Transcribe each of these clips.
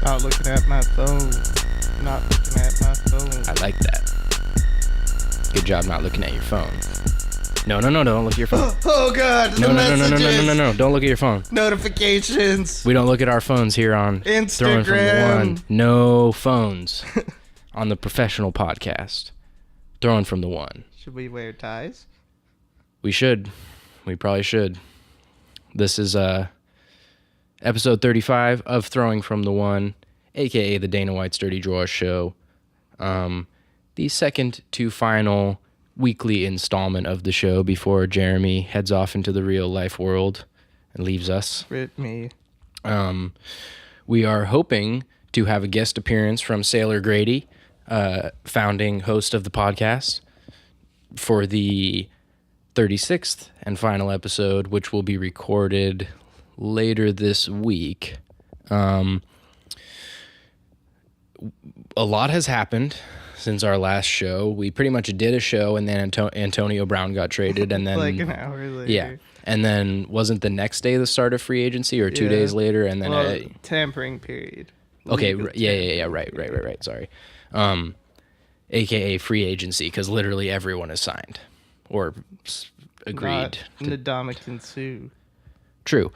Not looking at my phone. Not looking at my phone. I like that. Good job not looking at your phone. No, don't look at your phone. Oh God! No, don't look at your phone. Notifications. We don't look at our phones here on Throwing from the One. No phones on the professional podcast. Throwing from the One. Should we wear ties? We should. We probably should. This is episode 35 of Throwing from the One, aka the Dana White's Dirty Draw Show. The second to final weekly installment of the show before Jeremy heads off into the real life world and leaves us. Rip me. We are hoping to have a guest appearance from Sailor Grady, founding host of the podcast, for the 36th and final episode, which will be recorded later this week. A lot has happened since our last show. We pretty much did a show, and then Antonio Brown got traded, and then like an hour later. Yeah, and then wasn't the next day the start of free agency, or 2 days later, and then tampering period. Okay, right. Sorry, AKA free agency, because literally everyone is signed or agreed. Ndamukong Suh. True.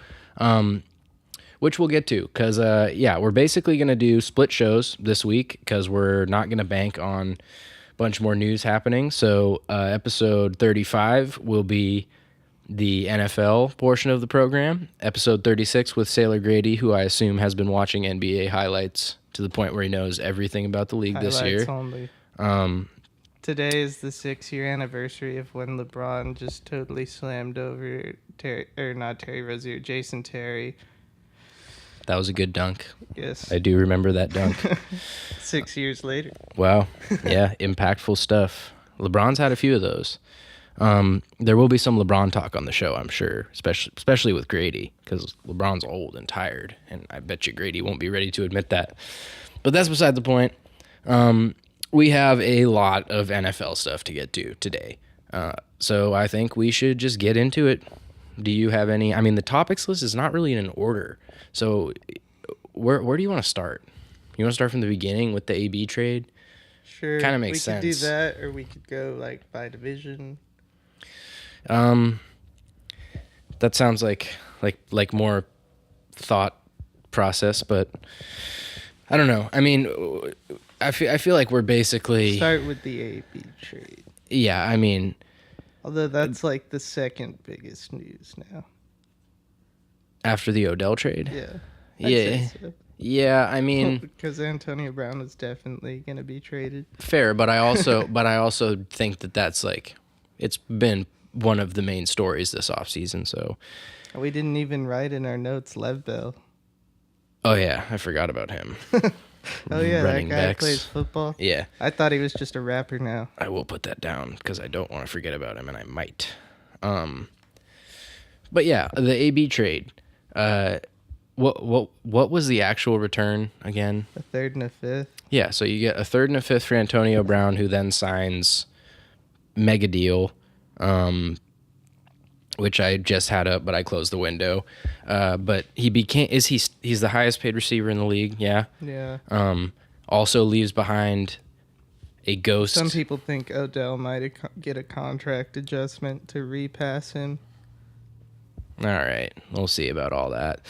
Which we'll get to, because, we're basically going to do split shows this week, because we're not going to bank on a bunch more news happening. So episode 35 will be the NFL portion of the program. Episode 36 with Sailor Grady, who I assume has been watching NBA highlights to the point where he knows everything about the league this year. Only. Today is the 6-year anniversary of when LeBron just totally slammed over Jason Terry. That was a good dunk. Yes. I do remember that dunk. 6 years later. Wow. Yeah, impactful stuff. LeBron's had a few of those. There will be some LeBron talk on the show, I'm sure, especially with Grady, because LeBron's old and tired, and I bet you Grady won't be ready to admit that. But that's beside the point. We have a lot of NFL stuff to get to today. So I think we should just get into it. Do you have any? I mean, the topics list is not really in an order. So where do you want to start? You want to start from the beginning with the AB trade? Sure. Kind of makes sense. We could do that, or we could go like by division. That sounds like more thought process, but I don't know. I mean, I feel like we're basically start with the AB trade. Yeah, I mean, although that's like the second biggest news now. After the Odell trade? Yeah. So. Yeah, I mean, because Antonio Brown is definitely going to be traded. Fair, but I also think that's like, it's been one of the main stories this offseason, so. We didn't even write in our notes Lev Bell. Oh yeah, I forgot about him. Oh yeah, that guy plays football. Yeah. I thought he was just a rapper now. I will put that down because I don't want to forget about him, and I might. But yeah, the AB trade. What was the actual return again? A third and a fifth. Yeah, so you get a third and a fifth for Antonio Brown, who then signs mega deal, which I just had up, but I closed the window. But he's the highest paid receiver in the league. Yeah. Yeah. Also leaves behind a ghost. Some people think Odell might get a contract adjustment to repass him. All right, we'll see about all that.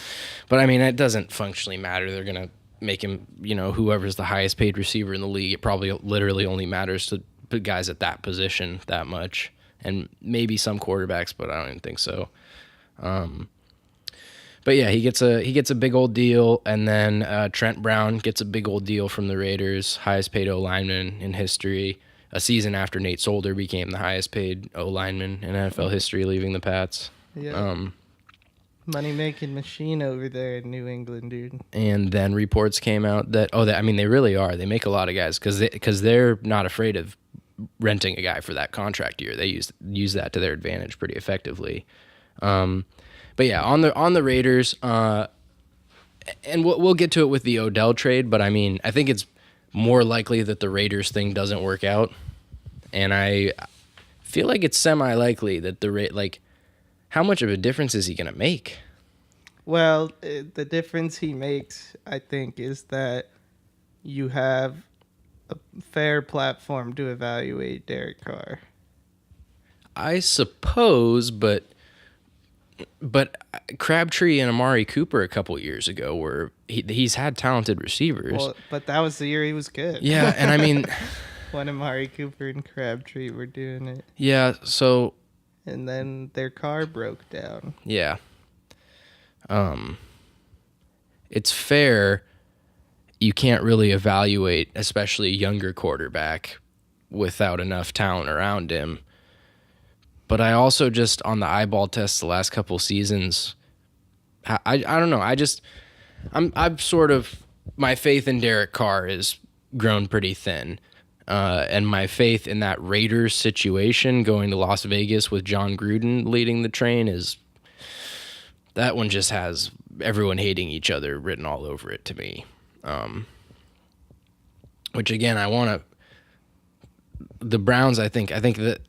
But, I mean, it doesn't functionally matter. They're going to make him, whoever's the highest paid receiver in the league. It probably literally only matters to put guys at that position that much. And maybe some quarterbacks, but I don't even think so. But, yeah, he gets a big old deal. And then Trent Brown gets a big old deal from the Raiders, highest paid O-lineman in history. A season after Nate Solder became the highest paid O-lineman in NFL history, leaving the Pats. Yeah. Money-making machine over there in New England, dude. And then reports came out that, they really are. They make a lot of guys because they're not afraid of renting a guy for that contract year. They use that to their advantage pretty effectively. But yeah, on the Raiders, and we'll get to it with the Odell trade, but I mean, I think it's more likely that the Raiders thing doesn't work out. And I feel like it's semi-likely that how much of a difference is he going to make? Well, the difference he makes, I think, is that you have a fair platform to evaluate Derek Carr. I suppose, but Crabtree and Amari Cooper a couple years ago were he's had talented receivers. Well, but that was the year he was good. Yeah, and I mean, when Amari Cooper and Crabtree were doing it. Yeah, so and then their car broke down. Yeah. It's fair. You can't really evaluate, especially a younger quarterback, without enough talent around him. But I also just, on the eyeball test the last couple seasons, I don't know. I'm sort of, my faith in Derek Carr has grown pretty thin. And my faith in that Raiders situation going to Las Vegas with John Gruden leading the train that one just has everyone hating each other written all over it to me. Which again, the Browns, I think that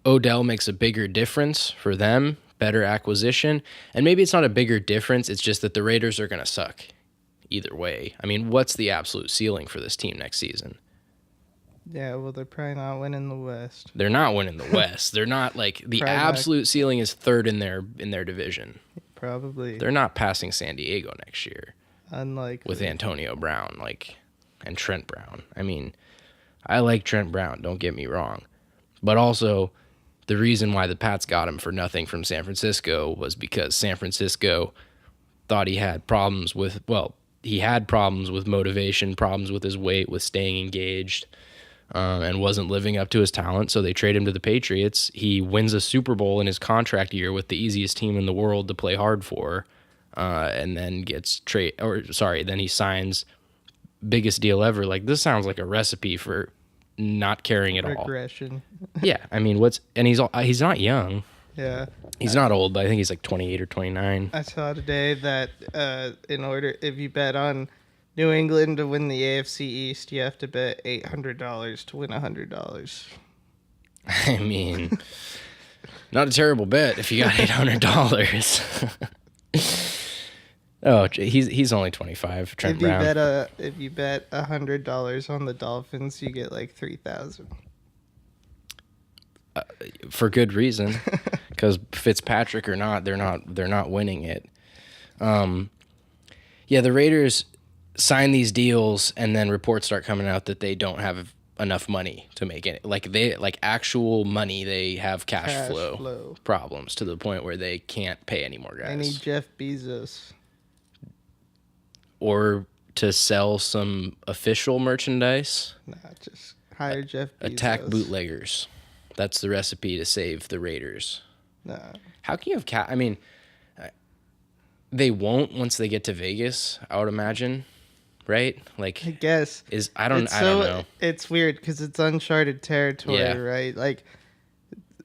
Odell makes a bigger difference for them, better acquisition. And maybe it's not a bigger difference. It's just that the Raiders are going to suck either way. I mean, what's the absolute ceiling for this team next season? Yeah, well, they're probably not winning the West. They're not winning the West. They're not like the absolute ceiling is third in their division. Probably. They're not passing San Diego next year. Unlikely. With Antonio Brown, and Trent Brown. I mean, I like Trent Brown, don't get me wrong. But also, the reason why the Pats got him for nothing from San Francisco was because San Francisco thought he had problems with, motivation, problems with his weight, with staying engaged, and wasn't living up to his talent, so they trade him to the Patriots. He wins a Super Bowl in his contract year with the easiest team in the world to play hard for, and then then he signs biggest deal ever. Like, this sounds like a recipe for not caring at all. Regression. Yeah, I mean, he's not young. Yeah. He's not old, but I think he's like 28 or 29. I saw today that if you bet on New England to win the AFC East, you have to bet $800 to win $100. I mean, not a terrible bet if you got $800. Oh, he's only 25. Trent Brown. If you bet $100 on the Dolphins, you get like $3,000. For good reason, because Fitzpatrick or not, they're not winning it. Yeah, the Raiders sign these deals, and then reports start coming out that they don't have enough money to make it. Like actual money, they have cash flow problems to the point where they can't pay any more guys. I need Jeff Bezos. Or to sell some official merchandise. Nah, just hire Jeff Bezos. Attack bootleggers. That's the recipe to save the Raiders. Nah. How can you have I mean, they won't once they get to Vegas, I would imagine, right? Like, I guess. I don't know. It's weird because it's uncharted territory, right? Like,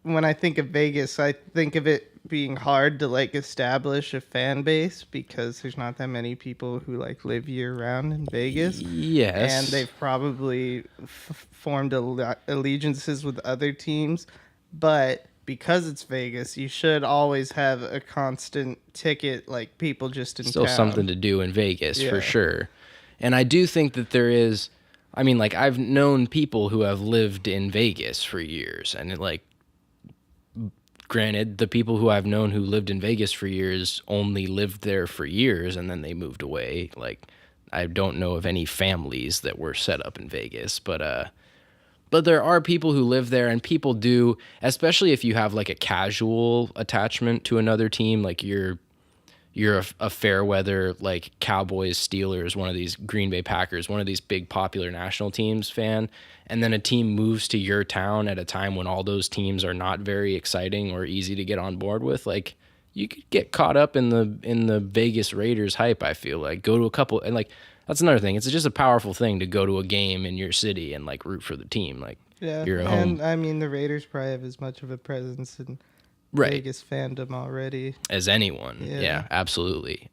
when I think of Vegas, I think of it being hard to establish a fan base because there's not that many people who live year round in Vegas. Yes. And they've probably formed allegiances with other teams, but because it's Vegas, you should always have a constant ticket, people just in Still town. Something to do in Vegas, for sure. And I do think that there is, I mean, I've known people who have lived in Vegas for years, and granted, the people who I've known who lived in Vegas for years only lived there for years, and then they moved away. I don't know of any families that were set up in Vegas, but there are people who live there, and people do, especially if you have a casual attachment to another team, you're a fair weather Cowboys, Steelers, one of these Green Bay Packers, one of these big popular national teams fan, and then a team moves to your town at a time when all those teams are not very exciting or easy to get on board with. You could get caught up in the Vegas Raiders hype. I feel go to a couple, and that's another thing. It's just a powerful thing to go to a game in your city and root for the team. You're at home. And I mean, the Raiders probably have as much of a presence in Vegas fandom already as anyone. Yeah, absolutely.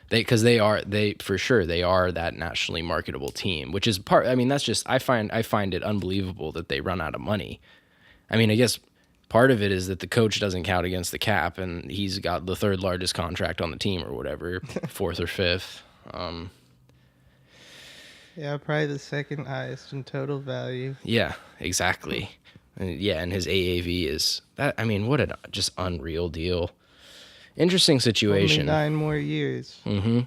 Because they for sure they are that nationally marketable team, which is part. I mean, that's just I find it unbelievable that they run out of money. I mean, I guess part of it is that the coach doesn't count against the cap, and he's got the third largest contract on the team or whatever, fourth or fifth. Yeah, probably the second highest in total value. Yeah, exactly. And his AAV is that. I mean, what a just unreal deal. Interesting situation. Only 9 more years. Mm-hmm.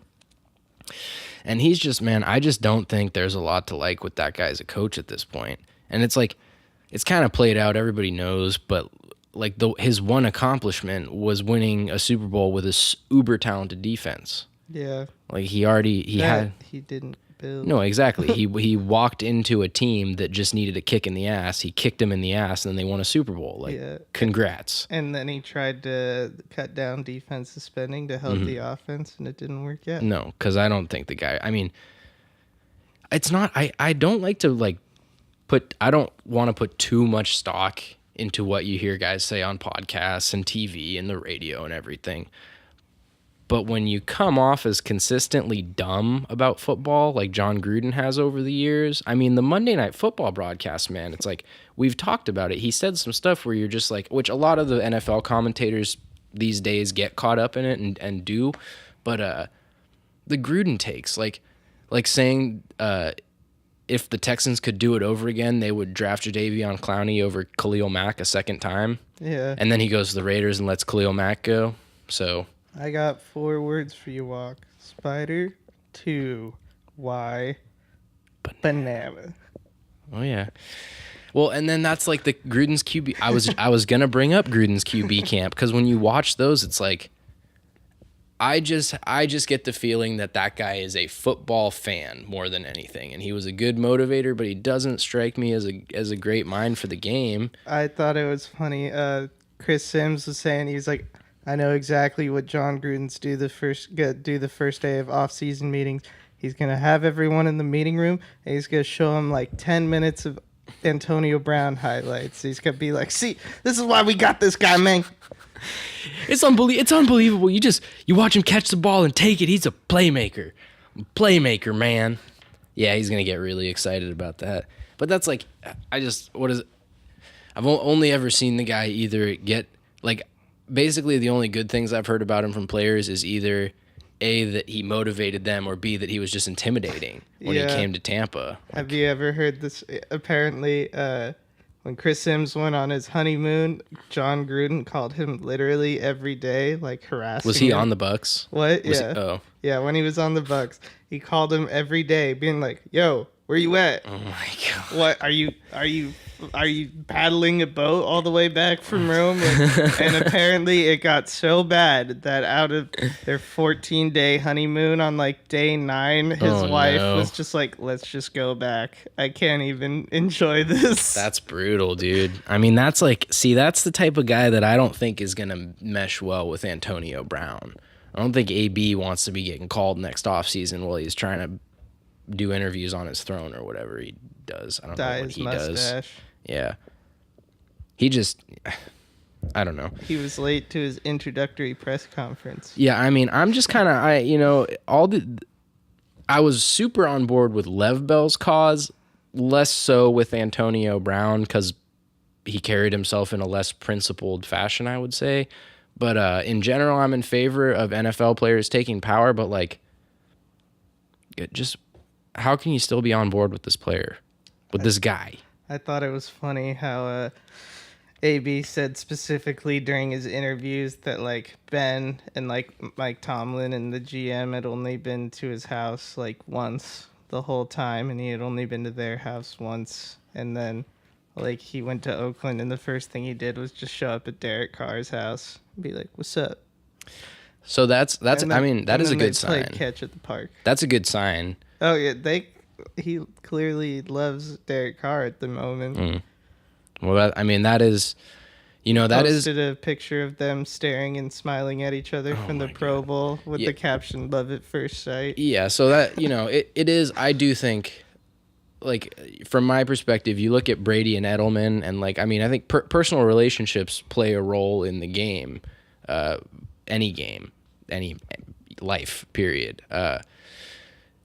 And he's just, man, I just don't think there's a lot to like with that guy as a coach at this point. And it's like, it's kind of played out. Everybody knows, but like his one accomplishment was winning a Super Bowl with a uber talented defense. Yeah. Like he didn't build. No, exactly. he walked into a team that just needed a kick in the ass. He kicked him in the ass, and then they won a Super Bowl. Like, congrats. And then he tried to cut down defensive spending to help the offense, and it didn't work out. No, because I don't think the guy. I mean, it's not. I don't like to like put. I don't want to put too much stock into what you hear guys say on podcasts and TV and the radio and everything. But when you come off as consistently dumb about football, like John Gruden has over the years, I mean, the Monday Night Football broadcast, man, it's like, we've talked about it. He said some stuff where you're just like, which a lot of the NFL commentators these days get caught up in it and do. But the Gruden takes, like saying if the Texans could do it over again, they would draft Jadeveon Clowney over Khalil Mack a second time. Yeah. And then he goes to the Raiders and lets Khalil Mack go. So... I got 4 words for you, Walk. Spider, 2, Y, banana. Oh, yeah. Well, and then that's like the Gruden's QB. I was going to bring up Gruden's QB camp because when you watch those, it's like, I just get the feeling that guy is a football fan more than anything. And he was a good motivator, but he doesn't strike me as a great mind for the game. I thought it was funny. Chris Sims was saying, he's like, I know exactly what John Gruden's do the first day of off-season meetings. He's going to have everyone in the meeting room, and he's going to show them like 10 minutes of Antonio Brown highlights. He's going to be like, see, this is why we got this guy, man. It's unbelievable. You watch him catch the ball and take it. He's a playmaker. Playmaker, man. Yeah, he's going to get really excited about that. But that's like, what is it? I've only ever seen the guy either get, like, basically the only good things I've heard about him from players is either A, that he motivated them, or B, that he was just intimidating when he came to Tampa. Have you ever heard this? Apparently, when Chris Sims went on his honeymoon, John Gruden called him literally every day, like harassing Was he him. On the Bucks? What? Yeah, when he was on the Bucks, he called him every day, being like, yo, where you at? Oh my God. What, are you paddling a boat all the way back from Rome? And apparently it got so bad that out of their 14-day honeymoon, on like day 9, his wife was just like, let's just go back. I can't even enjoy this. That's brutal, dude. I mean, that's the type of guy that I don't think is going to mesh well with Antonio Brown. I don't think AB wants to be getting called next offseason while he's trying to do interviews on his throne or whatever he does. I don't know what he does. Yeah. He just, I don't know. He was late to his introductory press conference. Yeah, I mean, I'm just kind of, I was super on board with Lev Bell's cause, less so with Antonio Brown because he carried himself in a less principled fashion, I would say. But in general, I'm in favor of NFL players taking power, but like, just how can you still be on board with this player, with this guy? I thought it was funny how AB said specifically during his interviews that like Ben and like Mike Tomlin and the GM had only been to his house like once the whole time, and he had only been to their house once, and then like he went to Oakland and the first thing he did was just show up at Derek Carr's house and be like, "What's up?" So that is a good sign. Catch at the park. That's a good sign. Oh yeah, he clearly loves Derek Carr at the moment. Well, that is, Posted a picture of them staring and smiling at each other from the Pro Bowl with the caption "Love at first sight." Yeah, so that it is. I do think, like, from my perspective, you look at Brady and Edelman, and like, I think personal relationships play a role in the game, any life period.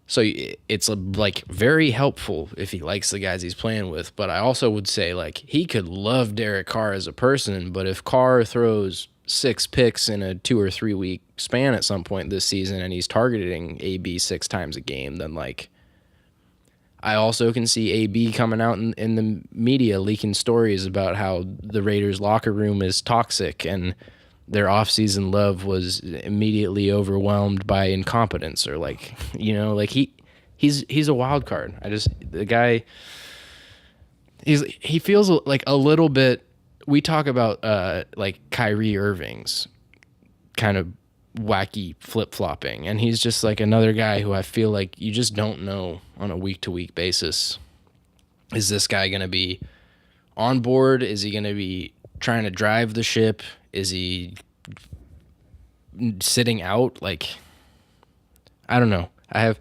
So it's like very helpful if he likes the guys he's playing with. But I also would say like he could love Derek Carr as a person, but if Carr throws 6 picks in a 2 or 3 week span at some point this season and he's targeting AB 6 times a game, then like I also can see AB coming out in the media leaking stories about how the Raiders locker room is toxic and their offseason love was immediately overwhelmed by incompetence, or like, you know, like he's a wild card. The guy, he feels like a little bit. We talk about like Kyrie Irving's kind of wacky flip flopping, and he's just like another guy who I feel like you just don't know on a week to week basis. Is this guy going to be on board? Is he going to be trying to drive the ship? Is he sitting out? Like, I don't know. I'm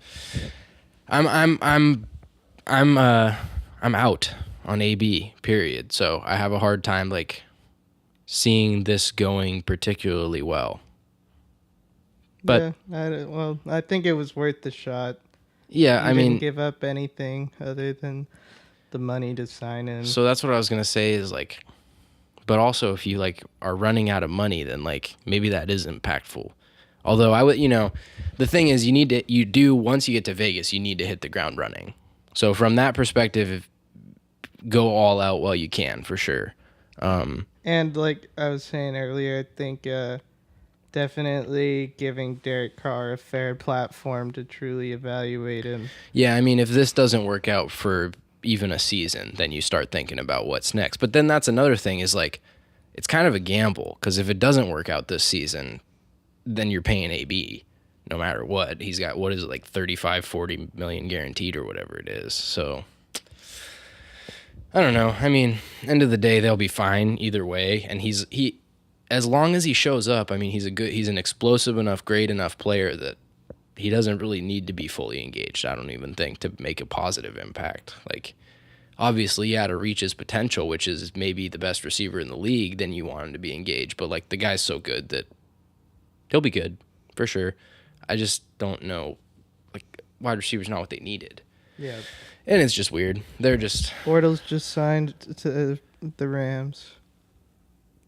out on AB, period. So I have a hard time like seeing this going particularly well. But yeah, I think it was worth the shot. Yeah, I mean, didn't give up anything other than the money to sign in. So that's what I was gonna say is like, but also if you like are running out of money, then like maybe that is impactful. Although I would, the thing is once you get to Vegas, you need to hit the ground running. So from that perspective, go all out while you can for sure. And like I was saying earlier, I think definitely giving Derek Carr a fair platform to truly evaluate him. Yeah, I mean, if this doesn't work out for even a season, then you start thinking about what's next. But then that's another thing is like, it's kind of a gamble because if it doesn't work out this season, then you're paying AB no matter what. He's got, what is it, like 35, 40 million guaranteed or whatever it is. So I don't know. I mean, end of the day, they'll be fine either way. And he as long as he shows up, I mean, he's an explosive enough, great enough player that he doesn't really need to be fully engaged, I don't even think, to make a positive impact. Like, obviously, yeah, to reach his potential, which is maybe the best receiver in the league, then you want him to be engaged. But, like, the guy's so good that he'll be good, for sure. I just don't know. Like, wide receiver's not what they needed. Yeah. And it's just weird. They're just... Bortles just signed to the Rams.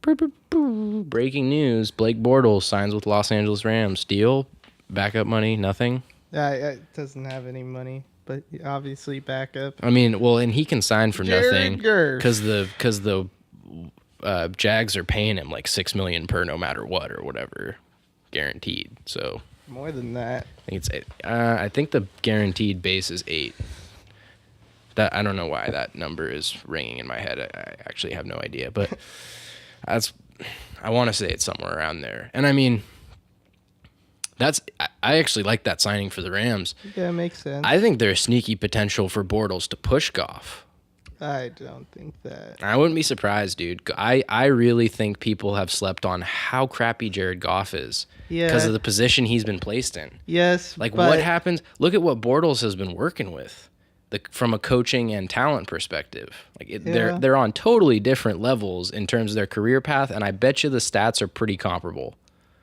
Breaking news. Blake Bortles signs with Los Angeles Rams. Deal? Backup money? Nothing? It doesn't have any money, but obviously backup. I mean, well, and he can sign for nothing because the Jags are paying him like $6 million per no matter what or whatever, guaranteed. So more than that. I think it's 8. I think the guaranteed base is 8. That I don't know why that number is ringing in my head. I actually have no idea, but I want to say it's somewhere around there. And I mean, I actually like that signing for the Rams. Yeah, it makes sense. I think there's sneaky potential for Bortles to push Goff. I don't think that. I wouldn't be surprised, dude. I really think people have slept on how crappy Jared Goff is because of the position he's been placed in. Yes, like what happens? Look at what Bortles has been working with, from a coaching and talent perspective. Like they're on totally different levels in terms of their career path, and I bet you the stats are pretty comparable.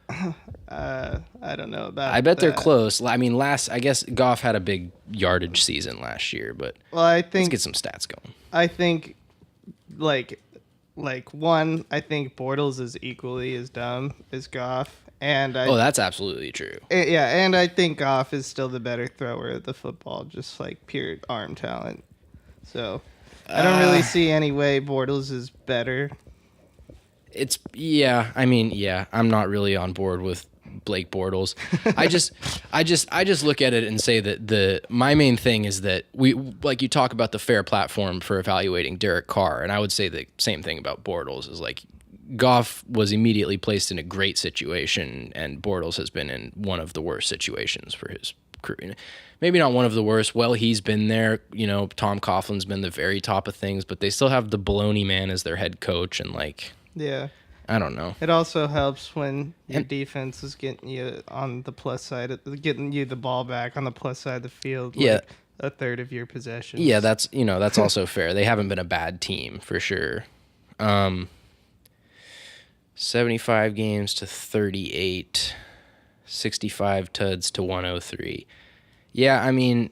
I don't know about. I bet they're close. I mean, I guess Goff had a big yardage season last year, but let's get some stats going. I think, like one, I think Bortles is equally as dumb as Goff, and that's absolutely true. Yeah, and I think Goff is still the better thrower of the football, just like pure arm talent. So I don't really see any way Bortles is better. I'm not really on board with Blake Bortles. I just look at it and say that my main thing is that you talk about the fair platform for evaluating Derek Carr, and I would say the same thing about Bortles is like Goff was immediately placed in a great situation, and Bortles has been in one of the worst situations for his career. Maybe not one of the worst. Well, he's been there. Tom Coughlin's been the very top of things, but they still have the baloney man as their head coach, and like. Yeah. I don't know. It also helps when your defense is getting you on the plus side, getting you the ball back on the plus side of the field. Yeah. Like a third of your possessions. Yeah, that's also fair. They haven't been a bad team for sure. 75 games to 38, 65 tuds to 103. Yeah, I mean,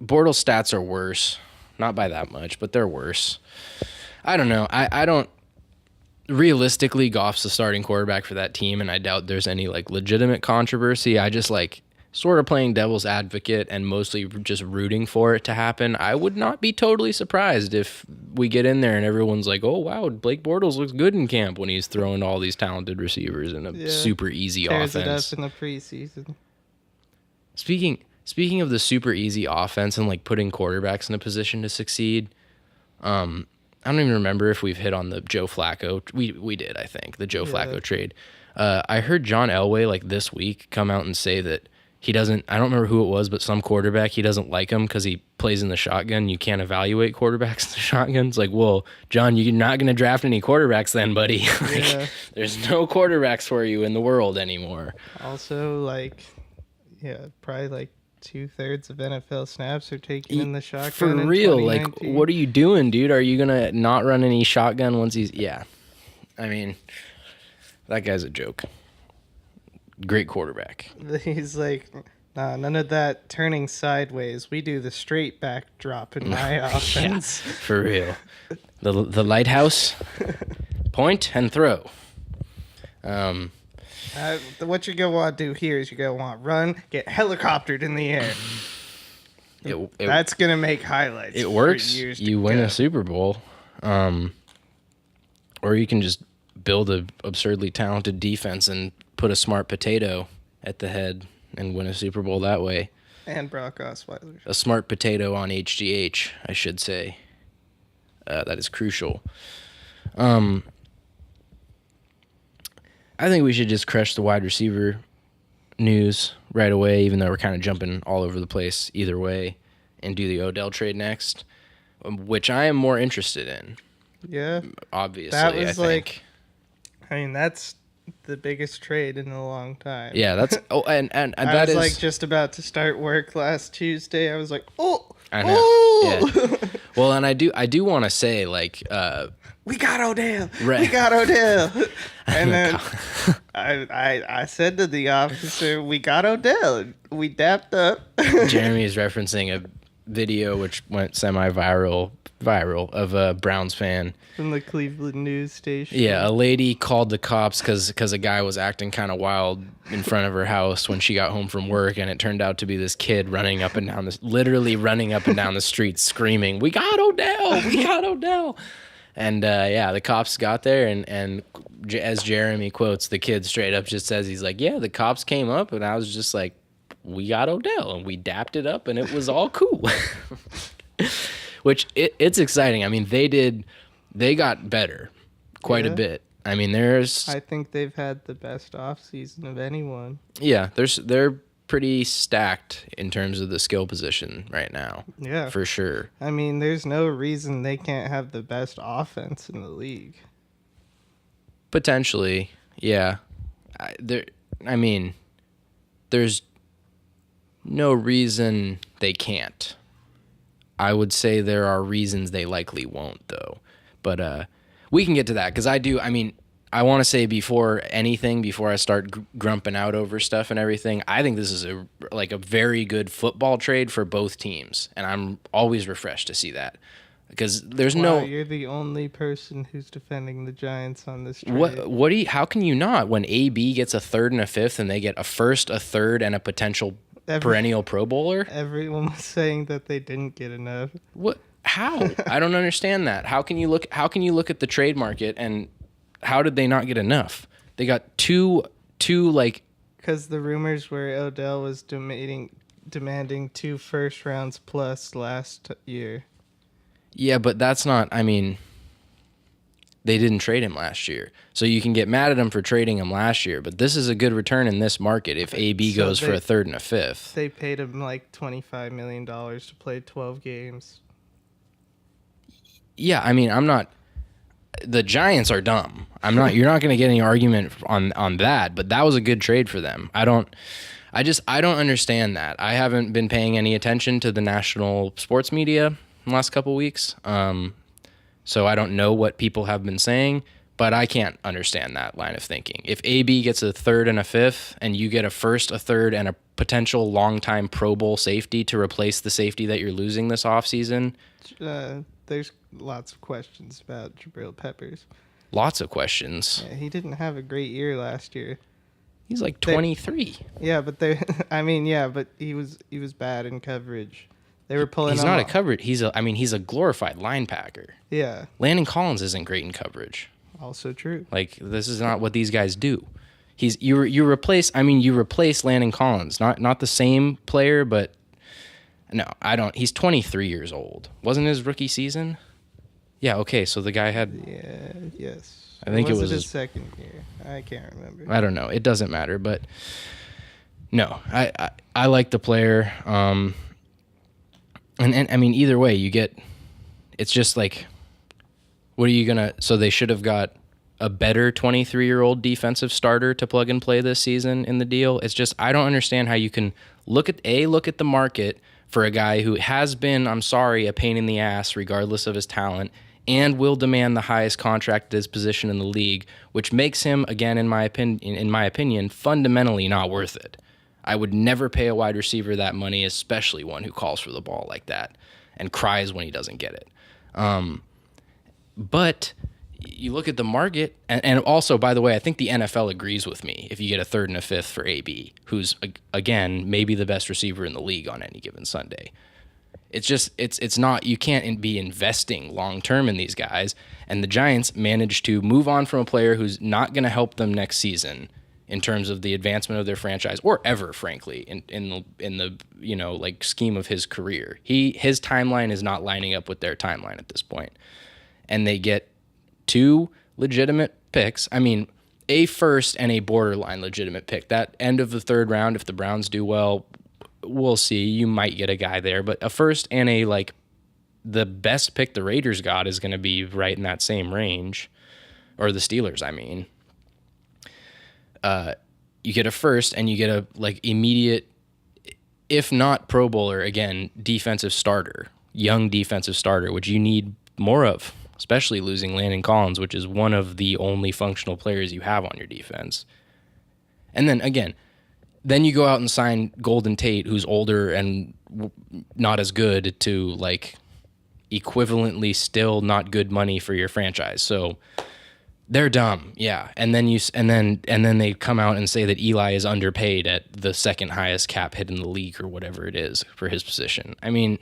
Bortles stats are worse. Not by that much, but they're worse. I don't know. I don't... Realistically, Goff's the starting quarterback for that team, and I doubt there's any, like, legitimate controversy. I just, like, sort of playing devil's advocate and mostly just rooting for it to happen. I would not be totally surprised if we get in there and everyone's like, oh, wow, Blake Bortles looks good in camp when he's throwing all these talented receivers in a super easy Tears offense. it up in the preseason. Speaking of the super easy offense and, like, putting quarterbacks in a position to succeed, I don't even remember if we've hit on the Joe Flacco. We did, I think, the Joe Flacco trade. I heard John Elway, like, this week come out and say that he doesn't, I don't remember who it was, but some quarterback, he doesn't like him because he plays in the shotgun. You can't evaluate quarterbacks in the shotgun. It's like, well, John, you're not going to draft any quarterbacks then, buddy. Like, there's no quarterbacks for you in the world anymore. Also, like, probably like 2/3 of NFL snaps are taken in the shotgun. For real, like, what are you doing, dude? Are you going to not run any shotgun once he's... Yeah. I mean, that guy's a joke. Great quarterback. He's like, nah, none of that turning sideways. We do the straight back drop in my offense. Yeah, for real. The lighthouse, point and throw. What you're going to want to do here is you're going to want to run, get helicoptered in the air. That's going to make highlights. It works. You win a Super Bowl. Or you can just build an absurdly talented defense and put a smart potato at the head and win a Super Bowl that way. And Brock Osweiler. A smart potato on HGH, I should say. That is crucial. I think we should just crush the wide receiver news right away, even though we're kind of jumping all over the place either way, and do the Odell trade next, which I am more interested in. Yeah. Obviously, that was I think. That's the biggest trade in a long time. Yeah, that's... Oh, and I was like just about to start work last Tuesday. I was like, oh! I know. Oh! Yeah. Well, and I do want to say, like... we got Odell. Right. We got Odell. And then I said to the officer, we got Odell. We dapped up. Jeremy is referencing a video which went semi-viral of a Browns fan. From the Cleveland news station. Yeah, a lady called the cops because a guy was acting kind of wild in front of her house when she got home from work, and it turned out to be this kid literally running up and down the street screaming, we got Odell! We got Odell! And the cops got there, and as Jeremy quotes, the kid straight up just says, he's like, yeah, the cops came up, and I was just like, we got Odell, and we dapped it up, and it was all cool. Which, it's exciting. I mean, they got better quite a bit. I mean, I think they've had the best offseason of anyone. Yeah, they're pretty stacked in terms of the skill position right now. Yeah. For sure. I mean, there's no reason they can't have the best offense in the league. Potentially, yeah. There's no reason they can't. I would say there are reasons they likely won't, though. But we can get to that, because I want to say before I start grumping out over stuff and everything, I think this is a very good football trade for both teams, and I'm always refreshed to see that, because there's you're the only person who's defending the Giants on this trade. How can you not? When AB gets a third and a fifth, and they get a first, a third, and a potential perennial Pro Bowler? Everyone was saying that they didn't get enough. What? How? I don't understand that. How can you look at the trade market, and how did they not get enough? They got two because the rumors were Odell was demanding 2 first rounds plus last year. Yeah, but that's not... they didn't trade him last year. So you can get mad at him for trading him last year, but this is a good return in this market if AB goes for a third and a fifth. They paid him like $25 million to play 12 games. Yeah, I'm not... The Giants are dumb. You're not going to get any argument on that, but that was a good trade for them. I don't understand that. I haven't been paying any attention to the national sports media in the last couple weeks. So I don't know what people have been saying, But I can't understand that line of thinking. If AB gets a third and a fifth, and you get a first, a third, and a potential long-time Pro Bowl safety to replace the safety that you're losing this offseason. There's lots of questions about Jabril Peppers. Lots of questions. Yeah, he didn't have a great year last year. He's like 23. Yeah, but but he was bad in coverage. They were pulling. He's not a coverage. He's a glorified linebacker. Yeah. Landon Collins isn't great in coverage. Also true. Like, this is not what these guys do. You replace Landon Collins, not the same player, but no, I don't. He's 23 years old. Wasn't his rookie season? Yeah, okay, so the guy had... Yeah, yes. I think it was his second year. I can't remember. I don't know. It doesn't matter, but no, I like the player. And I mean, either way, you get... It's just like, what are you going to... So they should have got a better 23-year-old defensive starter to plug and play this season in the deal. It's just, I don't understand how you can look at the market for a guy who has been, I'm sorry, a pain in the ass regardless of his talent, and will demand the highest contract at his position in the league, which makes him, again, in my opinion, fundamentally not worth it. I would never pay a wide receiver that money, especially one who calls for the ball like that and cries when he doesn't get it. But you look at the market, and also, by the way, I think the NFL agrees with me if you get a third and a fifth for AB, who's, again, maybe the best receiver in the league on any given Sunday. It's just, it's not, you can't be investing long-term in these guys, and the Giants managed to move on from a player who's not going to help them next season in terms of the advancement of their franchise, or ever, frankly, in the like scheme of his career. His timeline is not lining up with their timeline at this point. And they get two legitimate picks. I mean, a first and a borderline legitimate pick. That end of the third round, if the Browns do well, we'll see. You might get a guy there, but a first and the best pick the Raiders got is going to be right in that same range, or the Steelers, I mean. You get a first and you get a immediate, if not Pro Bowler, again, defensive starter, young defensive starter, which you need more of, especially losing Landon Collins, which is one of the only functional players you have on your defense. And then, again, then you go out and sign Golden Tate, who's older and not as good, to equivalently still not good money for your franchise. So they're dumb, yeah. And then they come out and say that Eli is underpaid at the second highest cap hit in the league, or whatever it is, for his position. I mean,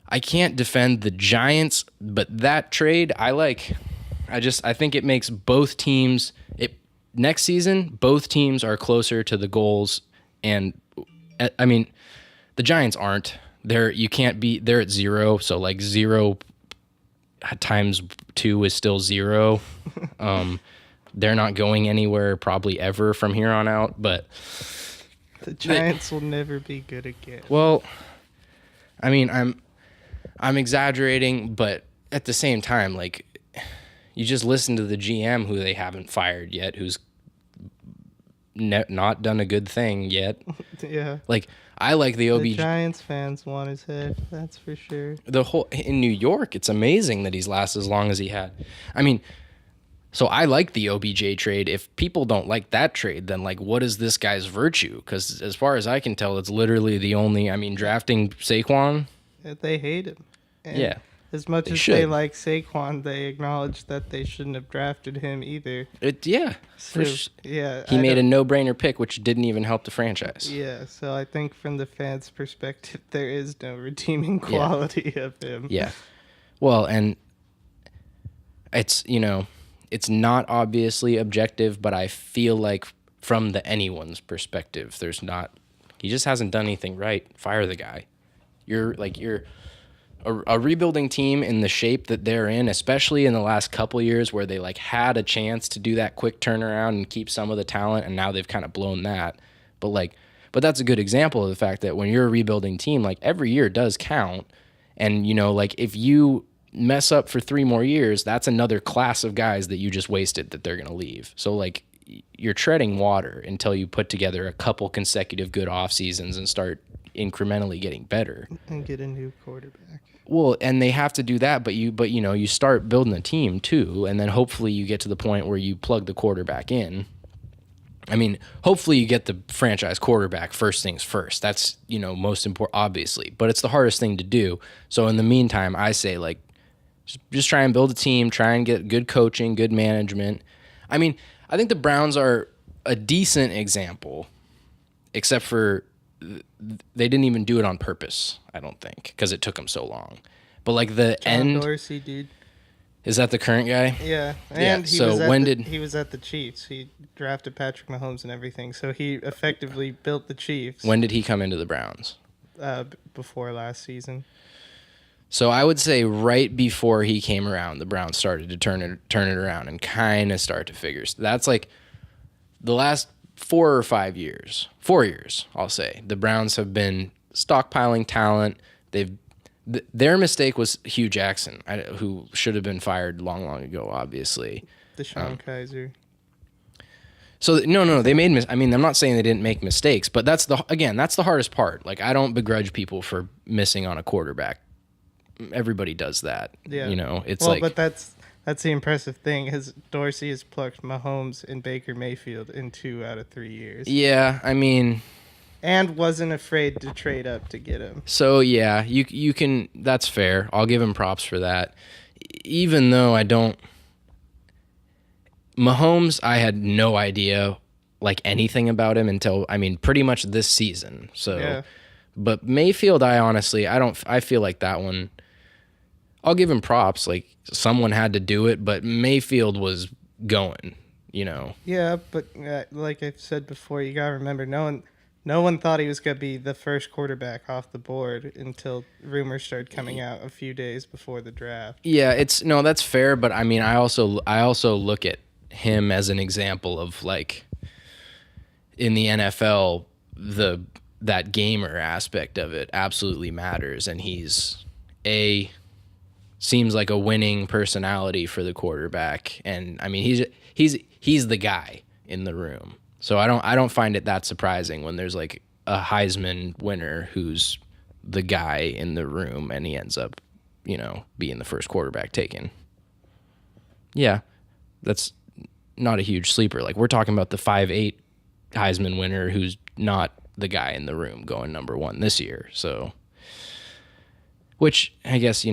I can't defend the Giants, but that trade I think it makes both teams, next season, both teams are closer to the goals. And I mean, the Giants aren't. They're at 0, so 0 times 2 is still 0. They're not going anywhere probably ever from here on out, but the Giants will never be good again. Well, I mean, I'm exaggerating, but at the same time, you just listen to the GM, who they haven't fired yet, who's not done a good thing yet. Yeah. I like the OBJ. The Giants fans want his head, that's for sure. In New York, it's amazing that he's lasted as long as he had. I mean, so I like the OBJ trade. If people don't like that trade, then what is this guy's virtue? Because as far as I can tell, it's literally the only. I mean, drafting Saquon. They hate him. And yeah. As much as they like Saquon, they acknowledge that they shouldn't have drafted him either. He made a no-brainer pick, which didn't even help the franchise. Yeah, so I think from the fans' perspective, there is no redeeming quality of him. Yeah. Well, and it's, it's not obviously objective, but I feel like from anyone's perspective, there's not. He just hasn't done anything right. Fire the guy. You're a rebuilding team in the shape that they're in, especially in the last couple years, where they had a chance to do that quick turnaround and keep some of the talent, and now they've kind of blown that. But that's a good example of the fact that when you're a rebuilding team, every year does count, and if you mess up for 3 more years, that's another class of guys that you just wasted that they're gonna leave. So you're treading water until you put together a couple consecutive good off seasons and start incrementally getting better. And get a new quarterback. Well, and they have to do that, but you start building a team too, and then hopefully you get to the point where you plug the quarterback in. I mean, hopefully you get the franchise quarterback first things first. That's, most important, obviously, but it's the hardest thing to do. So in the meantime, I say, like, just try and build a team, try and get good coaching, good management. I mean, I think the Browns are a decent example, except for they didn't even do it on purpose, I don't think, because it took them so long. But like the John Dorsey, dude. Is that the current guy? Yeah. And yeah. He was at the Chiefs. He drafted Patrick Mahomes and everything, so he effectively built the Chiefs. When did he come into the Browns? Before last season. So I would say right before he came around, the Browns started to turn it around and kind of start to figure. That's like the last 4 or 5 years. 4 years, I'll say. The Browns have been stockpiling talent. Their mistake was Hugh Jackson, who should have been fired long ago, obviously. Deshaun Kaiser. So no, they made. I'm not saying they didn't make mistakes, but that's the hardest part. Like, I don't begrudge people for missing on a quarterback. Everybody does that. Yeah. But that's the impressive thing. Dorsey has plucked Mahomes and Baker Mayfield in 2 out of 3 years. Yeah, I mean. And wasn't afraid to trade up to get him. So yeah, you can. That's fair. I'll give him props for that. Even though I don't. Mahomes, I had no idea like anything about him until pretty much this season. So, yeah. But Mayfield, I feel like that one. I'll give him props. Like, someone had to do it, but Mayfield was going. Yeah, but like I've said before, you gotta remember, no one thought he was going to be the first quarterback off the board until rumors started coming out a few days before the draft. Yeah, that's fair, but I also look at him as an example of, like, in the NFL, that gamer aspect of it absolutely matters, and seems like a winning personality for the quarterback, and he's the guy in the room. So I don't find it that surprising when there's like a Heisman winner who's the guy in the room and he ends up, being the first quarterback taken. Yeah, that's not a huge sleeper. Like, we're talking about the 5'8" Heisman winner who's not the guy in the room going number 1 this year. So, which I guess,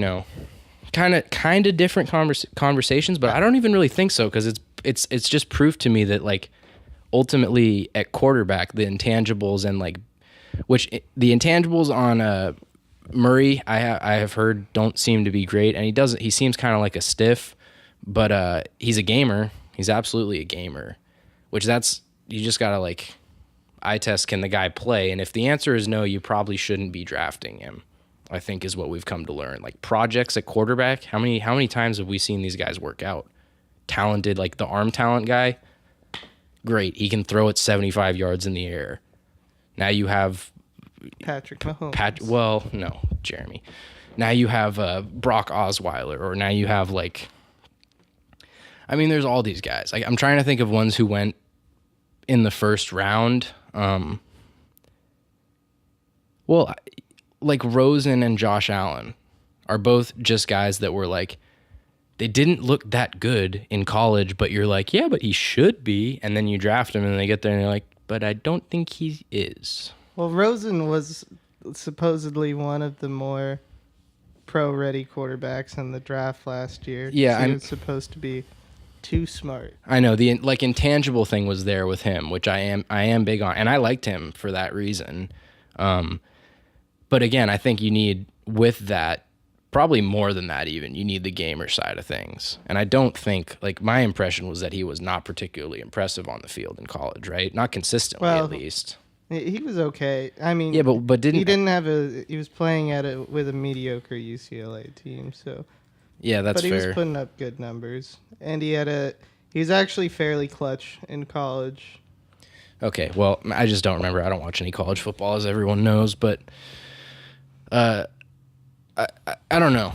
kind of different conversations, but I don't even really think so, because it's just proof to me that, like, ultimately at quarterback, the intangibles and the intangibles on Murray, I have heard don't seem to be great, and he seems kind of like a stiff, but he's a gamer. He's absolutely a gamer, which you just gotta, like, eye test, can the guy play? And if the answer is no, you probably shouldn't be drafting him, I think, is what we've come to learn. Like, projects at quarterback, how many times have we seen these guys work out? Talented, like the arm talent guy, great. He can throw it 75 yards in the air. Now you have Patrick Mahomes. Jeremy. Now you have Brock Osweiler, or now you have, like, there's all these guys. Like, I'm trying to think of ones who went in the first round. Like Rosen and Josh Allen are both just guys that were like, they didn't look that good in college, but you're like, yeah, but he should be. And then you draft him and they get there and you're like, but I don't think he is. Well, Rosen was supposedly one of the more pro-ready quarterbacks in the draft last year. Yeah, he was supposed to be too smart. I know, the intangible thing was there with him, which I am big on, and I liked him for that reason. But again, I think you need, with that, probably more than that even, you need the gamer side of things. And I don't think, like, my impression was that he was not particularly impressive on the field in college, right? Not consistently, at least. He was okay. Yeah, but he was playing with a mediocre UCLA team, so. Yeah, that's fair. But he was putting up good numbers, and he was actually fairly clutch in college. Okay, well, I just don't remember. I don't watch any college football, as everyone knows, but I don't know.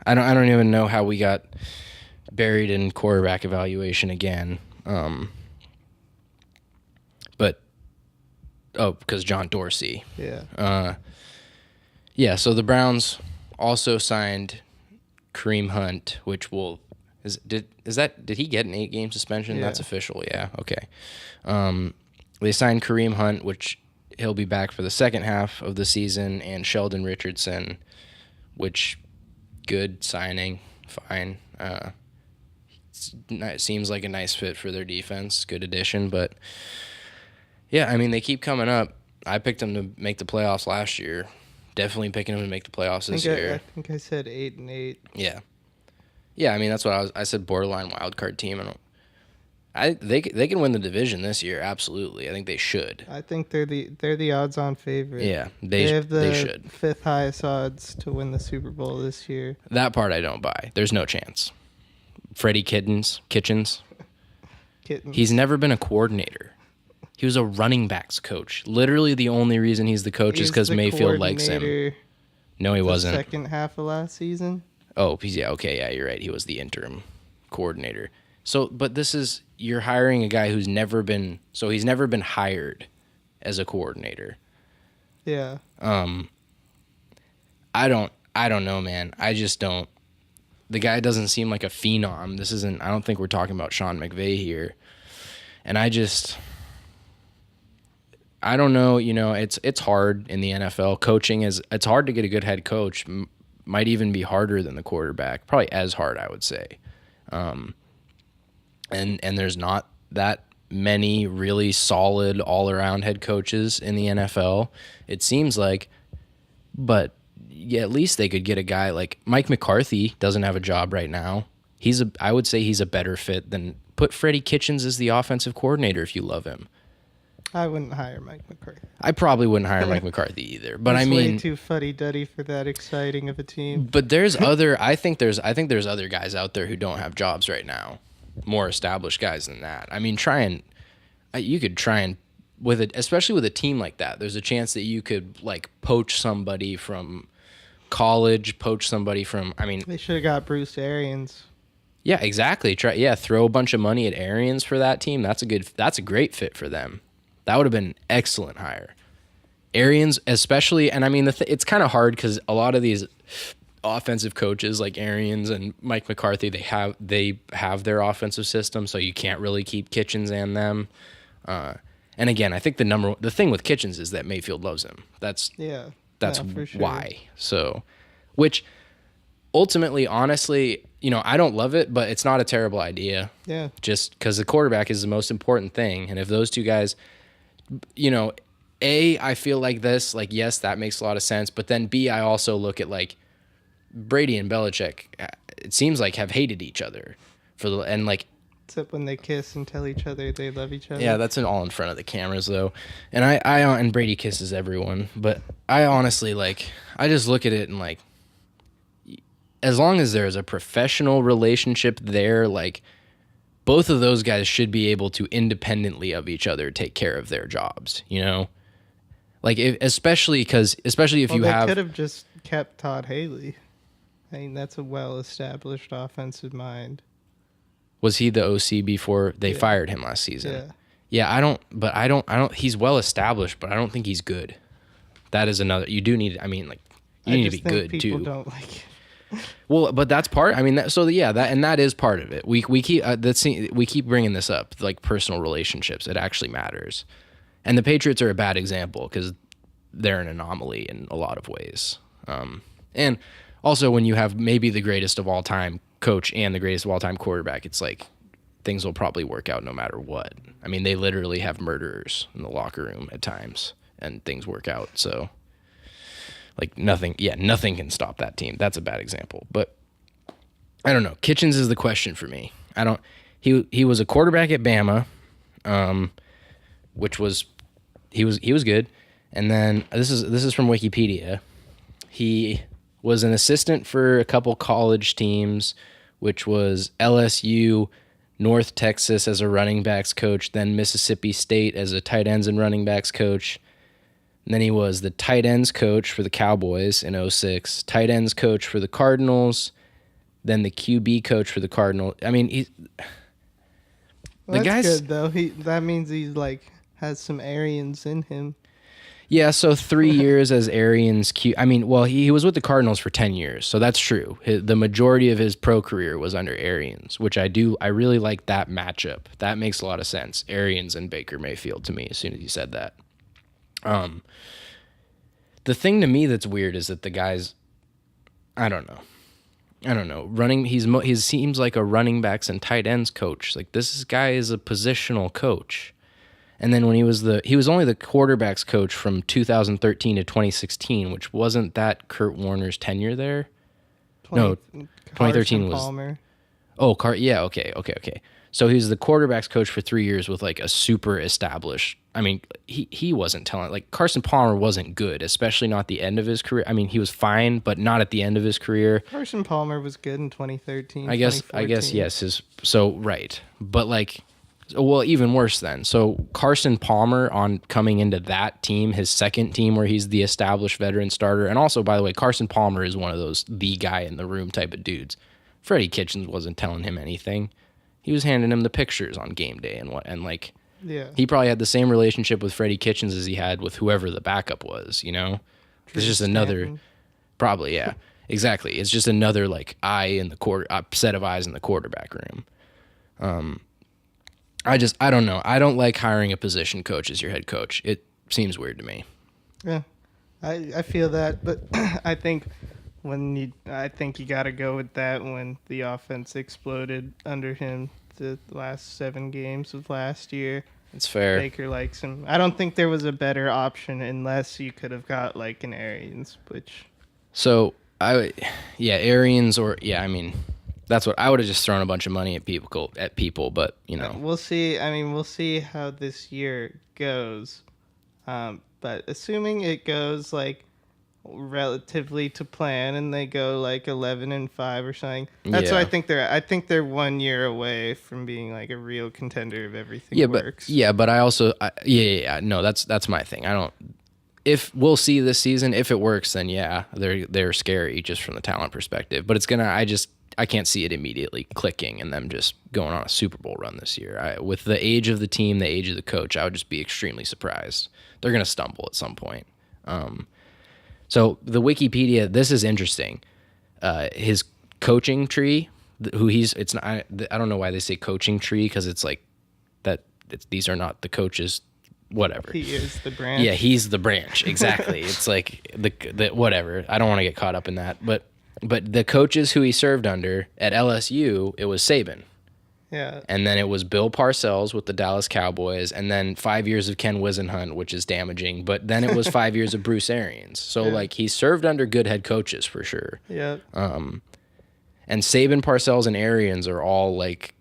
I don't even know how we got buried in quarterback evaluation again. But Oh, because John Dorsey. Yeah. Yeah, so the Browns also signed Kareem Hunt, which will did he get an 8-game suspension? Yeah. That's official, yeah. Okay. They signed Kareem Hunt, which he'll be back for the second half of the season, and Sheldon Richardson, which good signing, fine. It seems like a nice fit for their defense, good addition, but yeah, I mean they keep coming up. I picked them to make the playoffs last year. Definitely picking them to make the playoffs this year. I think I said 8-8. Yeah. Yeah, I mean that's what I said, borderline wild card team. They can win the division this year, absolutely. I think they should. I think they're the odds-on favorite. Yeah, they have the should. 5th highest odds to win the Super Bowl this year. That part I don't buy. There's no chance. Freddie Kitchens. He's never been a coordinator. He was a running backs coach. Literally the only reason he's the coach is because Mayfield likes him. No, he wasn't. Second half of last season? Oh, yeah, okay, yeah, you're right. He was the interim coordinator. So, but you're hiring a guy he's never been hired as a coordinator. Yeah. I don't know, man. I just don't. The guy doesn't seem like a phenom. I don't think we're talking about Sean McVay here. And I don't know, it's hard in the NFL. It's hard to get a good head coach. Might even be harder than the quarterback. Probably as hard, I would say. And there's not that many really solid all-around head coaches in the NFL, it seems like. But yeah, at least they could get a guy like Mike McCarthy doesn't have a job right now. I would say he's a better fit than put Freddie Kitchens as the offensive coordinator if you love him. I wouldn't hire Mike McCarthy. I probably wouldn't hire Mike McCarthy either. But He's I mean, way too fuddy-duddy for that exciting of a team. But I think there's other guys out there who don't have jobs right now, more established guys than that. I mean, you could try and especially with a team like that. There's a chance that you could like poach somebody from college, They should have got Bruce Arians. Yeah, exactly. Throw a bunch of money at Arians for that team. That's a great fit for them. That would have been an excellent hire. Arians, especially, and I mean, it's kind of hard because a lot of these offensive coaches like Arians and Mike McCarthy, they have their offensive system, so you can't really keep Kitchens and them. And again, I think the thing with Kitchens is that Mayfield loves him. That's for sure. Why. So, which ultimately, honestly, I don't love it, but it's not a terrible idea. Yeah. Just because the quarterback is the most important thing, and if those two guys, I feel like this, like, yes, that makes a lot of sense. But then B, I also look at like Brady and Belichick. It seems like have hated each other except when they kiss and tell each other they love each other. Yeah, that's all in front of the cameras though. And I and Brady kisses everyone, but I honestly I just look at it and like, as long as there's a professional relationship there, like, both of those guys should be able to independently of each other take care of their jobs, Like, especially if you they have... could have just kept Todd Haley. I mean, that's a well-established offensive mind. Was he the OC before they fired him last season? Yeah. Yeah, I don't, he's well-established, but I don't think he's good. That is another, you do need, I mean, like, you need to be good, too. People don't like it. Well, but that's part. I mean, that is part of it. We keep bringing this up, like personal relationships. It actually matters, and the Patriots are a bad example because they're an anomaly in a lot of ways. And also, when you have maybe the greatest of all time coach and the greatest of all time quarterback, it's like things will probably work out no matter what. I mean, they literally have murderers in the locker room at times, and things work out. So. Like nothing can stop that team. That's a bad example, but I don't know. Kitchens is the question for me. He was a quarterback at Bama, which was he was good, and then this is from Wikipedia. He was an assistant for a couple college teams, which was LSU, North Texas as a running backs coach, then Mississippi State as a tight ends and running backs coach. And then he was the tight ends coach for the Cowboys in 2006, tight ends coach for the Cardinals, then the QB coach for the Cardinals. I mean, that's good though. That means he's like has some Arians in him. Yeah, so 3 years as Arians Q. I mean, well, he was with the Cardinals for 10 years, so that's true. The majority of his pro career was under Arians, which I really like that matchup. That makes a lot of sense. Arians and Baker Mayfield to me as soon as you said that. The thing to me that's weird is that the guys, I don't know. Running, he seems like a running backs and tight ends coach. Like this guy is a positional coach. And then when he was only the quarterbacks coach from 2013 to 2016, which wasn't that Kurt Warner's tenure there. 2013 was Palmer. Oh, yeah, okay. So he was the quarterbacks coach for 3 years with like a super established. I mean, he wasn't telling, like Carson Palmer wasn't good, especially not the end of his career. I mean, he was fine, but not at the end of his career. Carson Palmer was good in 2013. I guess yes. Right, but like, well, even worse then. So Carson Palmer on coming into that team, his second team where he's the established veteran starter, and also by the way, Carson Palmer is one of those the guy in the room type of dudes. Freddie Kitchens wasn't telling him anything. He was handing him the pictures on game day he probably had the same relationship with Freddie Kitchens as he had with whoever the backup was, you know? It's just another, probably, yeah, exactly. It's just another like set of eyes in the quarterback room. I don't know. I don't like hiring a position coach as your head coach. It seems weird to me. Yeah, I feel that, but I think you got to go with that when the offense exploded under him the last 7 games of last year. It's fair. Baker likes him. I don't think there was a better option unless you could have got like an Arians, which. So Arians I mean, that's what I would have just thrown a bunch of money at people, but you know. We'll see. I mean, we'll see how this year goes. But assuming it goes like relatively to plan and they go like 11-5 or something, that's what I think they're 1 year away from being like a real contender if everything works. But I also no, that's my thing. If we'll see this season, if it works, then yeah, they're scary just from the talent perspective, but it's I can't see it immediately clicking and them just going on a Super Bowl run this year. With the age of the team, the age of the coach, I would just be extremely surprised. They're going to stumble at some point. So the Wikipedia, this is interesting. His coaching tree, I don't know why they say coaching tree, because it's like that. These are not the coaches. Whatever. He is the branch. Yeah, he's the branch. Exactly. It's like the whatever. I don't want to get caught up in that, but the coaches who he served under at LSU, it was Saban. Yeah. And then it was Bill Parcells with the Dallas Cowboys, and then 5 years of Ken Wisenhunt, which is damaging, but then it was 5 years of Bruce Arians. So like he served under good head coaches for sure. Yeah. And Saban, Parcells, and Arians are all like,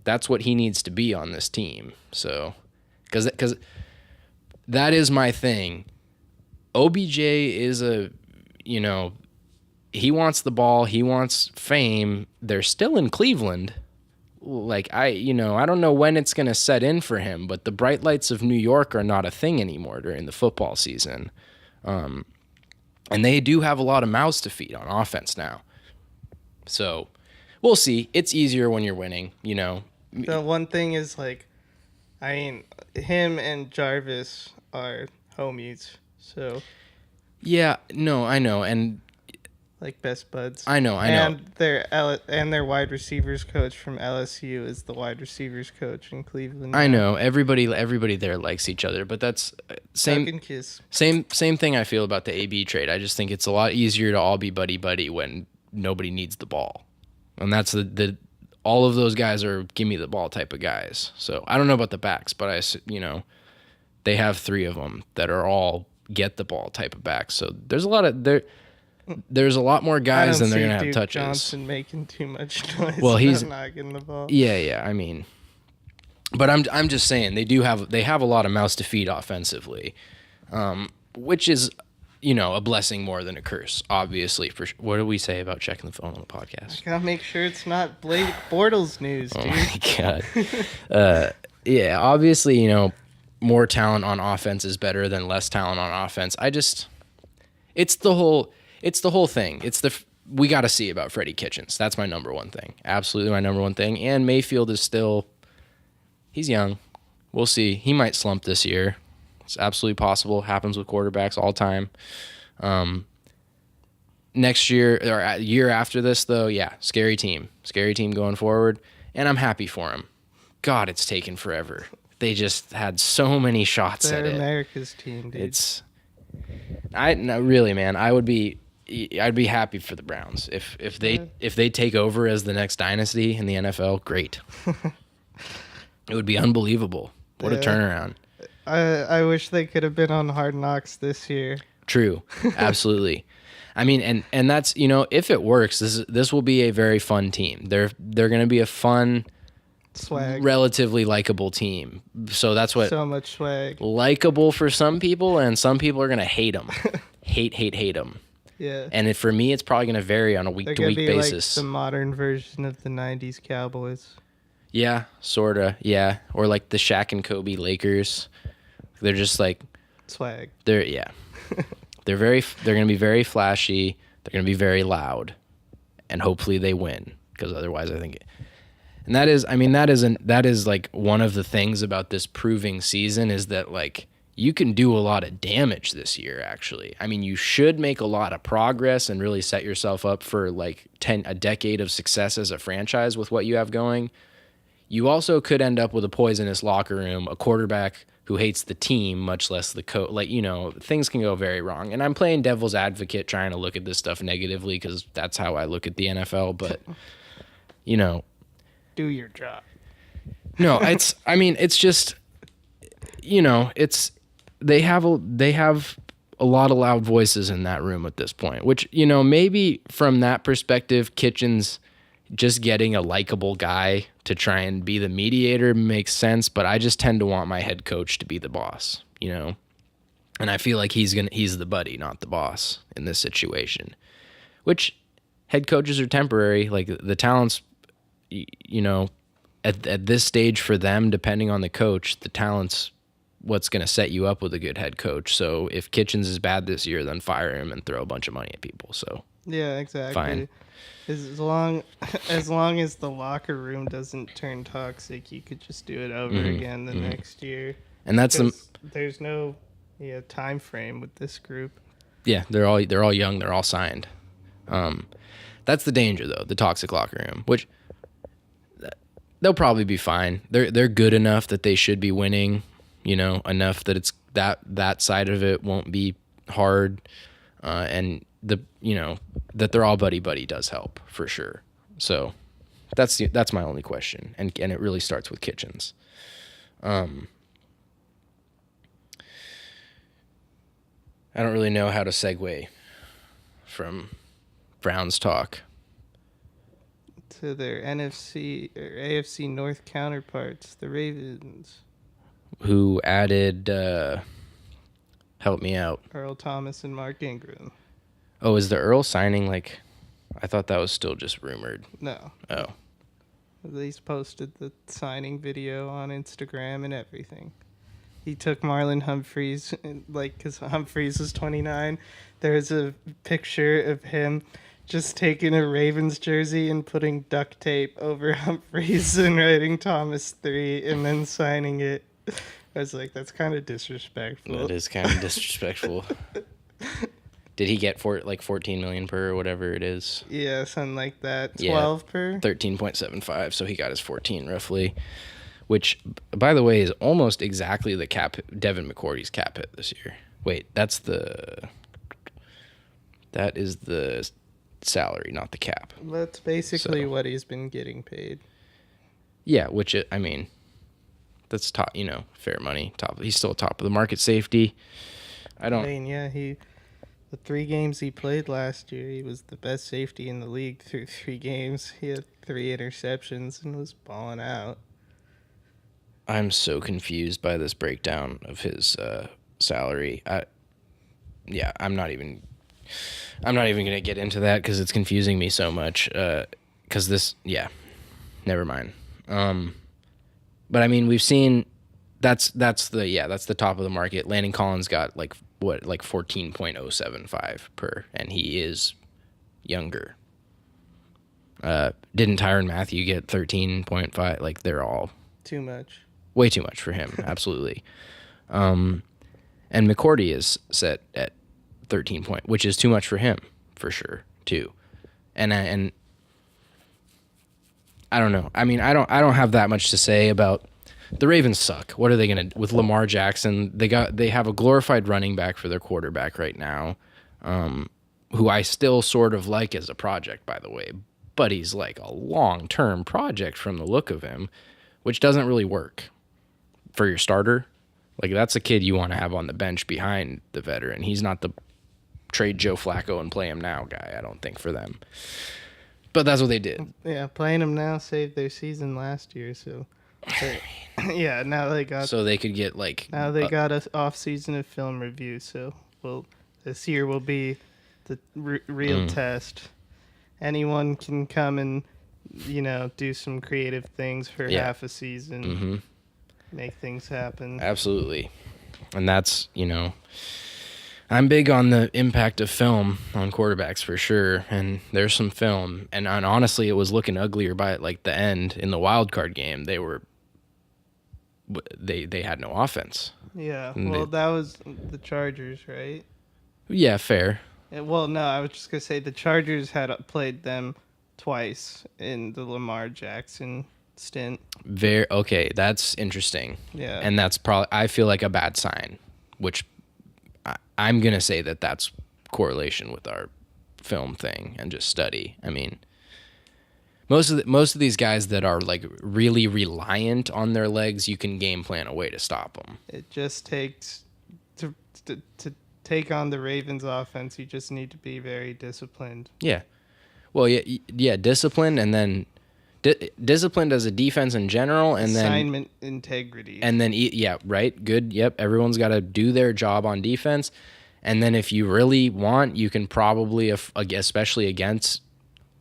that's what he needs to be on this team. So, because that is my thing. OBJ is he wants the ball, he wants fame. They're still in Cleveland. Like I don't know when it's going to set in for him, but the bright lights of New York are not a thing anymore during the football season. And they do have a lot of mouths to feed on offense now. So we'll see. It's easier when you're winning, you know. The one thing is like, I mean, him and Jarvis are homies, so. Yeah, no, I know, and like best buds. I know. And their wide receivers coach from LSU is the wide receivers coach in Cleveland. I know. Everybody there likes each other, but that's same thing I feel about the AB trade. I just think it's a lot easier to all be buddy when nobody needs the ball. And that's all of those guys are give me the ball type of guys. So I don't know about the backs, but they have 3 of them that are all get the ball type of backs. So there's a lot more guys than they're gonna have Duke touches. Johnson making too much noise. Well, he's not getting the ball. Yeah. I mean, but I'm just saying they have a lot of mouths to feed offensively, which is a blessing more than a curse. Obviously, what do we say about checking the phone on the podcast? I gotta make sure it's not Blake Bortles news, dude. Oh my god. Yeah, obviously, more talent on offense is better than less talent on offense. It's the whole thing. We got to see about Freddie Kitchens. That's my number one thing. Absolutely my number one thing. And Mayfield is he's young. We'll see. He might slump this year. It's absolutely possible. Happens with quarterbacks all the time. Next year or year after this, though, yeah, scary team going forward, and I'm happy for them. God, it's taken forever. They just had so many shots at it. They're America's team, dude. No, really, man. I'd be happy for the Browns if they take over as the next dynasty in the NFL. Great. It would be unbelievable. What a turnaround. I wish they could have been on Hard Knocks this year. True. Absolutely. I mean, and that's, if it works, this will be a very fun team. They're going to be a fun, swag, relatively likable team. So that's what, so much swag. Likable for some people, and some people are going to hate them. hate them. Yeah. And for me, it's probably going to vary on a week-to-week basis. Like the modern version of the 90s Cowboys. Yeah, sort of. Yeah. Or like the Shaq and Kobe Lakers. They're just like swag. They're going to be very flashy. They're going to be very loud, and hopefully they win, because otherwise I think and that is like one of the things about this proving season, is that like you can do a lot of damage this year, actually. I mean, you should make a lot of progress and really set yourself up for like a decade of success as a franchise with what you have going. You also could end up with a poisonous locker room, a quarterback who hates the team, much less the coach. Like, things can go very wrong. And I'm playing devil's advocate, trying to look at this stuff negatively, because that's how I look at the NFL. But, do your job. No, it's just, they have a lot of loud voices in that room at this point, which, maybe from that perspective, Kitchens just getting a likable guy to try and be the mediator makes sense, but I just tend to want my head coach to be the boss, and I feel like he's the buddy, not the boss in this situation, which head coaches are temporary. Like the talent's, at this stage for them, depending on the coach, the talent's what's going to set you up with a good head coach. So if Kitchens is bad this year, then fire him and throw a bunch of money at people. So yeah, exactly. Fine. As long as the locker room doesn't turn toxic, you could just do it over again the next year. And there's no time frame with this group. Yeah, they're all young, they're all signed. That's the danger, though, the toxic locker room, which they'll probably be fine. They're good enough that they should be winning, enough that it's that side of it won't be hard, and that they're all buddy does help for sure. So that's my only question, and it really starts with Kitchens. I don't really know how to segue from Browns talk to their NFC or AFC North counterparts, the Ravens, who added help me out, Earl Thomas and Mark Ingram. Oh, is the Earl signing, like, I thought that was still just rumored. No. Oh. He's posted the signing video on Instagram and everything. He took Marlon Humphreys, because Humphreys is 29. There's a picture of him just taking a Ravens jersey and putting duct tape over Humphreys and writing Thomas 3 and then signing it. I was like, that's kind of disrespectful. That is kind of disrespectful. Did he get $14 million per or whatever it is? Yeah, something like that. 12 per? 13.75, so he got his 14 roughly. Which, by the way, is almost exactly the cap, Devin McCourty's cap hit this year. Wait, that is the salary, not the cap. That's basically what he's been getting paid. Yeah, which, that's top, fair money. He's still top of the market safety. The 3 games he played last year, he was the best safety in the league through 3 games. He had 3 interceptions and was balling out. I'm so confused by this breakdown of his salary. I'm not even going to get into that because it's confusing me so much. Never mind. But I mean, we've seen that's the top of the market. Landon Collins got like 14.075 per, and he is younger. Didn't Tyrann Mathieu get 13.5? Like, they're all too much. Way too much for him, absolutely. And And McCourty is set at 13 point, which is too much for him, for sure, too. And I don't know. I mean, I don't have that much to say about the Ravens. Suck. What are they gonna with Lamar Jackson? They have a glorified running back for their quarterback right now, who I still sort of like as a project, by the way, but he's like a long-term project from the look of him, which doesn't really work for your starter. Like, that's a kid you want to have on the bench behind the veteran. He's not the trade Joe Flacco and play him now guy, I don't think, for them. But that's what they did. Yeah, playing him now saved their season last year, so... yeah, now they got... So they could get, like... Now they got an off-season of film review, so this year will be the real test. Anyone can come and, do some creative things for half a season. Make things happen. Absolutely. And that's, I'm big on the impact of film on quarterbacks for sure. And there's some film. And honestly, it was looking uglier by like the end in the wild card game. They had no offense. Yeah. Well, that was the Chargers, right? Yeah, fair. Well, no, I was just going to say the Chargers had played them twice in the Lamar Jackson stint. Okay, that's interesting. Yeah. And that's probably, I feel like, a bad sign, which I'm going to say that that's correlation with our film thing and just study. I mean, most of these guys that are like really reliant on their legs, you can game plan a way to stop them. It just takes to take on the Ravens offense, you just need to be very disciplined. Yeah. Well, yeah, disciplined, and then disciplined as a defense in general, and then assignment integrity. And then right, good. Yep, everyone's got to do their job on defense. And then if you really want, you can probably, especially against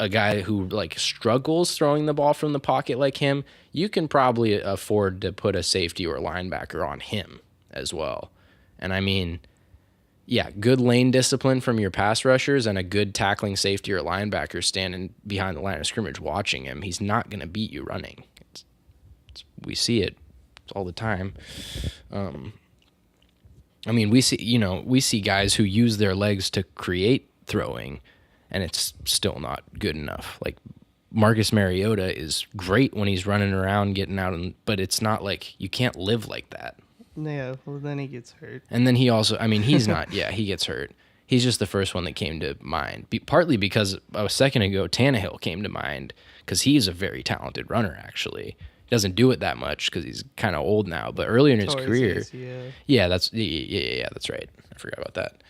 a guy who like struggles throwing the ball from the pocket like him, you can probably afford to put a safety or linebacker on him as well. And I mean, yeah, good lane discipline from your pass rushers and a good tackling safety or linebacker standing behind the line of scrimmage watching him. He's not going to beat you running. We see it all the time. I mean, we see guys who use their legs to create throwing, and it's still not good enough. Like Marcus Mariota is great when he's running around, getting out, but it's not like you can't live like that. Yeah, well, then he gets hurt. And then he also, I mean, he's not, he gets hurt. He's just the first one that came to mind. Partly because a second ago, Tannehill came to mind because he's a very talented runner, actually. He doesn't do it that much because he's kind of old now. But earlier in his career, that's right. I forgot about that.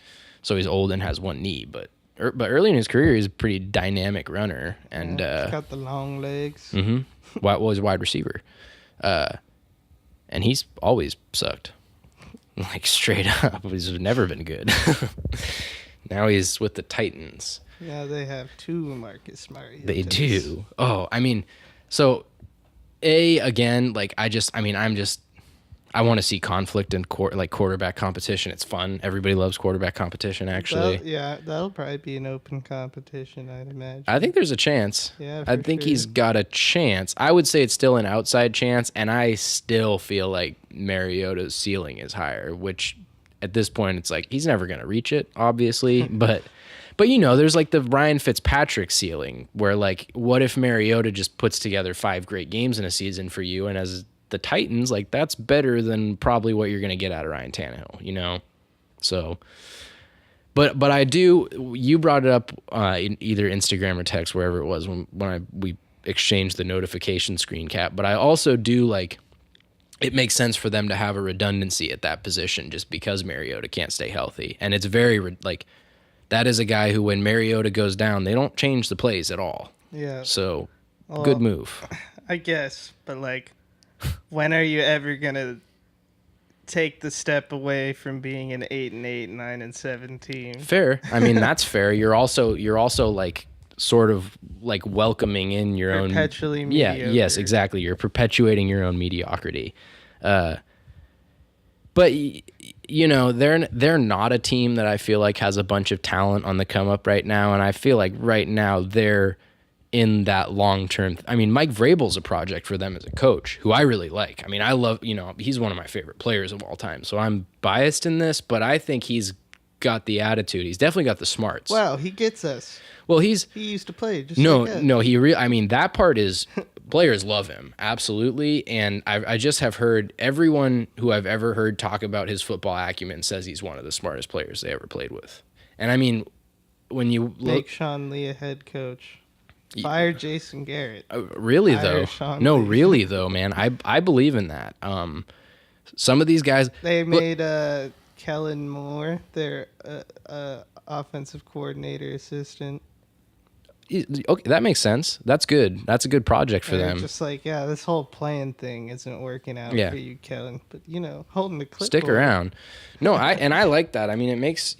So he's old and has one knee, but early in his career, he's a pretty dynamic runner. And he's got the long legs. Mm-hmm. What was wide receiver? And he's always sucked. Like, straight up. He's never been good. Now he's with the Titans. Yeah, they have two Marcus Mariota. They do. Oh, I mean, so, again, like, I want to see conflict in quarterback competition. It's fun. Everybody loves quarterback competition, actually. That'll probably be an open competition, I'd imagine. I think there's a chance. Yeah, I think he's got a chance. I would say it's still an outside chance, and I still feel like Mariota's ceiling is higher, which at this point it's like he's never going to reach it, obviously. but there's like the Ryan Fitzpatrick ceiling where, like, what if Mariota just puts together 5 great games in a season for you, and as the Titans, like, that's better than probably what you're going to get out of Ryan Tannehill, So, but I do, you brought it up in either Instagram or text, wherever it was, when we exchanged the notification screen cap, but I also do, like, it makes sense for them to have a redundancy at that position just because Mariota can't stay healthy. And it's very, like, that is a guy who, when Mariota goes down, they don't change the plays at all. Yeah. So, good move. I guess, but, like, when are you ever gonna take the step away from being an 8-8, 9-7 team? Fair. I mean, that's fair. You're also like sort of like welcoming in your own perpetually mediocre. Yeah. Yes. Exactly. You're perpetuating your own mediocrity. But they're not a team that I feel like has a bunch of talent on the come up right now, and I feel like right now they're in that long term. I mean, Mike Vrabel's a project for them as a coach, who I really like. I mean, I love, he's one of my favorite players of all time. So I'm biased in this, but I think he's got the attitude. He's definitely got the smarts. Wow, he gets us. Well, he used to play. Just no, like that. no, I mean, that part is players love him absolutely, and I just have heard everyone who I've ever heard talk about his football acumen says he's one of the smartest players they ever played with. And I mean, when you make Sean Lee a head coach, fire Jason Garrett. Really though, no, really though, man, I believe in that. Some of these guys they made Kellen Moore their offensive coordinator assistant. Okay, that makes sense. That's good. That's a good project for them. Just like, this whole playing thing isn't working out for you, Kellen. But holding the clipboard. Stick around. No, I like that. I mean, it makes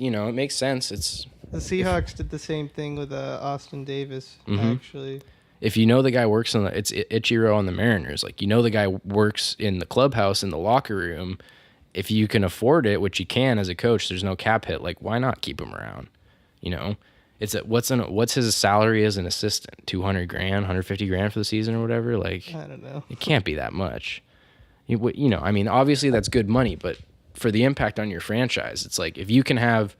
sense. It's the Seahawks did the same thing with Austin Davis. Actually, if the guy works it's Ichiro on the Mariners. Like the guy works in the clubhouse in the locker room. If you can afford it, which you can as a coach, there's no cap hit. Like, why not keep him around? It's what's his salary as an assistant? $200,000, $150,000 for the season or whatever. Like, I don't know. It can't be that much. I mean, obviously that's good money, but for the impact on your franchise, it's like if you can have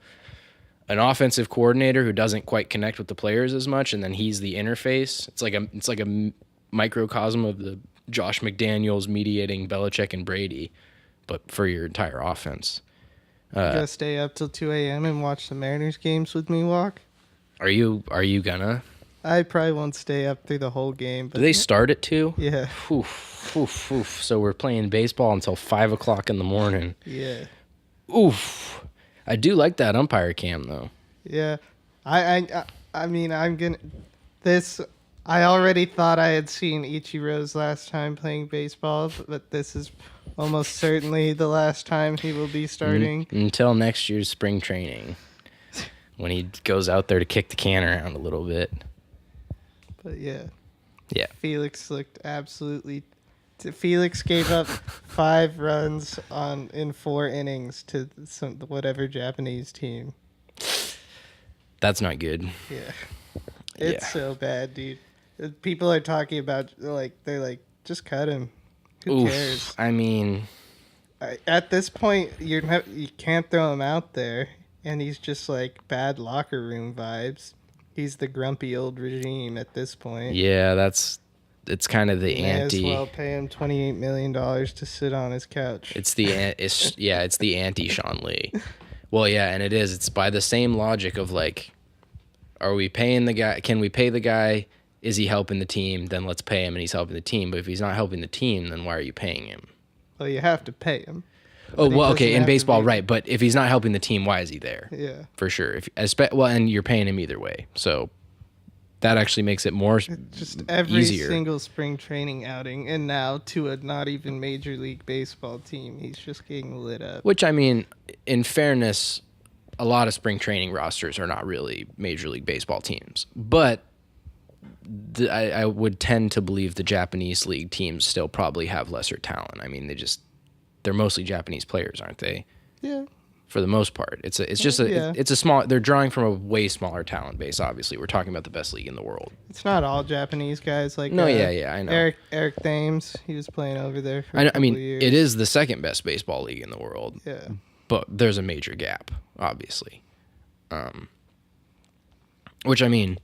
an offensive coordinator who doesn't quite connect with the players as much, and then he's the interface. It's like a microcosm of the Josh McDaniels mediating Belichick and Brady, but for your entire offense. You gotta stay up till 2 a.m. and watch the Mariners games with me, Walk? Are you gonna? I probably won't stay up through the whole game. But do they start at 2? Yeah. Oof. So we're playing baseball until 5 o'clock in the morning. Yeah. Oof. I do like that umpire cam though. Yeah. I mean, I'm gonna this. I already thought I had seen Ichiro's last time playing baseball, but this is almost certainly the last time he will be starting. Until next year's spring training, when he goes out there to kick the can around a little bit. But yeah. Felix looked absolutely. Felix gave up 5 runs in 4 innings to whatever Japanese team. That's not good. Yeah. It's so bad, dude. People are talking about they're like, just cut him. Who cares? I mean, at this point, you can't throw him out there, and he's just like bad locker room vibes. He's the grumpy old regime at this point. Yeah, it's kind of the anti. May as well pay him $28 million to sit on his couch. It's the anti Sean Lee. Well, yeah, and it is. It's by the same logic of like, are we paying the guy? Can we pay the guy? Is he helping the team? Then let's pay him, and he's helping the team. But if he's not helping the team, then why are you paying him? Well, you have to pay him. Oh, well, okay, in baseball, right. But if he's not helping the team, why is he there? Yeah. For sure. And you're paying him either way. So that actually makes it more just every easier. Single spring training outing, and now to a not even Major League Baseball team, he's just getting lit up. Which, I mean, in fairness, a lot of spring training rosters are not really Major League Baseball teams. But I would tend to believe the Japanese league teams still probably have lesser talent. I mean, they're mostly Japanese players, aren't they? Yeah. For the most part, it's a small. They're drawing from a way smaller talent base. Obviously, we're talking about the best league in the world. It's not all Japanese guys. Like I know. Eric Thames, he was playing over there. For I mean, years. It is the second best baseball league in the world. Yeah. But there's a major gap, obviously. Which, I mean,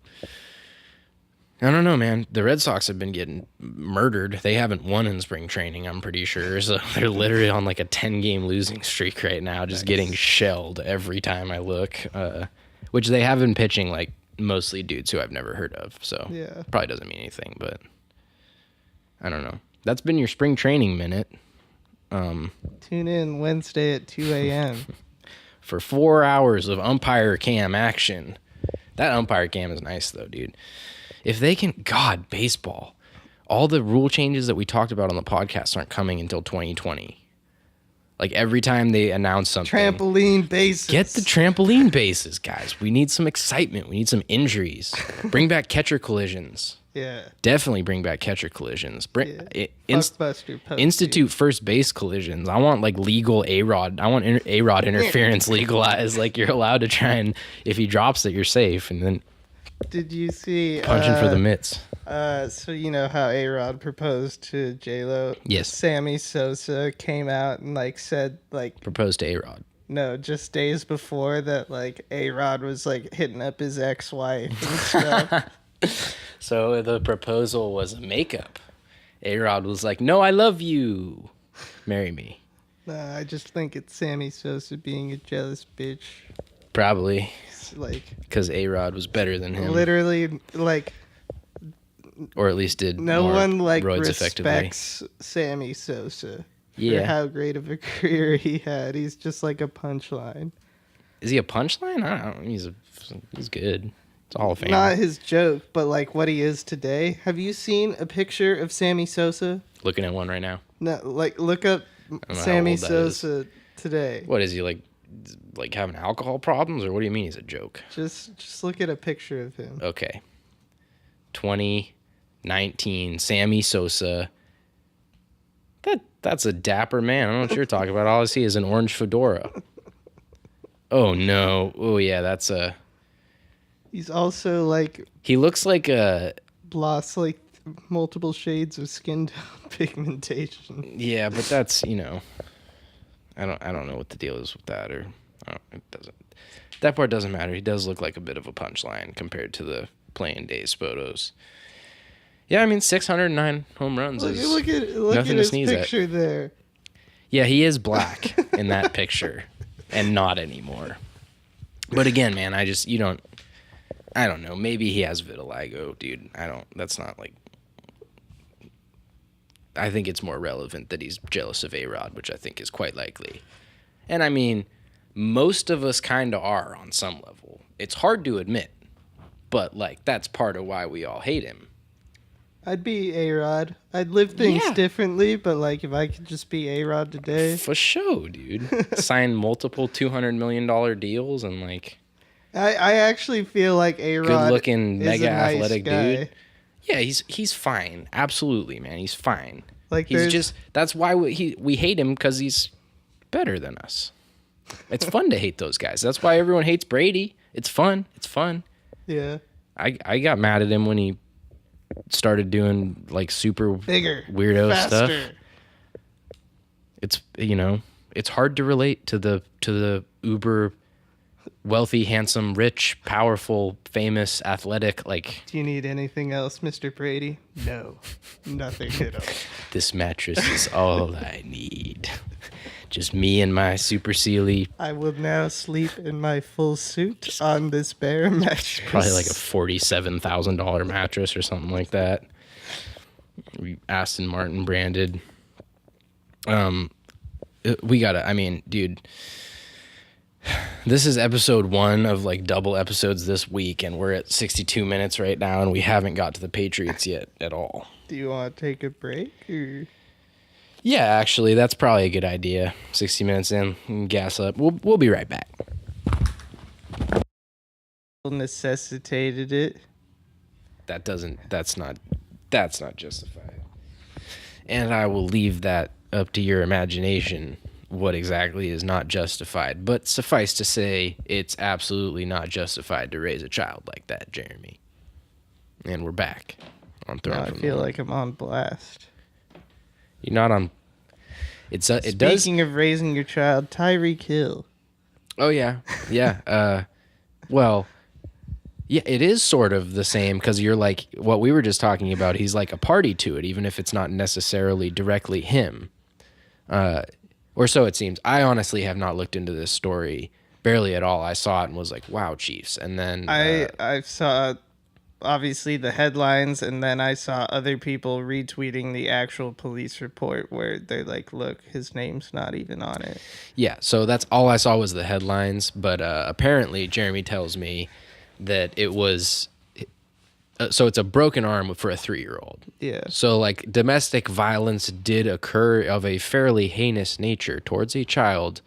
I don't know, man. The Red Sox have been getting murdered. They haven't won in spring training, I'm pretty sure. So they're literally on like a 10-game losing streak right now, just getting shelled every time I look. Which they have been pitching like mostly dudes who I've never heard of. So probably doesn't mean anything, but I don't know. That's been your spring training minute. Tune in Wednesday at 2 a.m. for 4 hours of umpire cam action. That umpire cam is nice, though, dude. If they can, God, baseball. All the rule changes that we talked about on the podcast aren't coming until 2020. Like every time they announce something. Trampoline bases. Get the trampoline bases, guys. We need some excitement. We need some injuries. Bring back catcher collisions. Yeah. Definitely bring back catcher collisions. Fuckbuster Institute first base collisions. I want like legal A-Rod. I want A-Rod interference legalized. Like you're allowed to try and if he drops it, you're safe. And then Did you see Punching for the mitts. So you know how A-Rod proposed to J-Lo? Yes. Sammy Sosa came out and like said like Proposed to A-Rod. no, just days before that like A-Rod was like hitting up his ex-wife and stuff. So the proposal was a makeup. A-Rod was like, "No, I love you. Marry me." I just think it's Sammy Sosa being a jealous bitch. Probably. Like, because A-Rod was better than him. Literally, like, or at least did no more one like roids respects Sammy Sosa yeah. for how great of a career he had. He's just like a punchline. Is he a punchline? I don't know. He's good. It's all fame. Not his joke, but like what he is today. Have you seen a picture of Sammy Sosa? Looking at one right now. No, like look up Sammy Sosa today. What is he like having alcohol problems, or what do you mean he's a joke? Just look at a picture of him. Okay. 2019 Sammy Sosa. That's a dapper man. I don't know what you're talking about. All I see is an orange fedora. Oh no. Oh yeah, that's a. He's also like. He looks like a. Lost like multiple shades of skin tone pigmentation. Yeah, but that's I don't know what the deal is with that, or it doesn't. That part doesn't matter. He does look like a bit of a punchline compared to the playing days photos. Yeah, I mean 609 home runs is look at nothing to his sneeze picture at. there. Yeah, he is black in that picture, and not anymore. But again, man, I don't know. Maybe he has vitiligo, dude. That's not like. I think it's more relevant that he's jealous of A-Rod, which I think is quite likely. And I mean, most of us kind of are on some level. It's hard to admit, but like that's part of why we all hate him. I'd be A-Rod. I'd live things differently, but like if I could just be A-Rod today. For sure, dude. Sign multiple $200 million deals and like. I actually feel like A-Rod good-looking, mega athletic guy. dude. Yeah, he's fine. Absolutely, man. He's fine. Like that's why we hate him, because he's better than us. It's fun to hate those guys. That's why everyone hates Brady. It's fun. Yeah. I got mad at him when he started doing like super bigger, weirdo faster stuff. It's it's hard to relate to the uber wealthy, handsome, rich, powerful, famous, athletic, like. Do you need anything else, Mr. Brady? No, nothing at all. This mattress is all I need. Just me and my super sealy. I will now sleep in my full suit on this bare mattress. Probably like a $47,000 mattress or something like that. Aston Martin branded. We gotta. I mean, dude. This is episode 1 of like double episodes this week, and we're at 62 minutes right now, and we haven't got to the Patriots yet at all. Do you want to take a break? Or? Yeah, actually, that's probably a good idea. 60 minutes in, gas up. We'll be right back. Necessitated it. That's not justified. And I will leave that up to your imagination. What exactly is not justified, but suffice to say, it's absolutely not justified to raise a child like that, Jeremy. And we're back on Throne. I feel like I'm on blast. You're not on. Speaking of raising your child, Tyreek Hill. Oh yeah. Well, yeah, it is sort of the same, because you're like what we were just talking about. He's like a party to it, even if it's not necessarily directly him. Or so it seems. I honestly have not looked into this story barely at all. I saw it and was like, wow, Chiefs. And then I saw obviously the headlines, and then I saw other people retweeting the actual police report where they're like, look, his name's not even on it. Yeah, so that's all I saw was the headlines. But apparently Jeremy tells me that it was... so it's a broken arm for a 3-year-old. Yeah. So like domestic violence did occur of a fairly heinous nature towards a child,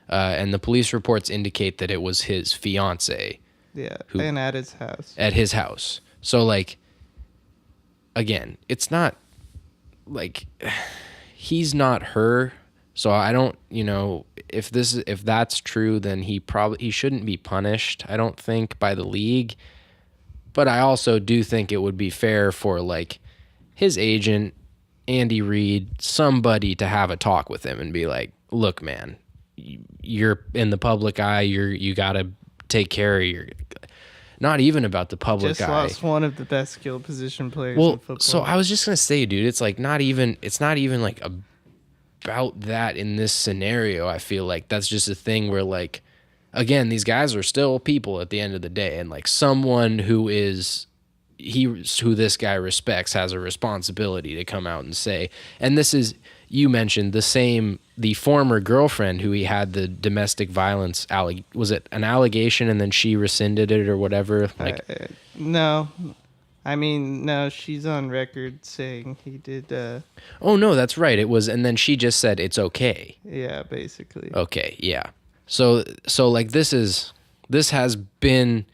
and the police reports indicate that it was his fiance. Yeah. And at his house. At his house. So like, again, it's not like he's not her. So I don't, if that's true, then he shouldn't be punished, I don't think, by the league. But I also do think it would be fair for like his agent, Andy Reid, somebody to have a talk with him and be like, look, man, you're in the public eye. You got to take care of your, not even about the public eye. Just lost one of the best skill position players in football. So I was just going to say, dude, it's like it's not even like about that in this scenario. I feel like that's just a thing where like, again, these guys are still people at the end of the day. And like someone who this guy respects has a responsibility to come out and say, and this is, you mentioned the former girlfriend who he had the domestic violence, was it an allegation and then she rescinded it or whatever? Like, no. I mean, no, she's on record saying he did. Oh, no, that's right. It was, and then she just said it's okay. Yeah, basically. Okay, yeah. So like this has been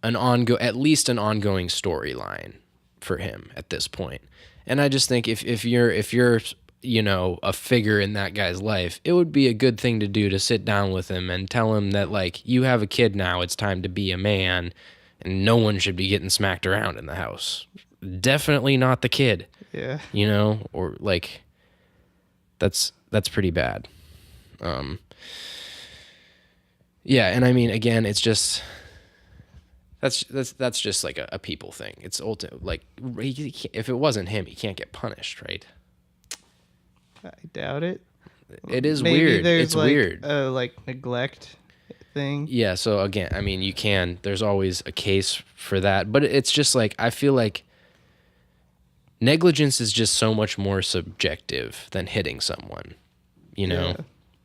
at least an ongoing storyline for him at this point. And I just think if you're a figure in that guy's life, it would be a good thing to do to sit down with him and tell him that like, you have a kid now, it's time to be a man, and no one should be getting smacked around in the house. Definitely not the kid. Yeah. Or like that's pretty bad. Yeah, and I mean, again, it's just that's just like a people thing. It's like if it wasn't him, he can't get punished, right? I doubt it. It is Maybe weird. It's like weird. Like neglect thing. Yeah. So again, I mean, there's always a case for that, but it's just like I feel like negligence is just so much more subjective than hitting someone. Yeah.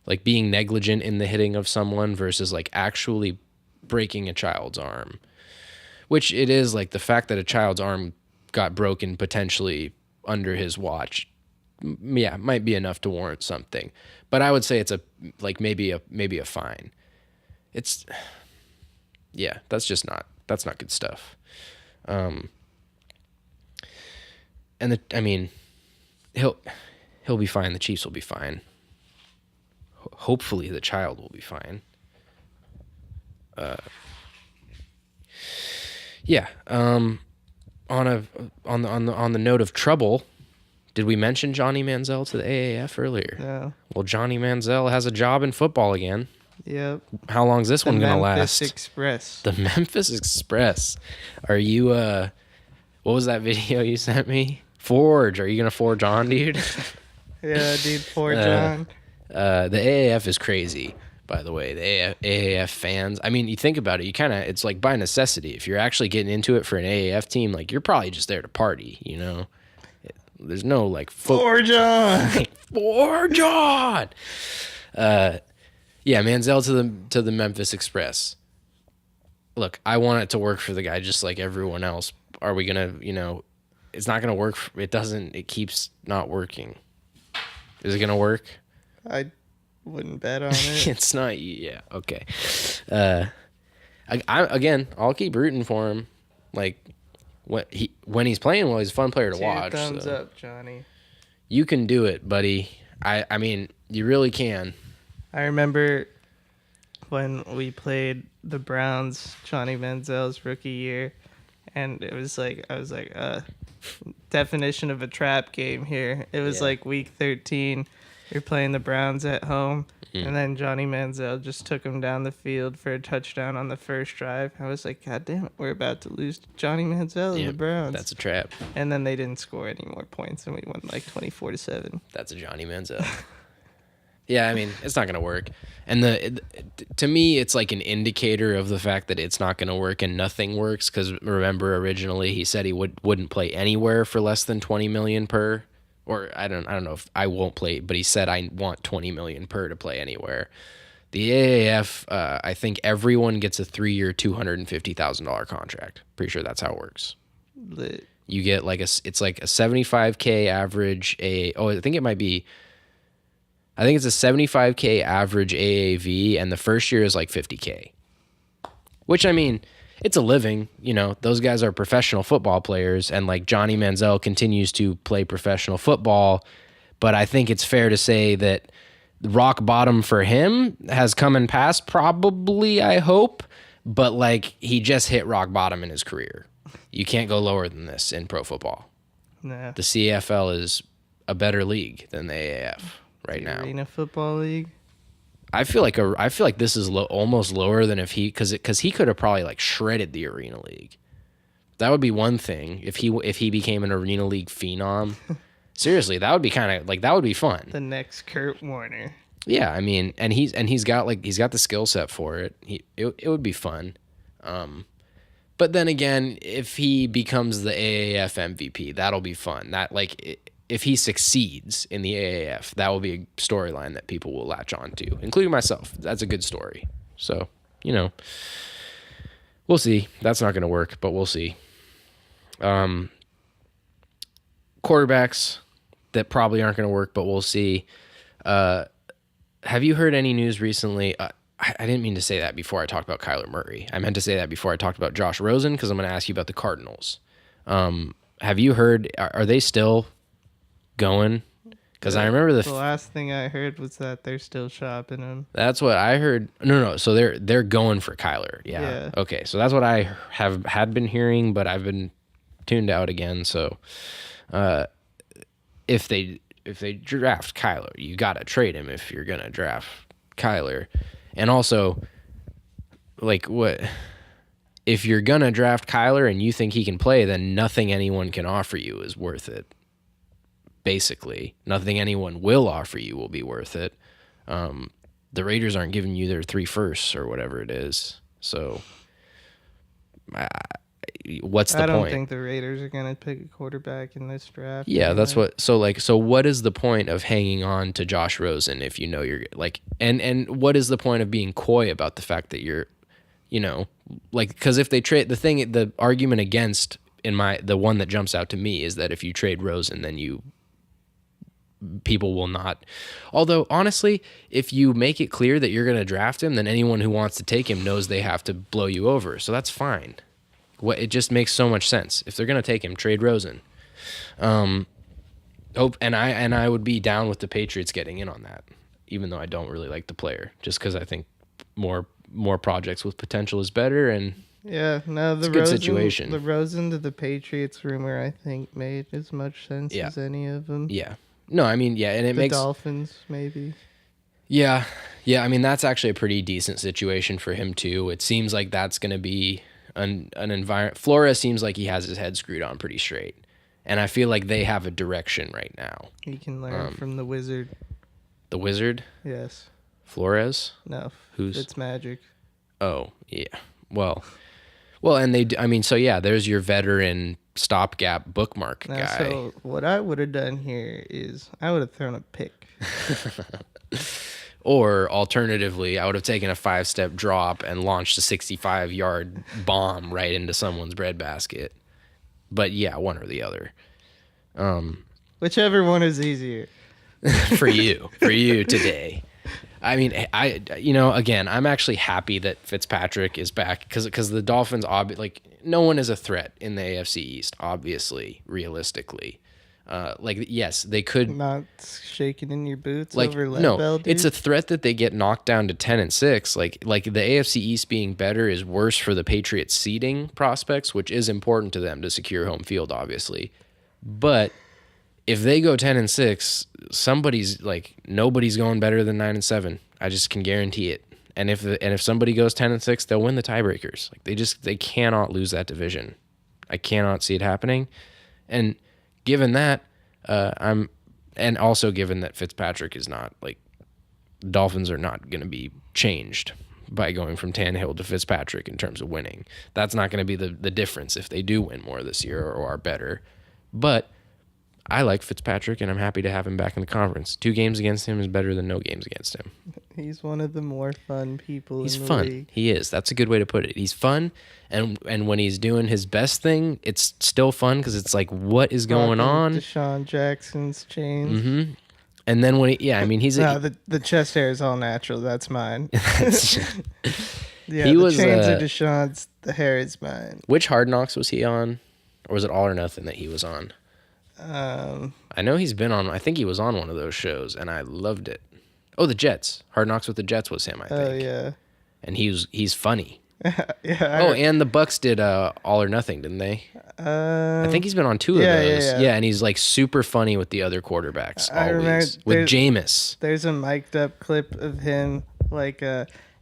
Like being negligent in the hitting of someone versus like actually breaking a child's arm, which it is like the fact that a child's arm got broken potentially under his watch. Yeah, might be enough to warrant something, but I would say it's maybe a fine. That's not good stuff. And I mean, he'll be fine. The Chiefs will be fine. Hopefully the child will be fine. Yeah. On the note of trouble, did we mention Johnny Manziel to the AAF earlier? No. Well, Johnny Manziel has a job in football again. Yep. How long's this one gonna last? The Memphis Express. The Memphis Express. Are you what was that video you sent me? Forge. Are you gonna forge on, dude? Yeah, dude, forge on. The AAF is crazy, by the way. The AAF fans, I mean, you think about it, it's like by necessity. If you're actually getting into it for an AAF team, like you're probably just there to party, There's no like forge on. Forge on. Yeah, Manziel to the Memphis Express. Look, I want it to work for the guy just like everyone else. Are we gonna, it's not gonna work. It keeps not working. Is it gonna work? I wouldn't bet on it. It's not. Yeah. Okay. I'll keep rooting for him. Like when he's playing well, he's a fun player to watch. Thumbs up, Johnny. You can do it, buddy. I mean, you really can. I remember when we played the Browns, Johnny Manziel's rookie year, and I was like, definition of a trap game here. It was like week 13. You're playing the Browns at home, and then Johnny Manziel just took him down the field for a touchdown on the first drive. I was like, God damn it, we're about to lose to Johnny Manziel and the Browns. That's a trap. And then they didn't score any more points, and we won like 24-7. That's a Johnny Manziel. Yeah, I mean, it's not going to work. And to me, it's like an indicator of the fact that it's not going to work and nothing works. Because remember, originally he said he wouldn't play anywhere for less than $20 million per. Or I don't know if I won't play, but he said I want $20 million per to play anywhere. The AAF, I think everyone gets a 3-year, $250,000 contract. Pretty sure that's how it works. Lit. You get it's like a $75K average. I think it might be. I think it's a $75K average AAV, and the first year is like $50K. Which, I mean, it's a living. Those guys are professional football players, and like Johnny Manziel continues to play professional football. But I think it's fair to say that rock bottom for him has come and passed, probably, I hope. But like he just hit rock bottom in his career. You can't go lower than this in pro football. Nah. The CFL is a better league than the AAF right now. Arena Football League. I feel like this is almost lower than if because he could have probably like shredded the Arena League. That would be one thing if he became an Arena League phenom. Seriously, that would be kind of like that would be fun. The next Kurt Warner. Yeah, I mean, and he's got the skill set for it. It would be fun. But then again, if he becomes the AAF MVP, that'll be fun. That like if he succeeds in the AAF, that will be a storyline that people will latch on to, including myself. That's a good story. So, we'll see. That's not going to work, but we'll see. Quarterbacks that probably aren't going to work, but we'll see. Have you heard any news recently? I didn't mean to say that before I talked about Kyler Murray. I meant to say that before I talked about Josh Rosen because I'm going to ask you about the Cardinals. Have you heard? Are they still going? Because I remember the last thing I heard was that they're still shopping him. That's what I heard. No. So they're going for Kyler. Yeah. Okay. So that's what I had been hearing, but I've been tuned out again. So, if they draft Kyler, you got to trade him if you're gonna draft Kyler. And also, like, what if you're gonna draft Kyler and you think he can play, then nothing anyone can offer you is worth it. Basically, nothing anyone will offer you will be worth it. The Raiders aren't giving you their 3 firsts or whatever it is. So, what's the point? I don't think the Raiders are going to pick a quarterback in this draft. Yeah, anyway. That's what. So what is the point of hanging on to Josh Rosen if you know you're like, and what is the point of being coy about the fact that you're, like, because if they trade the argument against the one that jumps out to me is that if you trade Rosen, then people will not. Although honestly, if you make it clear that you're going to draft him, then anyone who wants to take him knows they have to blow you over. So that's fine. It just makes so much sense. If they're going to take him, trade Rosen. And I would be down with the Patriots getting in on that, even though I don't really like the player, just because I think more projects with potential is better. And the good situation. The Rosen to the Patriots rumor, I think, made as much sense as any of them. Yeah. No, I mean, and it makes Dolphins maybe. Yeah. I mean, that's actually a pretty decent situation for him too. It seems like that's going to be an environment. Flores seems like he has his head screwed on pretty straight, and I feel like they have a direction right now. He can learn from the wizard. The wizard? Yes. Flores? No. Who's? It's Magic. Oh yeah. Well, and there's your veteran stopgap bookmark guy. So what I would have done here is I would have thrown a pick. Or alternatively, I would have taken a 5-step drop and launched a 65-yard bomb right into someone's breadbasket. But yeah, one or the other. Whichever one is easier. for you today. I mean, again, I'm actually happy that Fitzpatrick is back because the Dolphins, no one is a threat in the AFC East, obviously, realistically. Yes, they could not shaking in your boots over Le'Veon, dude. It's a threat that they get knocked down to 10-6. Like the AFC East being better is worse for the Patriots' seeding prospects, which is important to them to secure home field, obviously. But if they go 10-6, nobody's going better than 9-7. I just can guarantee it. And if somebody goes 10-6, they'll win the tiebreakers. They cannot lose that division. I cannot see it happening. And given that, and also given that Fitzpatrick is not the Dolphins are not going to be changed by going from Tannehill to Fitzpatrick in terms of winning. That's not going to be the difference if they do win more this year or are better. But I like Fitzpatrick, and I'm happy to have him back in the conference. 2 games against him is better than no games against him. He's one of the more fun people He's in the fun. league. He is. That's a good way to put it. He's fun, and when he's doing his best thing, it's still fun because it's like, what is going on? Deshaun Jackson's chains. Mm-hmm. And then he's... the chest hair is all natural. That's mine. Yeah, he the was, chains are Deshaun's. The hair is mine. Which Hard Knocks was he on? Or was it All or Nothing that he was on? I know he's been on. I think he was on one of those shows, and I loved it. Oh, the Jets. Hard Knocks with the Jets was him, I think. Oh yeah. And he's funny. Yeah. Oh, and the Bucks did All or Nothing, didn't they? I think he's been on 2 of those. Yeah, and he's like super funny with the other quarterbacks I remember always. With Jameis. There's a mic'd up clip of him like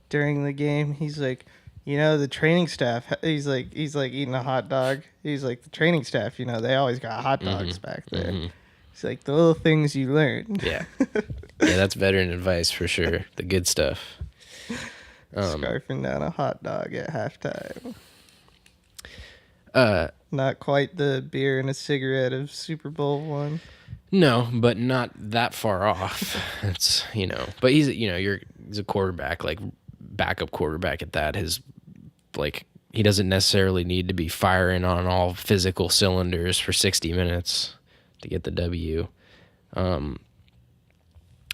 during the game. He's like, the training staff. He's like eating a hot dog. He's like, the training staff. They always got hot dogs back there. Mm-hmm. It's like the little things you learn. Yeah. Yeah, that's veteran advice for sure. The good stuff. Scarfing down a hot dog at halftime. Not quite the beer and a cigarette of Super Bowl one. No, but not that far off. It's, but he's a quarterback, like backup quarterback at that. He doesn't necessarily need to be firing on all physical cylinders for 60 minutes to get the W. On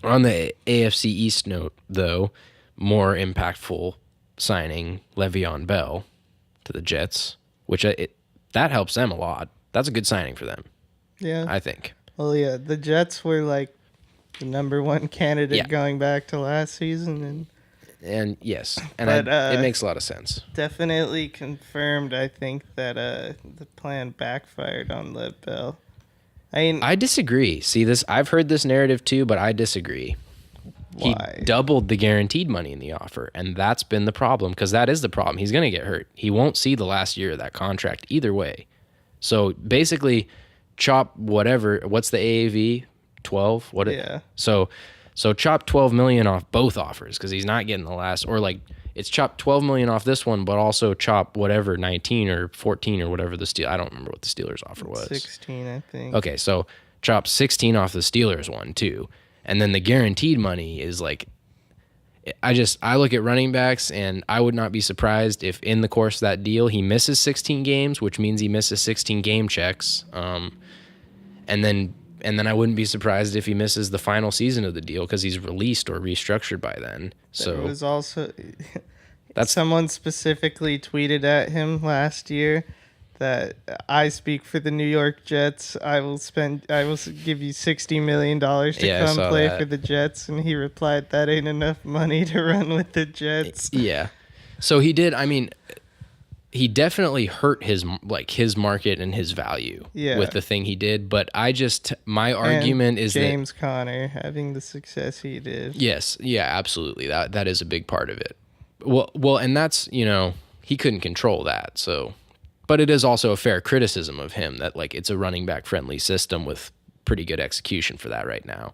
the AFC East note, though, more impactful signing Le'Veon Bell to the Jets, which that helps them a lot. That's a good signing for them. Yeah, I think. Well, yeah, the Jets were like the number one candidate going back to last season, and yes, and it makes a lot of sense. Definitely confirmed. I think that the plan backfired on Lev Bell. I disagree. See this? I've heard this narrative too, but I disagree. Why? He doubled the guaranteed money in the offer, and that's been the problem, because that is the problem. He's going to get hurt. He won't see the last year of that contract either way. So basically, chop whatever. What's the AAV? 12? What? Yeah. So chop $12 million off both offers, because he's not getting the last, or like it's chop $12 million off this one, but also chop whatever 19 or 14 or whatever I don't remember what the Steelers offer was. 16, I think. Okay, so chop 16 off the Steelers one too. And then the guaranteed money is like, I look at running backs, and I would not be surprised if in the course of that deal he misses 16 games, which means he misses 16 game checks. And then I wouldn't be surprised if he misses the final season of the deal because he's released or restructured by then. So there was also someone specifically tweeted at him last year that I speak for the New York Jets. I will give you $60 million to come play for the Jets. And he replied, that ain't enough money to run with the Jets. Yeah. So he did. I mean, he definitely hurt his market and his value with the thing he did. But my argument is James Conner having the success he did. Yes. Yeah, absolutely. That is a big part of it. Well, and that's, he couldn't control that. So. But it is also a fair criticism of him that it's a running back friendly system with pretty good execution for that right now.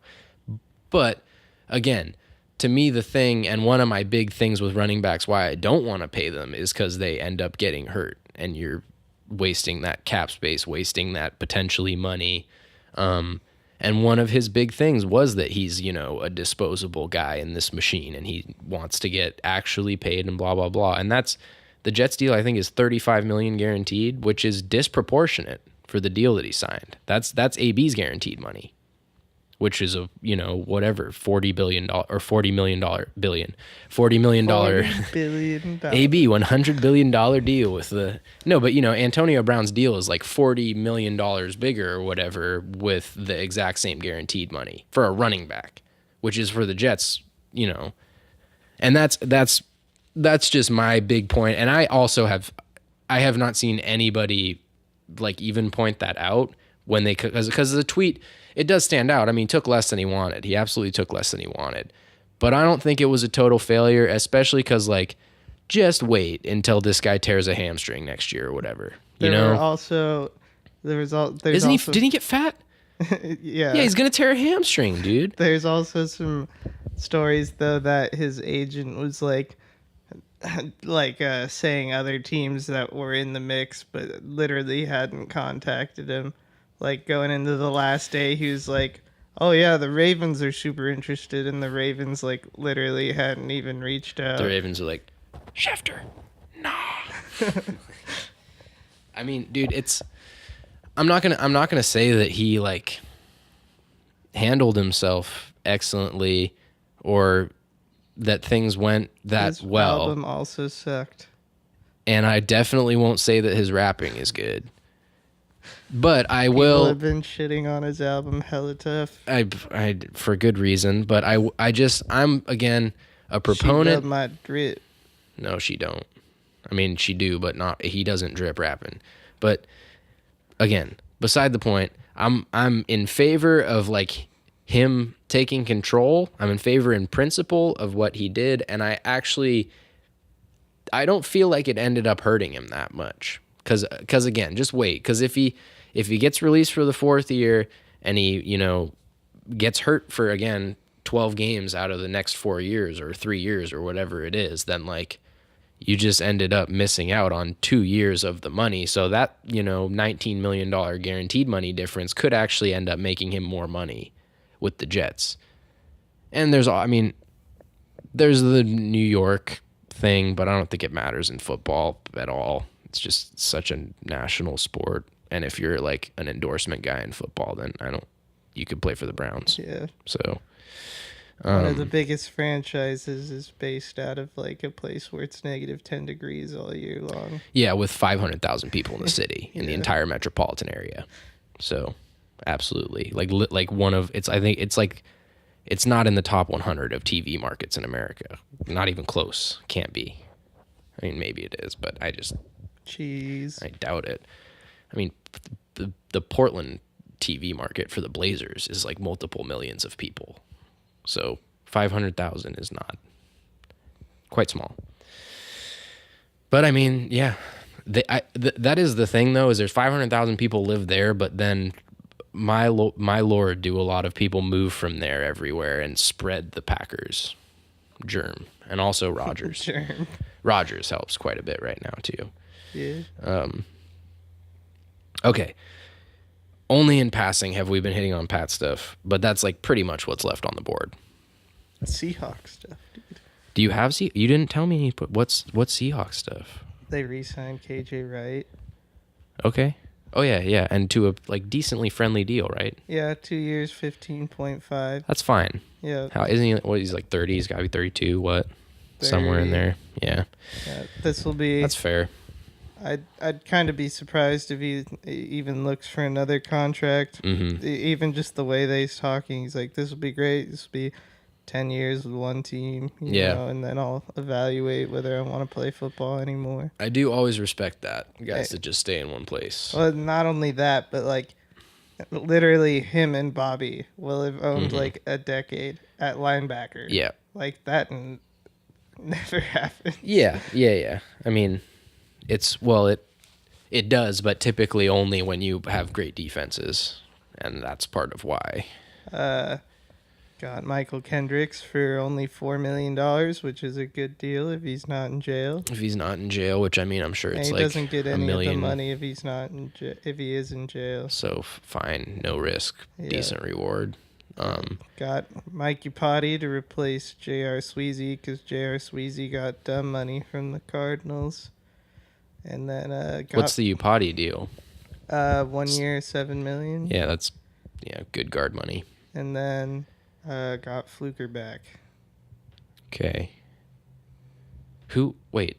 But again, to me, the thing, and one of my big things with running backs, why I don't want to pay them is because they end up getting hurt and you're wasting that cap space, wasting that potentially money. And one of his big things was that he's, a disposable guy in this machine and he wants to get actually paid and blah, blah, blah. And the Jets deal, I think, is $35 million guaranteed, which is disproportionate for the deal that he signed. That's AB's guaranteed money, which is whatever $40 million AB $100 billion deal with Antonio Brown's deal is like $40 million bigger or whatever with the exact same guaranteed money for a running back, which is for the Jets, and that's just my big point. And I have not seen anybody even point that out when because the tweet, it does stand out. I mean, he took less than he wanted. He absolutely took less than he wanted. But I don't think it was a total failure, especially because just wait until this guy tears a hamstring next year or whatever. Didn't he get fat? Yeah. Yeah, he's going to tear a hamstring, dude. There's also some stories though that his agent was saying other teams that were in the mix but literally hadn't contacted him. Going into the last day, he was like, oh yeah, the Ravens are super interested, and the Ravens literally hadn't even reached out. The Ravens are like, Schefter, nah. I mean, dude, I'm not gonna say that he handled himself excellently or that things went that his well. His album also sucked. And I definitely won't say that his rapping is good. But I will. People have been shitting on his album hella tough. I for good reason. But I'm again a proponent. She my drip. No, she don't. I mean, she do, but not. He doesn't drip rapping. But again, beside the point. I'm in favor of like him taking control. I'm in favor in principle of what he did, and I don't feel like it ended up hurting him that much. Because again, just wait. Because if he gets released for the 4th year and he gets hurt for again 12 games out of the next 4 years or 3 years or whatever it is, then like you just ended up missing out on 2 years of the money. So that $19 million guaranteed money difference could actually end up making him more money with the Jets. And there's the New York thing, but I don't think it matters in football at all. It's just such a national sport. And if you're like an endorsement guy in football, then you could play for the Browns. Yeah. So one of the biggest franchises is based out of like a place where it's negative 10 degrees all year long. Yeah, with 500,000 people in the city, in the entire metropolitan area. So, absolutely. Like one of it's. I think it's like it's not in the top 100 of TV markets in America. Not even close. Can't be. I mean, maybe it is, but I doubt it. I mean, the Portland TV market for the Blazers is like multiple millions of people. So 500,000 is not quite small. But I mean, yeah, that is the thing though, is there's 500,000 people live there, but then my Lord, do a lot of people move from there everywhere and spread the Packers germ, and also Rodgers. Germ. Rodgers helps quite a bit right now too. Yeah. Okay. Only in passing have we been hitting on Pat stuff, but that's like pretty much what's left on the board. Seahawks stuff, dude. Do you have You didn't tell me what's Seahawks stuff. They re-signed KJ Wright. Okay. Oh yeah, and to a like decently friendly deal, right? Yeah, 2 years, 15.5. That's fine. Yeah. How isn't he? What, he's like 30. He's got to be 32. What? 30. Somewhere in there. Yeah. Yeah. This will be. That's fair. I'd kind of be surprised if he even looks for another contract. Mm-hmm. Even just the way that he's talking, he's like, "This will be great. This will be 10 years with one team, you know, and then I'll evaluate whether I want to play football anymore." I do always respect that, guys, that just stay in one place. Well, not only that, but like literally him and Bobby will have owned like a decade at linebacker. Yeah. Like that never happened. Yeah. I mean, it does, but typically only when you have great defenses, and that's part of why. Got Michael Kendricks for only $4 million, which is a good deal if he's not in jail. If he's not in jail, which I mean, I'm sure it's he like doesn't get any of the money if he's not if he is in jail. So fine, no risk, decent reward. Got Mikey Potty to replace J.R. Sweezy because J.R. Sweezy got dumb money from the Cardinals. And then what's the Upati deal? 1 year, $7 million. Yeah, that's good guard money. And then got Fluker back. Okay. Wait,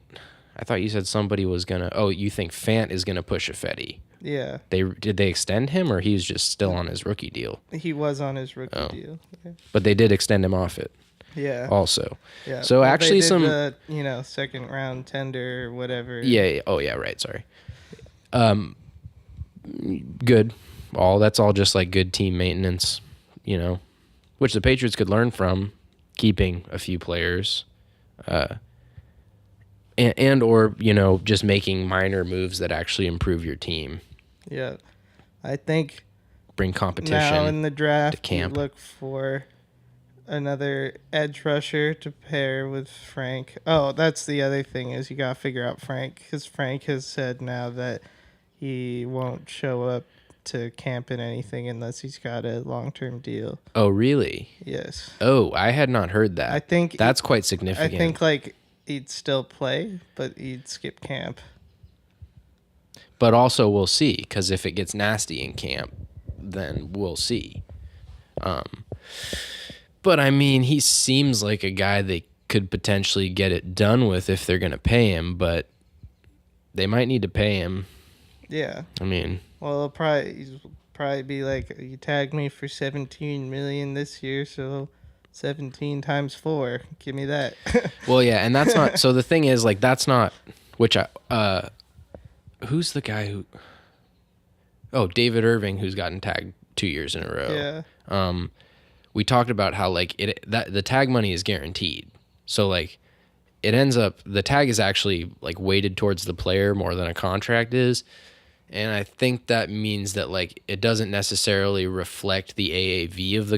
I thought you said somebody was gonna. Oh, you think Fant is gonna push Ifedi? Yeah. Did they extend him, or he's just still on his rookie deal? He was on his rookie deal. Yeah. But they did extend him off it. Yeah. Also. Yeah. So well, actually, they did the, second round tender or whatever. Yeah. Oh yeah. Right. Sorry. Good. That's all just like good team maintenance, which the Patriots could learn from, keeping a few players, and or just making minor moves that actually improve your team. Yeah, I think bring competition now in the draft. To camp. You look for another edge rusher to pair with Frank. Oh, that's the other thing is you gotta figure out Frank, because Frank has said now that he won't show up to camp in anything unless he's got a long-term deal. Oh, really? Yes. Oh, I had not heard that. I think that's quite significant. I think like he'd still play, but he'd skip camp. But also we'll see, because if it gets nasty in camp, then we'll see. But I mean, he seems like a guy they could potentially get it done with if they're going to pay him, but they might need to pay him. Yeah. I mean, well, he'll probably be like, you tagged me for $17 million this year, so 17 times 4, give me that. Well, yeah, and that's not. So the thing is, like, that's not Which who's the guy who? Oh, David Irving, who's gotten tagged 2 years in a row. Yeah. We talked about how like that the tag money is guaranteed. So like it ends up the tag is actually like weighted towards the player more than a contract is. And I think that means that like it doesn't necessarily reflect the AAV of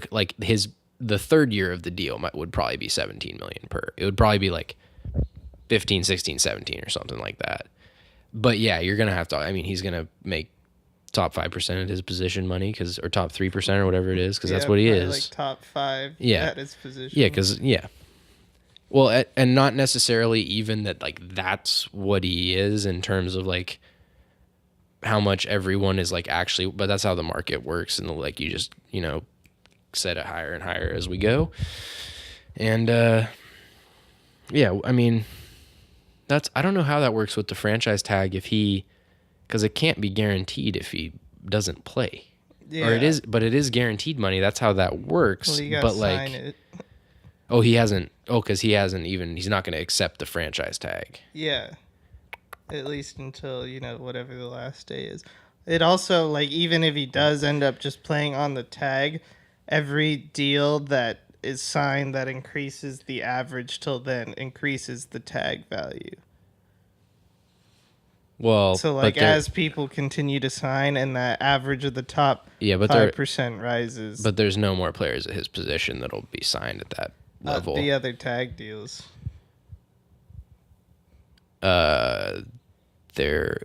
the third year of the deal would probably be 17 million per. It would probably be like 15, 16, 17 or something like that. But yeah, you're going to have to, I mean, he's going to make top 5% of his position money or top 3% or whatever it is. Cause that's what he is. Like top 5 yeah. at his position. Yeah. Cause yeah. Well, and not necessarily even that like that's what he is in terms of like how much everyone is like actually, but that's how the market works. And like, you just, set it higher and higher as we go. And, yeah, I mean, I don't know how that works with the franchise tag because it can't be guaranteed if he doesn't play. Yeah. Or it is guaranteed money. That's how that works. Well, you gotta sign it. Oh, he hasn't. Oh, because he's not going to accept the franchise tag. Yeah. At least until, whatever the last day is. It also, like, even if he does end up just playing on the tag, every deal that is signed that increases the average till then increases the tag value. Well, so like as people continue to sign and that average of the top 5% rises. But there's no more players at his position that'll be signed at that level. The other tag deals.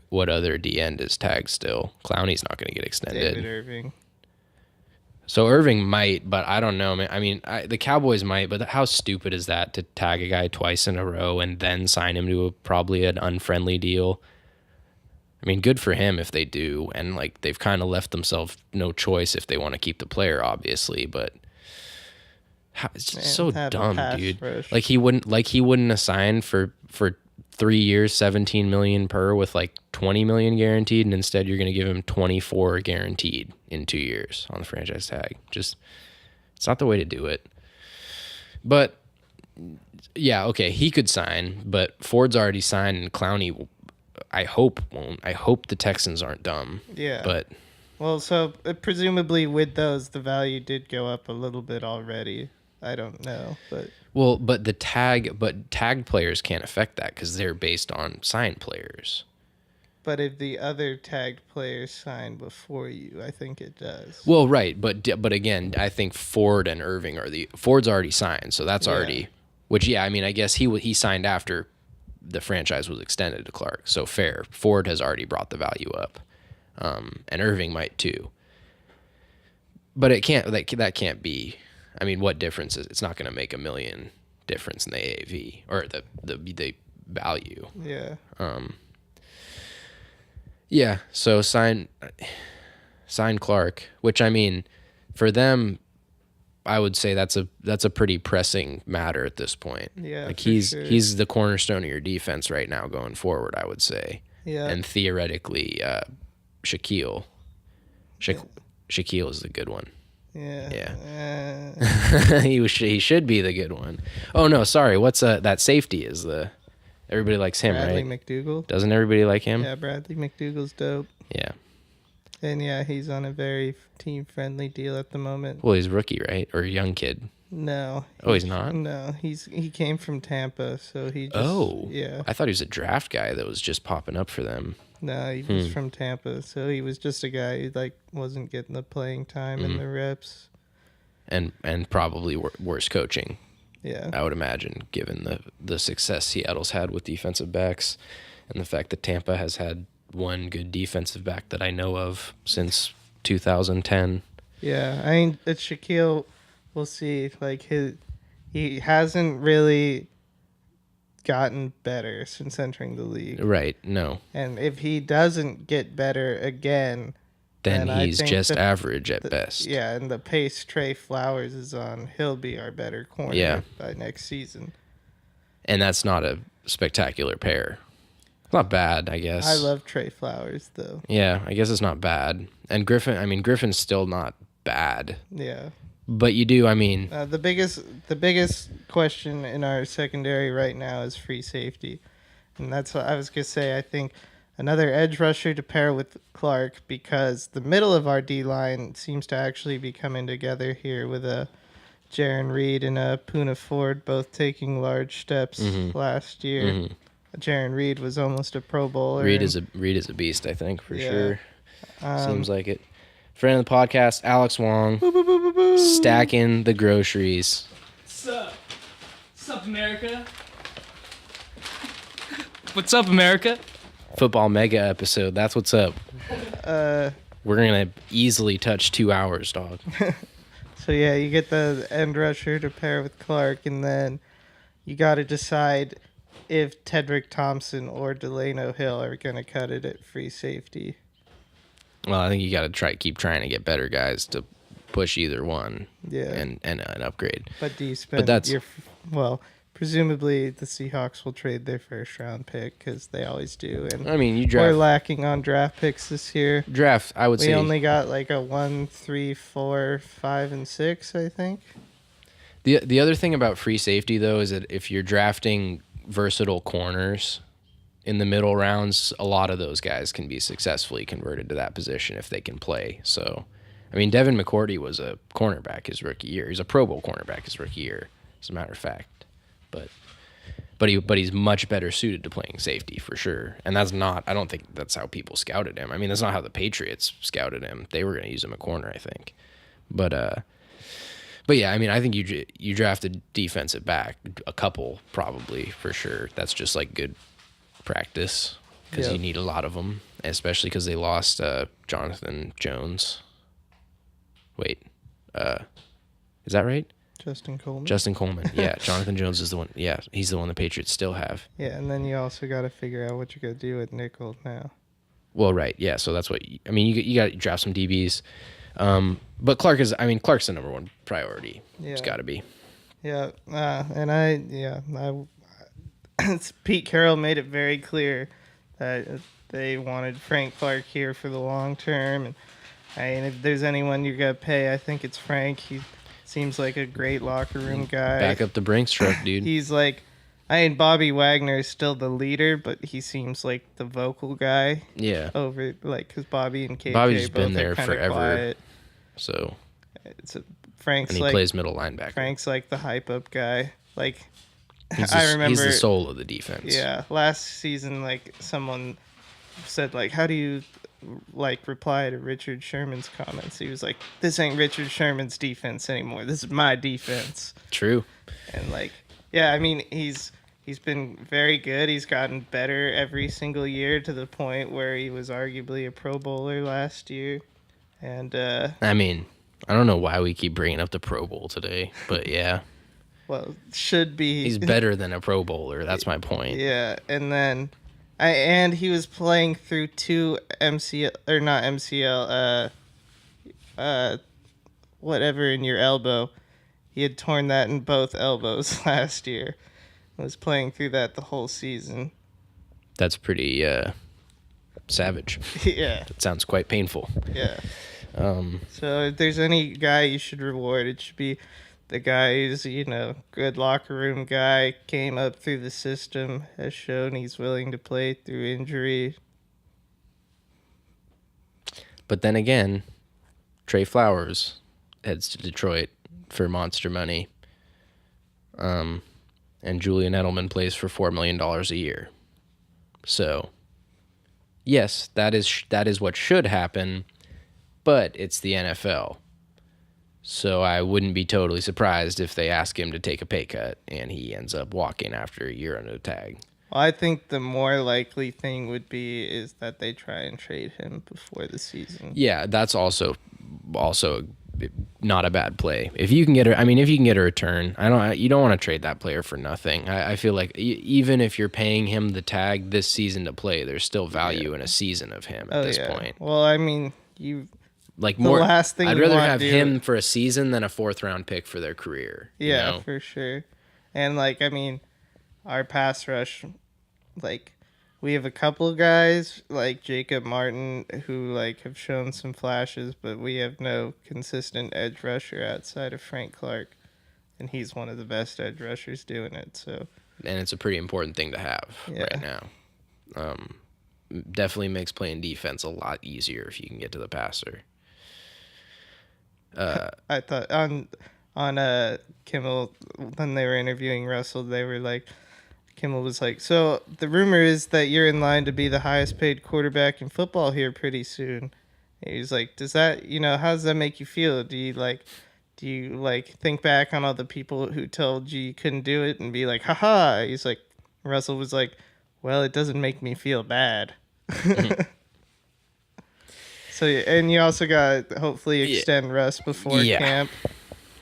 What other D end is tagged still? Clowney's not going to get extended. David Irving. So Irving might, but I don't know, man. I mean, the Cowboys might, but how stupid is that to tag a guy twice in a row and then sign him to probably an unfriendly deal? I mean, good for him if they do, and like they've kind of left themselves no choice if they want to keep the player, obviously. But it's just so dumb, dude. Rush. Like he wouldn't assign for 3 years, 17 million per with like 20 million guaranteed, and instead you're going to give him 24 guaranteed in 2 years on the franchise tag. Just, it's not the way to do it. But yeah, okay, he could sign, but Ford's already signed, and Clowney, I hope won't. I hope the Texans aren't dumb. Yeah. But well, so presumably with those, the value did go up a little bit already. I don't know, but. Well, but tagged players can't affect that because they're based on signed players. But if the other tagged players sign before you, I think it does. Well, right, but again, I think Ford and Irving Ford's already signed, so that's already. Which I mean, I guess he signed after the franchise was extended to Clark, so fair. Ford has already brought the value up, and Irving might too. But it can't. That can't be. I mean, what difference is it's not going to make $1 million difference in the AAV or the value. Yeah. Yeah. So sign Clark, which I mean, for them, I would say that's a pretty pressing matter at this point. Yeah. Like he's the cornerstone of your defense right now going forward, I would say. Yeah. And theoretically, Shaquille is the good one. Yeah. He should be the good one. Oh no, sorry. What's that safety is everybody likes him, Bradley right? McDougal. Doesn't everybody like him? Yeah, Bradley McDougal's dope. Yeah. And yeah, he's on a very team friendly deal at the moment. Well, he's rookie, right? Or a young kid. No. He's not? No, he came from Tampa, so he just yeah. I thought he was a draft guy that was just popping up for them. No, he was from Tampa, so he was just a guy who like wasn't getting the playing time and the reps. And probably worse coaching. Yeah. I would imagine, given the success Seattle's had with defensive backs and the fact that Tampa has had one good defensive back that I know of since 2010. Yeah, I mean, it's Shaquille. We'll see. Like he hasn't really gotten better since entering the league. Right. No. And if he doesn't get better again, then he's just average at best. Yeah, and the pace Trey Flowers is on, he'll be our better corner by next season. And that's not a spectacular pair. It's not bad, I guess. I love Trey Flowers, though. Yeah, I guess it's not bad. And Griffin's still not bad. Yeah. But you do, I mean... The biggest question in our secondary right now is free safety. And that's what I was going to say. I think another edge rusher to pair with Clark, because the middle of our D-line seems to actually be coming together here with a Jaron Reed and a Poona Ford both taking large steps last year. Jaron Reed was almost a Pro Bowler. Reed is a beast, I think, for sure. Seems like it. Friend of the podcast, Alex Wong, stacking the groceries. What's up? What's up, America? What's up, America? Football mega episode. That's what's up. We're gonna easily touch 2 hours, dog. So yeah, you get the end rusher to pair with Clark, and then you got to decide if Tedrick Thompson or Delano Hill are going to cut it at free safety. Well, I think you got to keep trying to get better guys to push either one. Yeah. And an upgrade. But do you spend presumably the Seahawks will trade their first round pick because they always do. And I mean, you draft. We're lacking on draft picks this year. Draft, I would say. We only got like a 1, 3, 4, 5, and 6, I think. The other thing about free safety, though, is that if you're drafting versatile corners in the middle rounds, a lot of those guys can be successfully converted to that position if they can play. So, I mean, Devin McCourty was a cornerback his rookie year. He's a Pro Bowl cornerback his rookie year, as a matter of fact. But he's much better suited to playing safety for sure. And that's not, I don't think that's how people scouted him. I mean, that's not how the Patriots scouted him. They were going to use him at corner, I think. But yeah, I mean, I think you drafted defensive back, a couple probably for sure. That's just like good practice because you need a lot of them, especially because they lost Jonathan Jones. Wait, is that right? Justin Coleman. Yeah, Jonathan Jones is the one. Yeah, he's the one the Patriots still have. Yeah, and then you also got to figure out what you're going to do with nickel now. Well, right. Yeah, so that's what I mean. You got to draft some DBs. But Clark's the number one priority. Yeah. It's got to be. Yeah, Pete Carroll made it very clear that they wanted Frank Clark here for the long term. And if there's anyone you're going to pay, I think it's Frank. He seems like a great locker room guy. Back up the Brinks truck, dude. He's like, Bobby Wagner is still the leader, but he seems like the vocal guy. Yeah. Over, like, because Bobby and KJ Bobby's both been there forever. Quiet. So. Frank's and he plays middle linebacker. Frank's like the hype up guy. Like, he's the soul of the defense. Yeah. Last season, like, someone said, like, how do you like reply to Richard Sherman's comments? He was like, this ain't Richard Sherman's defense anymore. This is my defense. True. And like, yeah, I mean, he's been very good. He's gotten better every single year to the point where he was arguably a Pro Bowler last year. And I mean, I don't know why we keep bringing up the Pro Bowl today, but yeah. Well, should be. He's better than a Pro Bowler. That's my point. Yeah, and then and he was playing through 2 MCL or not MCL, whatever in your elbow. He had torn that in both elbows last year. Was playing through that the whole season. That's pretty savage. Yeah. That sounds quite painful. Yeah. So if there's any guy you should reward, it should be the guy who's, good locker room guy, came up through the system, has shown he's willing to play through injury. But then again, Trey Flowers heads to Detroit for monster money. And Julian Edelman plays for $4 million a year. So, yes, that is what should happen, but it's the NFL. So I wouldn't be totally surprised if they ask him to take a pay cut and he ends up walking after a year under the tag. Well, I think the more likely thing would be is that they try and trade him before the season. Yeah, that's also not a bad play. If you can get a return, you don't want to trade that player for nothing. I feel like even if you're paying him the tag this season to play, there's still value in a season of him at this point. Well, I mean, like more. Last thing I'd rather have him for a season than a 4th round pick for their career. Yeah, for sure. And like, I mean, our pass rush, like, we have a couple of guys like Jacob Martin who like have shown some flashes, but we have no consistent edge rusher outside of Frank Clark, and he's one of the best edge rushers doing it. So and it's a pretty important thing to have right now. Definitely makes playing defense a lot easier if you can get to the passer. I thought on Kimmel, when they were interviewing Russell, they were like, Kimmel was like, so the rumor is that you're in line to be the highest paid quarterback in football here pretty soon. And he was like, does that, how does that make you feel? Do you think back on all the people who told you couldn't do it and be like, haha? He's like, Russell was like, well, it doesn't make me feel bad. So, and you also got hopefully extend Russ before camp.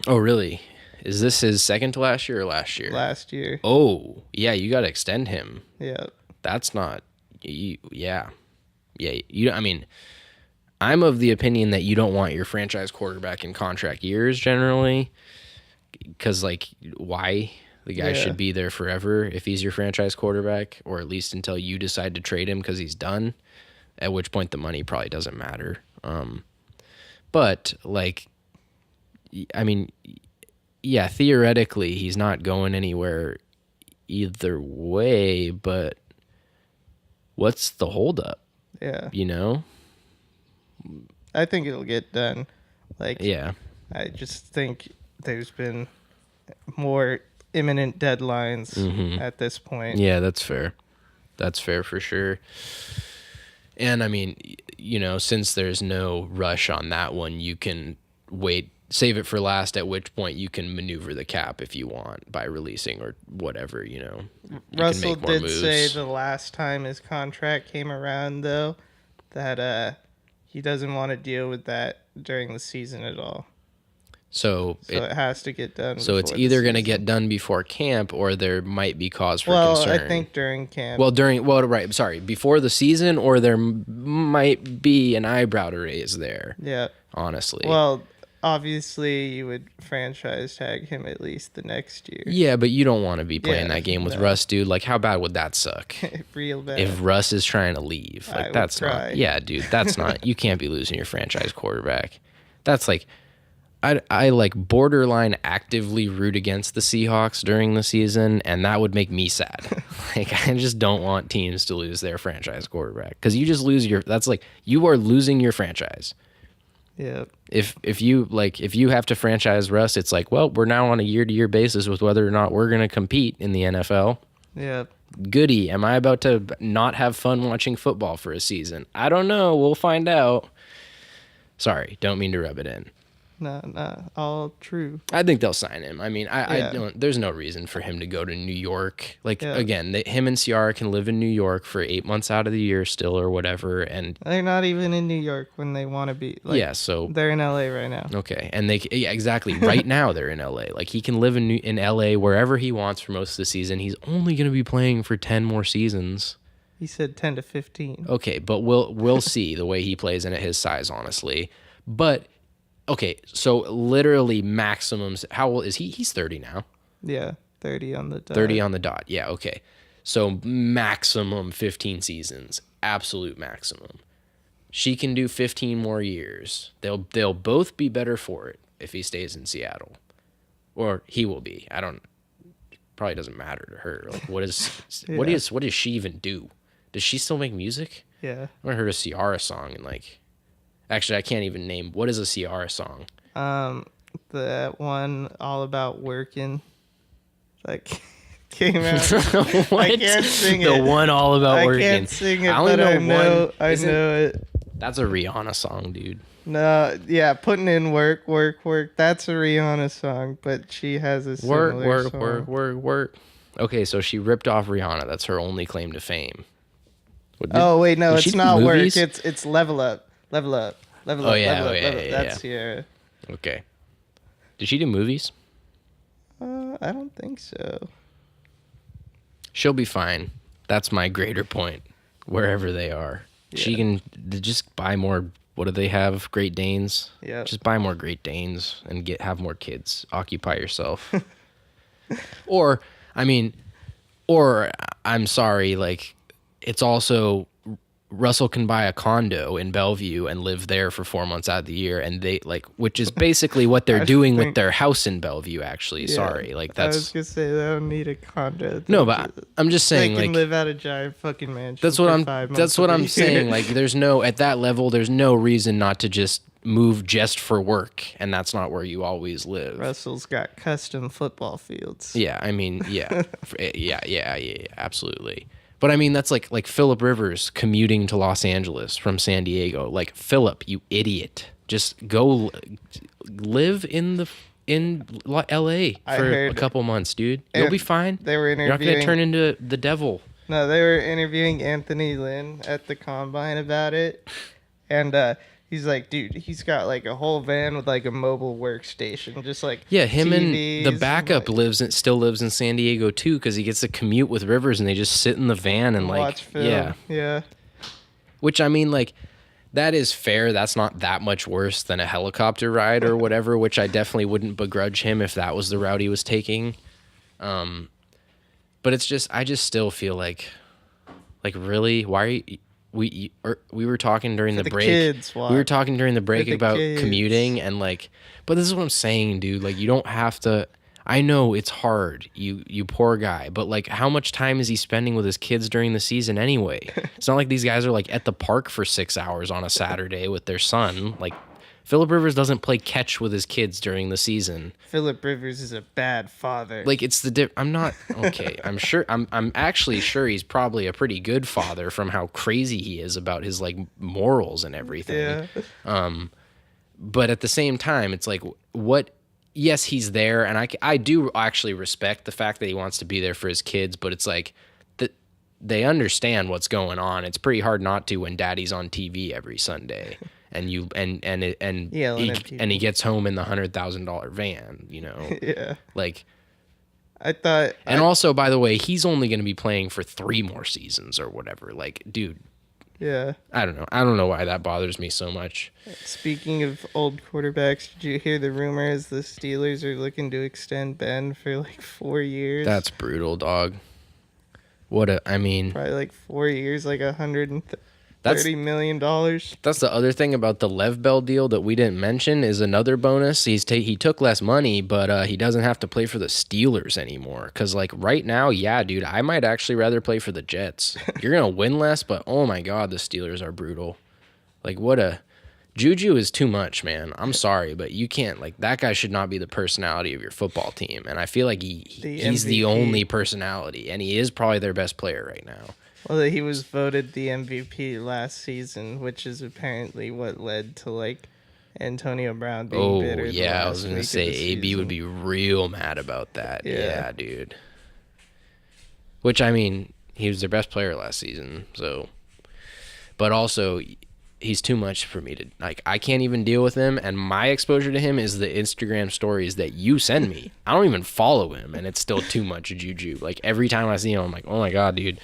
Oh, really? Is this his second to last year or last year? Last year. Oh, yeah, you got to extend him. Yeah. That's not, yeah. I mean, I'm of the opinion that you don't want your franchise quarterback in contract years generally, because, like, why? The guy should be there forever if he's your franchise quarterback, or at least until you decide to trade him because he's done, at which point the money probably doesn't matter. But, like, I mean, yeah, theoretically he's not going anywhere either way, but what's the holdup? Yeah. I think it'll get done. I just think there's been more imminent deadlines at this point. Yeah, that's fair. That's fair for sure. And I mean, since there's no rush on that one, you can save it for last, at which point you can maneuver the cap if you want by releasing or whatever, Russell did say the last time his contract came around, though, that he doesn't want to deal with that during the season at all. So it has to get done. So it's either going to get done before camp, or there might be cause for concern. Well, I think during camp. Before the season, or there might be an eyebrow to raise there. Yeah. Honestly. Well, obviously you would franchise tag him at least the next year. Yeah, but you don't want to be playing that game with Russ, dude. Like, how bad would that suck? Real bad. If Russ is trying to leave, like, that's not. Yeah, dude, that's not. You can't be losing your franchise quarterback. That's like. I like borderline actively root against the Seahawks during the season, and that would make me sad. Like, I just don't want teams to lose their franchise quarterback, because you just lose that's like, you are losing your franchise. Yeah. If you have to franchise Russ, it's like, well, we're now on a year-to-year basis with whether or not we're going to compete in the NFL. Yeah. Goody. Am I about to not have fun watching football for a season? I don't know. We'll find out. Sorry, don't mean to rub it in. No, all true. I think they'll sign him. I mean, I don't. There's no reason for him to go to New York. Like, again, him and Ciara can live in New York for 8 months out of the year still, or whatever. And they're not even in New York when they want to be. Like, so they're in LA right now. Okay, and exactly right now they're in LA. Like, he can live in LA wherever he wants for most of the season. He's only going to be playing for 10 more seasons. He said 10 to 15. Okay, but we'll see the way he plays and at his size, honestly. But. Okay, so literally maximums. How old is he? He's 30 now. Yeah, 30 on the dot. 30 on the dot. Yeah, okay. So maximum 15 seasons. Absolute maximum. She can do 15 more years. They'll both be better for it if he stays in Seattle. Or he will be. Probably doesn't matter to her. Like, what does she even do? Does she still make music? Yeah. I haven't heard a Ciara song in like. Actually, I can't even name. What is a Ciara song? That one, All About Working. Like, came out. What? I can't sing it. The one All About Working. I can't sing it, but I know it. That's a Rihanna song, dude. No, yeah, putting in work. That's a Rihanna song, but she has a similar song. Work. Okay, so she ripped off Rihanna. That's her only claim to fame. Oh wait, no, it's not work. It's level up. Level up. Level up. That's Ciara. Okay. Did she do movies? I don't think so. She'll be fine. That's my greater point. Wherever they are. Yeah. She can just buy more. What do they have? Great Danes? Yeah. Just buy more Great Danes and have more kids. Occupy yourself. Or I'm sorry, like, it's also Russell can buy a condo in Bellevue and live there for 4 months out of the year, and they which is basically what they're doing with their house in Bellevue. Actually, sorry, that's. I was gonna say they don't need a condo. No, but I'm just saying, they can live out a giant fucking mansion. That's what I'm saying. Like, there's no at that level. There's no reason not to just move just for work, and that's not where you always live. Russell's got custom football fields. Yeah, I mean, yeah, yeah, absolutely. But I mean, that's like Phillip Rivers commuting to Los Angeles from San Diego. Like, Phillip, you idiot, just go live in L.A. for a couple months, dude. You'll be fine. They were interviewing. You're not gonna turn into the devil. No, they were interviewing Anthony Lynn at the Combine about it, and he's like, dude, he's got like a whole van with like a mobile workstation, just like him TVs and the backup still lives in San Diego too, because he gets to commute with Rivers, and they just sit in the van and like watch film. Yeah. Which, I mean, like, that is fair. That's not that much worse than a helicopter ride or whatever. Which I definitely wouldn't begrudge him if that was the route he was taking. But it's just, I just still feel like really, why are you? We were talking during the break. We were talking during the break about commuting and like, but this is what I'm saying, dude. Like, you don't have to. I know it's hard, you poor guy, but like, how much time is he spending with his kids during the season anyway? It's not like these guys are like at the park for 6 hours on a Saturday with their son. Like, Phillip Rivers doesn't play catch with his kids during the season. Phillip Rivers is a bad father. Like, it's I'm not okay. I'm actually sure he's probably a pretty good father from how crazy he is about his like morals and everything. Yeah. But at the same time, it's like, what? Yes, he's there, and I do actually respect the fact that he wants to be there for his kids. But it's like that they understand what's going on. It's pretty hard not to when Daddy's on TV every Sunday. And he gets home in the $100,000 van, you know. Yeah. Like, I thought. And also, by the way, he's only going to be playing for 3 more seasons or whatever. Like, dude. Yeah. I don't know. I don't know why that bothers me so much. Speaking of old quarterbacks, did you hear the rumors the Steelers are looking to extend Ben for like 4 years? That's brutal, dog. Probably like 4 years, like $130 million. That's the other thing about the Lev Bell deal that we didn't mention is another bonus. He took less money, but he doesn't have to play for the Steelers anymore. Because like right now, yeah, dude, I might actually rather play for the Jets. You're gonna win less, but oh my god, the Steelers are brutal. Like, Juju is too much, man. I'm sorry, but you can't, like, that guy should not be the personality of your football team. And I feel like he's the only personality, and he is probably their best player right now. Well, he was voted the MVP last season, which is apparently what led to like Antonio Brown being bitter. Oh yeah, I was gonna say AB would be real mad about that. Yeah, dude. Which, I mean, he was their best player last season, so. But also, he's too much for me to like. I can't even deal with him, and my exposure to him is the Instagram stories that you send me. I don't even follow him, and it's still too much Juju. Like, every time I see him, I'm like, oh my god, dude.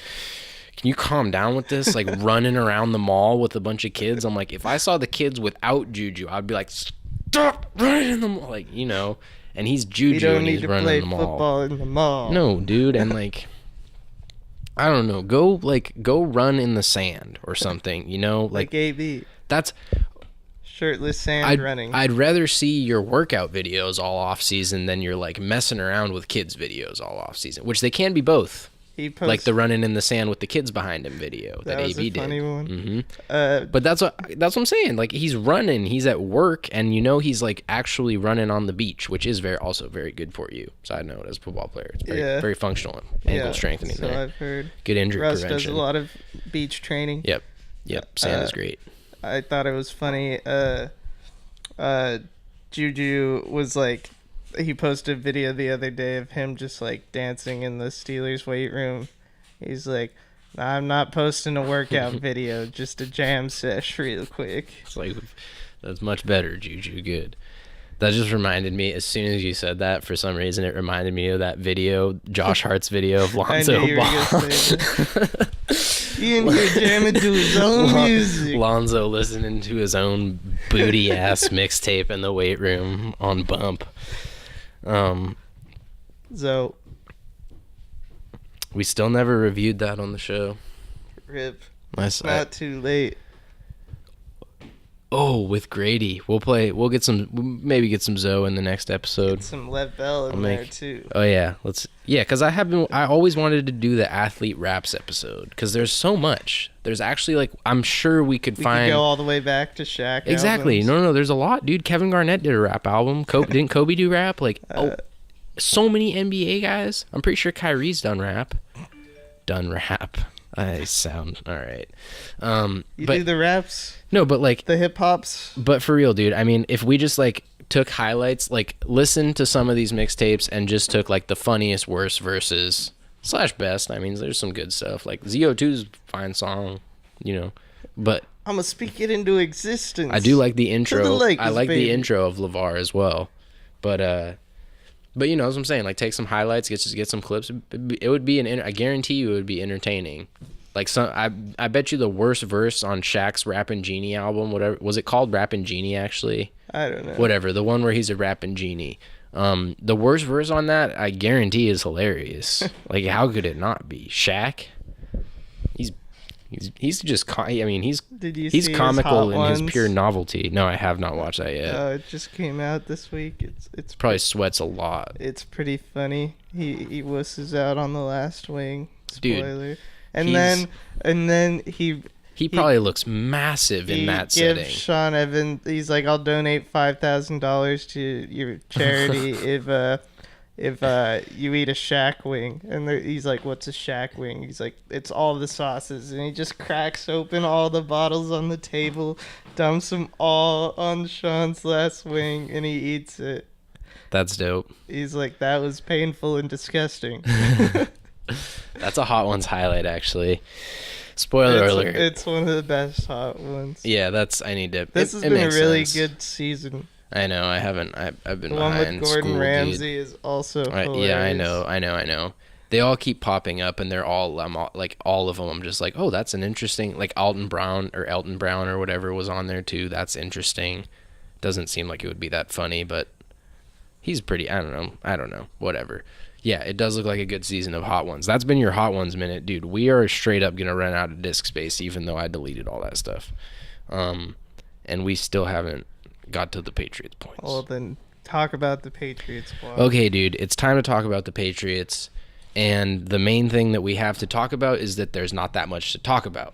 Can you calm down with this? Like, running around the mall with a bunch of kids. I'm like, if I saw the kids without Juju, I'd be like, stop running in the mall. Like, you know, and he's Juju and he's running the mall. Football in the mall. No, dude. And like, I don't know. Go run in the sand or something, you know? Like AB. That's shirtless sand running. I'd rather see your workout videos all off season than your like messing around with kids videos all off season, which they can be both. Like the running in the sand with the kids behind him video that AB did. Funny one. Mm-hmm. But that's what I'm saying. Like, he's running, he's at work, and you know he's like actually running on the beach, which is also very good for you. Side note, as a football player, it's very functional, ankle strengthening. So I've heard. Good injury prevention. Russ does a lot of beach training. Yep. Sand is great. I thought it was funny. Juju was like. He posted a video the other day of him just like dancing in the Steelers weight room. He's like, I'm not posting a workout video, just a jam sesh real quick. It's like, that's much better, Juju. Good. That just reminded me, as soon as you said that, for some reason, it reminded me of that video, Josh Hart's video of Lonzo Ball. He in here jamming to his own music. Lonzo listening to his own booty-ass mixtape in the weight room on bump. So we still never reviewed that on the show. Rip. Not too late. Oh, with Grady, we'll get some Zoe in the next episode. Get some Lev Bell in there too. Oh yeah, because I always wanted to do the athlete raps episode because there's so much. There's actually like I'm sure we could find go all the way back to Shaq. Exactly. Albums. No, there's a lot, dude. Kevin Garnett did a rap album. Didn't Kobe do rap? Like so many NBA guys. I'm pretty sure Kyrie's done rap. I sound all right. You do the raps? No, but like the hip hops. But for real, dude. I mean, if we just like took highlights, like listened to some of these mixtapes and just took like the funniest, worst verses / best. I mean, there's some good stuff. Like ZO2's fine song, but I'm gonna speak it into existence. I do like the intro. Lakers, I like baby. the intro of LeVar as well. But you know what I'm saying? Like take some highlights, get some clips. It would be I guarantee you it would be entertaining. Like I bet you the worst verse on Shaq's Rappin' Genie album, whatever was it called, Rappin' Genie actually? I don't know. Whatever, the one where he's a rapping genie. The worst verse on that, I guarantee, is hilarious. Like how could it not be? Shaq, he's just he's comical in his pure novelty. No, I have not watched that yet. It just came out this week. It's probably sweats a lot. It's pretty funny. He wusses out on the last wing. Spoiler. Dude, and then he probably looks massive in that setting. Gives Sean Evans, he's like, I'll donate $5,000 to your charity if you eat a Shaq wing. And he's like, what's a Shaq wing? He's like, it's all the sauces. And he just cracks open all the bottles on the table, dumps them all on Sean's last wing, and he eats it. That's dope. He's like, that was painful and disgusting. That's a Hot Ones highlight, actually. Spoiler alert. It's one of the best Hot Ones. Yeah, I need to. This has been a really good season. I know. I haven't. I've been the one behind with Gordon school, Ramsay dude. is also hilarious. Yeah, I know. They all keep popping up, and they're all. All of them. I'm just like, oh, that's an interesting. Like Elton Brown or whatever was on there too. That's interesting. Doesn't seem like it would be that funny, but he's pretty. I don't know. Whatever. Yeah, it does look like a good season of Hot Ones. That's been your Hot Ones minute, dude. We are straight up gonna run out of disk space, even though I deleted all that stuff, and we still haven't got to the Patriots points. Well, then talk about the Patriots. Okay, dude, it's time to talk about the Patriots, and the main thing that we have to talk about is that there's not that much to talk about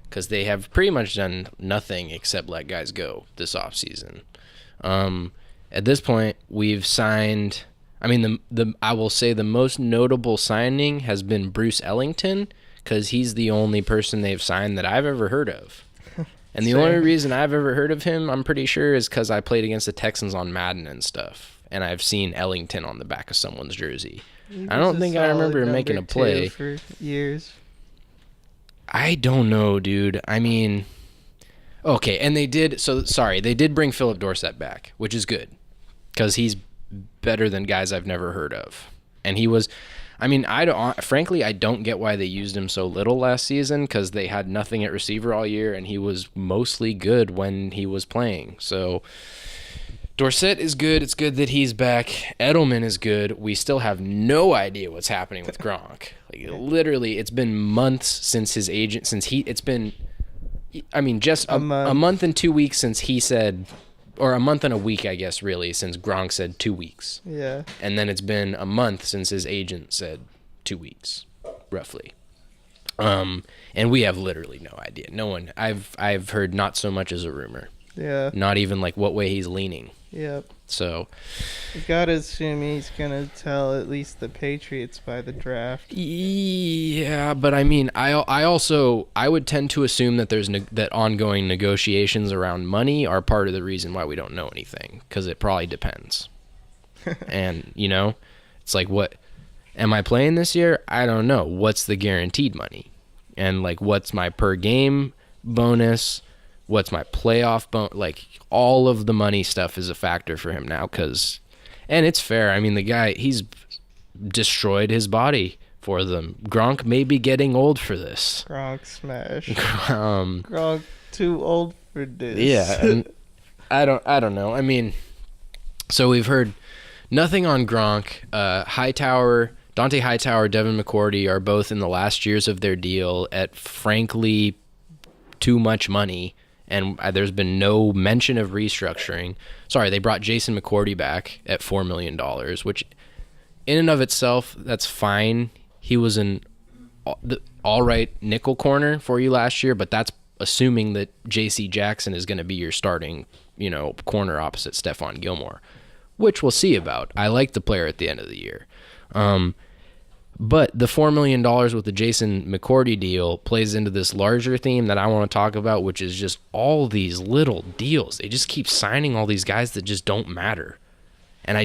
because they have pretty much done nothing except let guys go this offseason. At this point, we've signed. I mean, I will say the most notable signing has been Bruce Ellington because he's the only person they've signed that I've ever heard of. And the only reason I've ever heard of him, I'm pretty sure, is because I played against the Texans on Madden and stuff. And I've seen Ellington on the back of someone's jersey. I don't think I remember him making a play. For years. I don't know, dude. I mean, okay, and they did bring Philip Dorsett back, which is good because he's better than guys I've never heard of. And he was, I mean, I don't get why they used him so little last season because they had nothing at receiver all year and he was mostly good when he was playing. So Dorsett is good. It's good that he's back. Edelman is good. We still have no idea what's happening with Gronk. Like literally, it's been months since his agent, just a month and 2 weeks since he said, or a month and a week, I guess, really, since Gronk said 2 weeks. Yeah. And then it's been a month since his agent said 2 weeks, roughly. And we have literally no idea. No one. I've heard not so much as a rumor. Yeah. Not even like what way he's leaning. Yep. So you gotta assume he's gonna tell at least the Patriots by the draft. Yeah, but I mean, I would tend to assume that that ongoing negotiations around money are part of the reason why we don't know anything, because it probably depends. And it's like, what am I playing this year? I don't know. What's the guaranteed money? And like, what's my per game bonus? What's my playoff bonus? Like, all of the money stuff is a factor for him now, and it's fair. I mean, the guy, he's destroyed his body for them. Gronk may be getting old for this. Gronk smash. Gronk too old for this. Yeah, and I don't know. I mean, so we've heard nothing on Gronk. Dante Hightower, Devin McCourty are both in the last years of their deal at frankly too much money, and there's been no mention of restructuring. Sorry, they brought Jason McCourty back at $4 million, which in and of itself, that's fine. He was an all right nickel corner for you last year, but that's assuming that J.C. Jackson is going to be your starting, corner opposite Stephon Gilmore, which we'll see about. I like the player at the end of the year. But the $4 million with the Jason McCourty deal plays into this larger theme that I want to talk about, which is just all these little deals. They just keep signing all these guys that just don't matter. And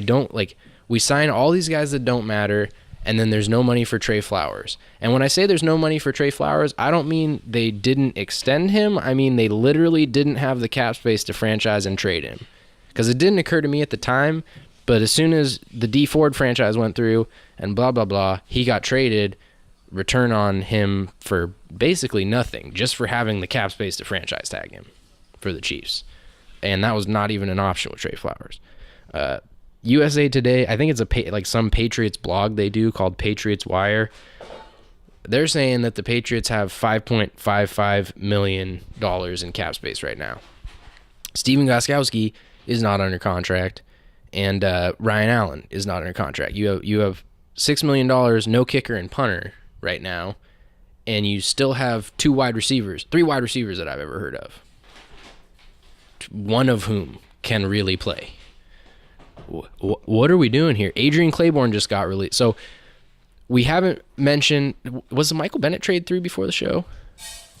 we sign all these guys that don't matter, and then there's no money for Trey Flowers. And when I say there's no money for Trey Flowers, I don't mean they didn't extend him. I mean they literally didn't have the cap space to franchise and trade him. Because it didn't occur to me at the time, but as soon as the D Ford franchise went through and blah, blah, blah, he got traded, return on him for basically nothing, just for having the cap space to franchise tag him for the Chiefs. And that was not even an option with Trey Flowers. USA Today, I think it's some Patriots blog they do called Patriots Wire. They're saying that the Patriots have $5.55 million in cap space right now. Steven Gostkowski is not under contract, and Ryan Allen is not under contract. You have $6 million, no kicker and punter right now, and you still have three wide receivers that I've ever heard of, one of whom can really play. What are we doing here? Adrian Claiborne just got released. So we haven't mentioned, was the Michael Bennett trade through before the show?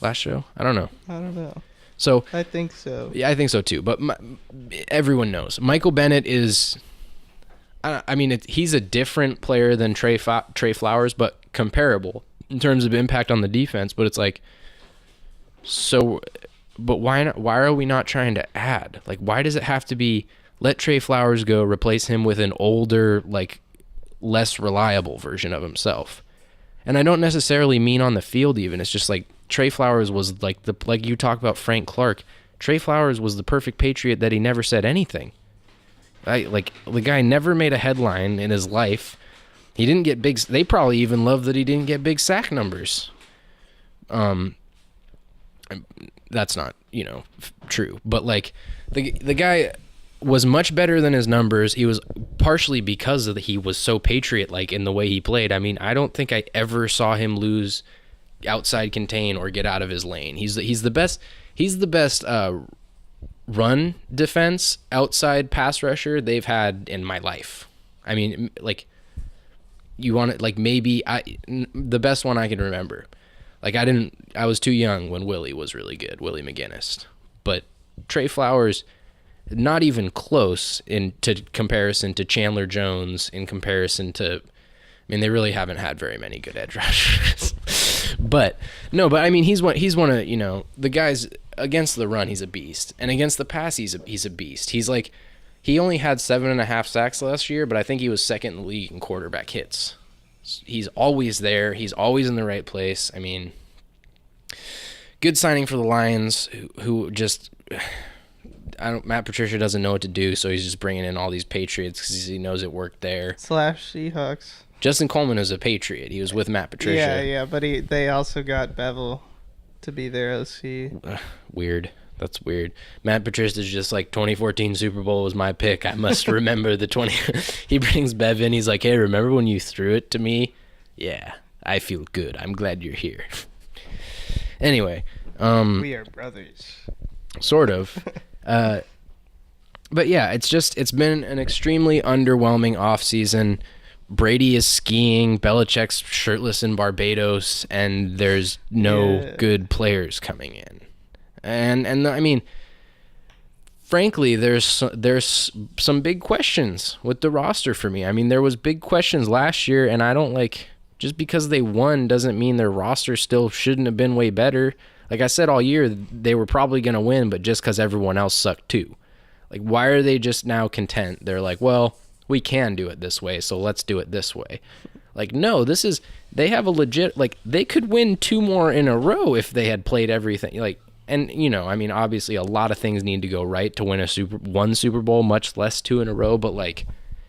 Last show? I don't know. So I think so. Yeah, I think so too. But everyone knows Michael Bennett is. He's a different player than Trey Flowers, but comparable in terms of impact on the defense. But it's like, so, but why not? Why are we not trying to add? Like, why does it have to be let Trey Flowers go, replace him with an older, less reliable version of himself? And I don't necessarily mean on the field even. It's just like Trey Flowers was like you talk about Frank Clark. Trey Flowers was the perfect Patriot that he never said anything. The guy never made a headline in his life. He didn't get big. They probably even love that he didn't get big sack numbers. That's not, true. But the guy was much better than his numbers. He was partially because he was so Patriot-like in the way he played. I mean, I don't think I ever saw him lose outside contain or get out of his lane. He's the best. He's the best run defense outside pass rusher they've had in my life. I mean, you want it maybe the best one I can remember. I was too young when Willie was really good, Willie McGinnis. But Trey Flowers, not even close to comparison to Chandler Jones, in comparison to, they really haven't had very many good edge rushers. But he's one of, the guys against the run, he's a beast. And against the pass, he's a beast. He only had 7.5 sacks last year, but I think he was second in the league in quarterback hits. He's always there. He's always in the right place. Good signing for the Lions, who just, Matt Patricia doesn't know what to do, so he's just bringing in all these Patriots because he knows it worked there. / Seahawks. Justin Coleman is a Patriot. He was with Matt Patricia. Yeah, but they also got Bevel to be their OC. Weird. That's weird. Matt Patricia's just 2014 Super Bowl was my pick. I must remember the 20. He brings Bev in. He's like, hey, remember when you threw it to me? Yeah, I feel good. I'm glad you're here. Anyway. We are brothers. Sort of. But yeah, it's been an extremely underwhelming offseason. Brady is skiing, Belichick's shirtless in Barbados, and there's no good players coming in. And frankly, there's some big questions with the roster for me. There was big questions last year, and I don't just because they won doesn't mean their roster still shouldn't have been way better. Like I said all year, they were probably going to win, but just because everyone else sucked too. Why are they just now content? They're like, well, we can do it this way, so let's do it this way. No, they have a legit, they could win 2 more in a row if they had played everything. And, obviously a lot of things need to go right to win one Super Bowl, much less 2 in a row. But,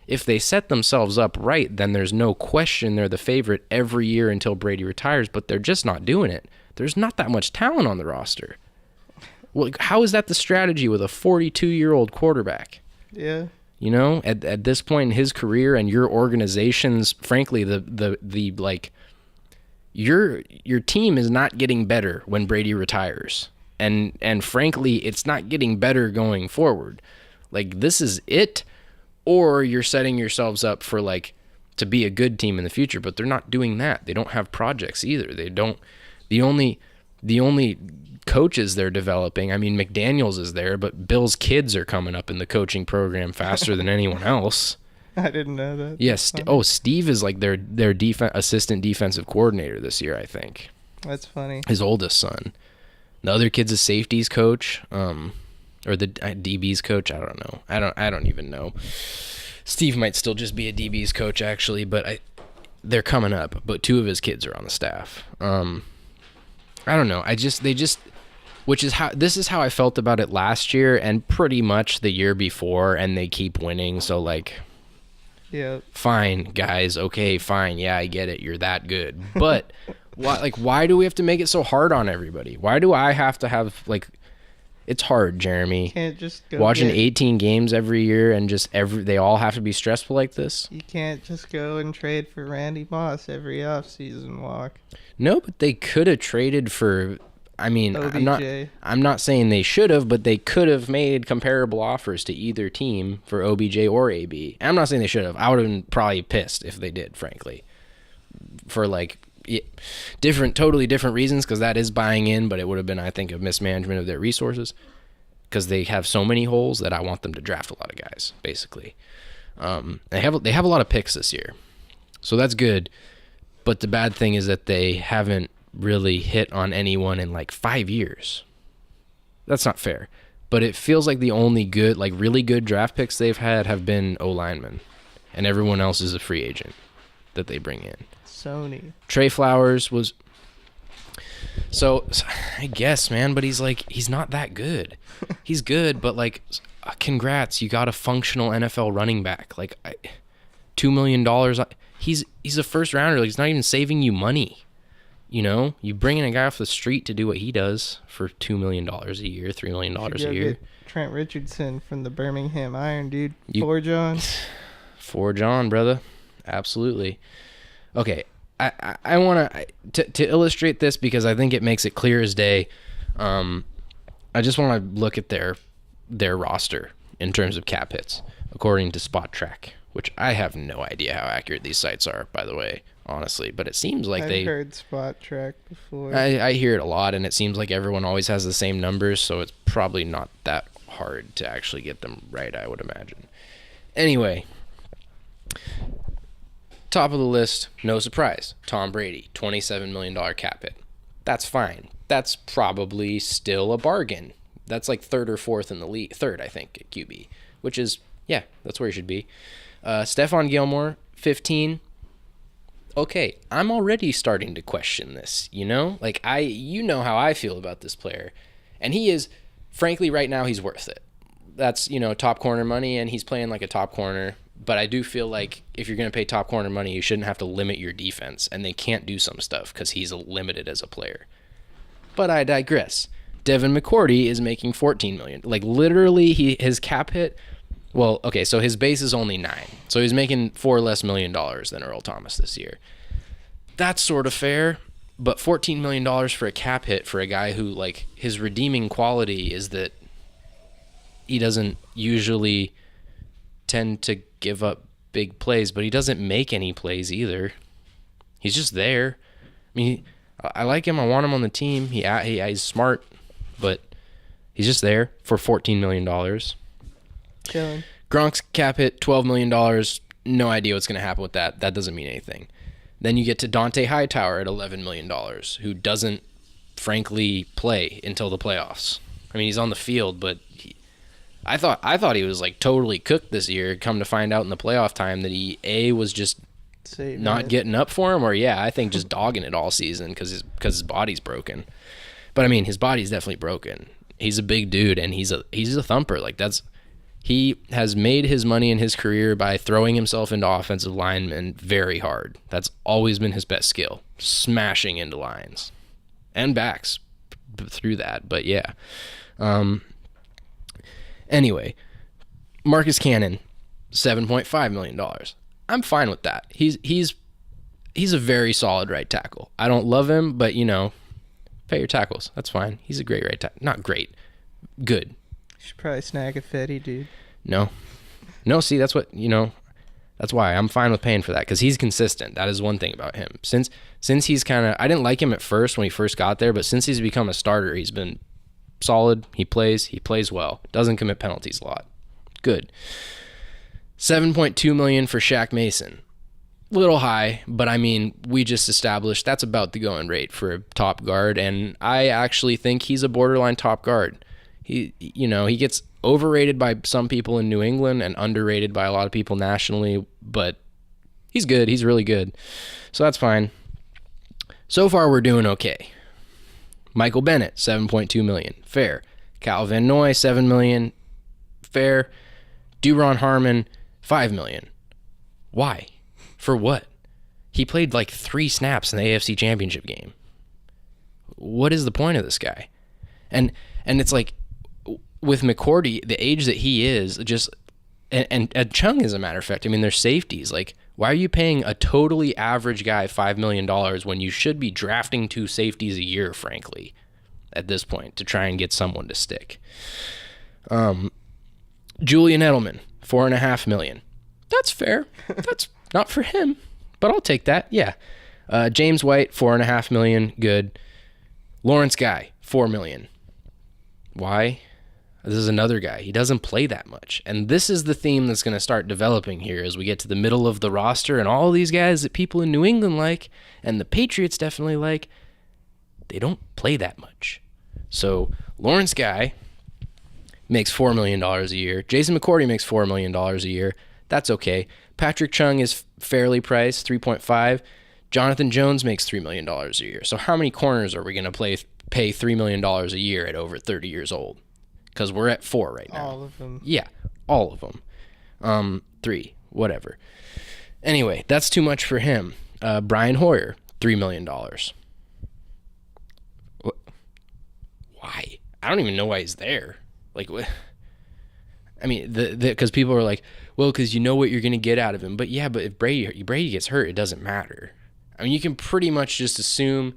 if they set themselves up right, then there's no question they're the favorite every year until Brady retires. But they're just not doing it. There's not that much talent on the roster. Well, how is that the strategy with a 42-year-old quarterback? Yeah. You know, at this point in his career and your organization's, frankly, the like, your team is not getting better when Brady retires. And frankly, it's not getting better going forward. Like, this is it, or you're setting yourselves up for, like, to be a good team in the future, but they're not doing that. They don't have projects either. They don't. The only coaches they're developing, I mean, McDaniels is there, but Bill's kids are coming up in the coaching program faster than anyone else. I didn't know that. Yes. Steve is like their assistant defensive coordinator this year, I think. That's funny. His oldest son. The other kid's a safeties coach, or the DB's coach. I don't know. I don't even know. Steve might still just be a DB's coach, actually, but they're coming up. But 2 of his kids are on the staff. I don't know. This is how I felt about it last year and pretty much the year before, and they keep winning. So, like, yeah, fine, guys. Okay, fine. Yeah, I get it. You're that good. But why do we have to make it so hard on everybody? Why do I have to have, like, it's hard, Jeremy. Can't just go watching 18 games every year and they all have to be stressful like this. You can't just go and trade for Randy Moss every offseason walk. No, but they could have traded for. I mean, OBJ. I'm not saying they should have, but they could have made comparable offers to either team for OBJ or AB. I'm not saying they should have. I would have been probably pissed if they did, frankly, for like totally different reasons, because that is buying in, but it would have been, I think, a mismanagement of their resources, because they have so many holes that I want them to draft a lot of guys, basically. They have a lot of picks this year, so that's good. But the bad thing is that they haven't really hit on anyone in like 5 years. That's not fair. But it feels like the only good, like really good draft picks they've had have been O-linemen, and everyone else is a free agent that they bring in. Sony. Trey Flowers was. So I guess, man, but he's not that good. He's good, but like, congrats, you got a functional NFL running back. Like, $2 million. He's a first rounder. Like, he's not even saving you money. You know, you bring in a guy off the street to do what he does for $2 million a year, $3 million a year. Trent Richardson from the Birmingham Iron, dude. For John, brother. Absolutely. Okay, I want to illustrate this because I think it makes it clear as day. I just want to look at their roster in terms of cap hits, according to Spot Track, which I have no idea how accurate these sites are, by the way, honestly. But it seems like I've heard Spot Track before. I hear it a lot, and it seems like everyone always has the same numbers, so it's probably not that hard to actually get them right, I would imagine. Anyway, top of the list, no surprise, Tom Brady, $27 million cap hit. That's fine. That's probably still a bargain. That's like third or fourth in the league. Third, I think, at QB, which is, yeah, that's where he should be. Stephon Gilmore, 15. Okay, I'm already starting to question this, you know? Like, you know how I feel about this player. And he is, frankly, right now, he's worth it. That's, top corner money, and he's playing like a top corner. But I do feel like if you're going to pay top corner money, you shouldn't have to limit your defense. And they can't do some stuff because he's limited as a player. But I digress. Devin McCourty is making $14 million. Like, literally, his cap hit... Well, okay, so his base is only 9. So he's making $4 less million than Earl Thomas this year. That's sort of fair, but $14 million for a cap hit for a guy who, like, his redeeming quality is that he doesn't usually tend to give up big plays, but he doesn't make any plays either. He's just there. I mean, I like him. I want him on the team. He's smart, but he's just there for $14 million. Chilling. Gronk's cap hit, $12 million. No idea what's going to happen with that. That doesn't mean anything. Then you get to Dante Hightower at $11 million, who doesn't, frankly, play until the playoffs. I mean, he's on the field, but I thought he was like totally cooked this year. Come to find out in the playoff time that he was just not getting up for him, or I think just dogging it all season because his body's broken. But I mean, his body's definitely broken. He's a big dude, and he's a thumper. Like, he has made his money in his career by throwing himself into offensive linemen very hard. That's always been his best skill, smashing into lines and backs through that. But yeah, Anyway, Marcus Cannon, $7.5 million. I'm fine with that. He's a very solid right tackle. I don't love him, but, pay your tackles. That's fine. He's a great right tackle. Not great. Good. You should probably snag a Fetty, dude. No, see, that's what, that's why I'm fine with paying for that, because he's consistent. That is one thing about him. Since he's kind of, I didn't like him at first when he first got there, but since he's become a starter, he's been solid. He plays well. Doesn't commit penalties a lot. Good. $7.2 million for Shaq Mason. Little high, but I mean, we just established that's about the going rate for a top guard, and I actually think he's a borderline top guard. He gets overrated by some people in New England and underrated by a lot of people nationally, but he's good. He's really good. So that's fine. So far, we're doing okay. Michael Bennett, $7.2 million. Fair. Cal Van Noy, $7 million. Fair. Duron Harmon, $5 million. Why? For what? He played like 3 snaps in the AFC Championship game. What is the point of this guy? And it's like, with McCourty, the age that he is, just and Chung, as a matter of fact, I mean, there's safeties. Like, why are you paying a totally average guy $5 million when you should be drafting 2 safeties a year, frankly, at this point, to try and get someone to stick? Julian Edelman, $4.5 million. That's fair. That's not for him, but I'll take that. Yeah. James White, $4.5 million. Good. Lawrence Guy, $4 million. Why? This is another guy. He doesn't play that much. And this is the theme that's going to start developing here as we get to the middle of the roster, and all these guys that people in New England like, and the Patriots definitely like, they don't play that much. So Lawrence Guy makes $4 million a year. Jason McCourty makes $4 million a year. That's okay. Patrick Chung is fairly priced, 3.5. Jonathan Jones makes $3 million a year. So how many corners are we going to pay $3 million a year at over 30 years old? Because we're at 4 right now. All of them. Yeah, all of them. 3, whatever. Anyway, that's too much for him. Brian Hoyer, $3 million. Why? I don't even know why he's there. Like, I mean, because people are like, well, because you know what you're going to get out of him. But yeah, but if Brady gets hurt, it doesn't matter. I mean, you can pretty much just assume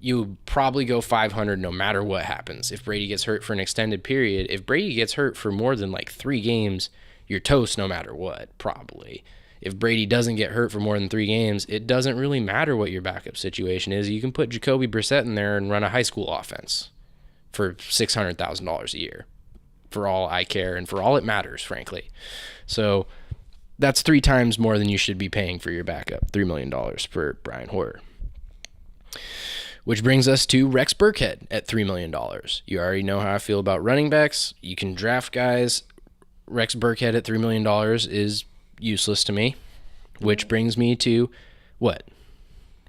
you would probably go 500 no matter what happens. If Brady gets hurt for an extended period, if Brady gets hurt for more than like 3 games, you're toast no matter what, probably. If Brady doesn't get hurt for more than 3 games, it doesn't really matter what your backup situation is. You can put Jacoby Brissett in there and run a high school offense for $600,000 a year, for all I care and for all it matters, frankly. So that's 3 times more than you should be paying for your backup, $3 million for Brian Hoyer. Which brings us to Rex Burkhead at $3 million. You already know how I feel about running backs. You can draft guys. Rex Burkhead at $3 million is useless to me. Which brings me to what?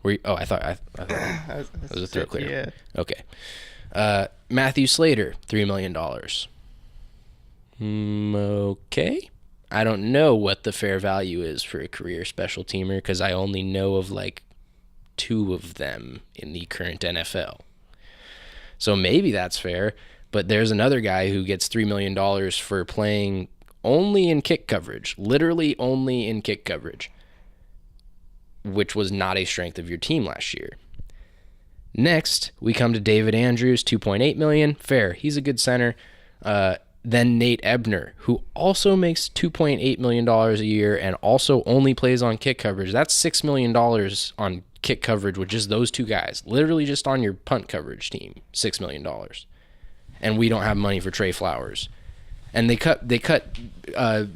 I thought that was a throw clear. Yeah. Okay. Matthew Slater, $3 million. Okay. I don't know what the fair value is for a career special teamer because I only know of like 2 of them in the current NFL. So maybe that's fair, but there's another guy who gets $3 million for playing only in kick coverage, literally only in kick coverage, which was not a strength of your team last year. Next, we come to David Andrews, $2.8 million. Fair. He's a good center. Then Nate Ebner, who also makes $2.8 million a year and also only plays on kick coverage. That's $6 million on kick coverage with just those 2 guys. Literally just on your punt coverage team, $6 million. And we don't have money for Trey Flowers. And they cut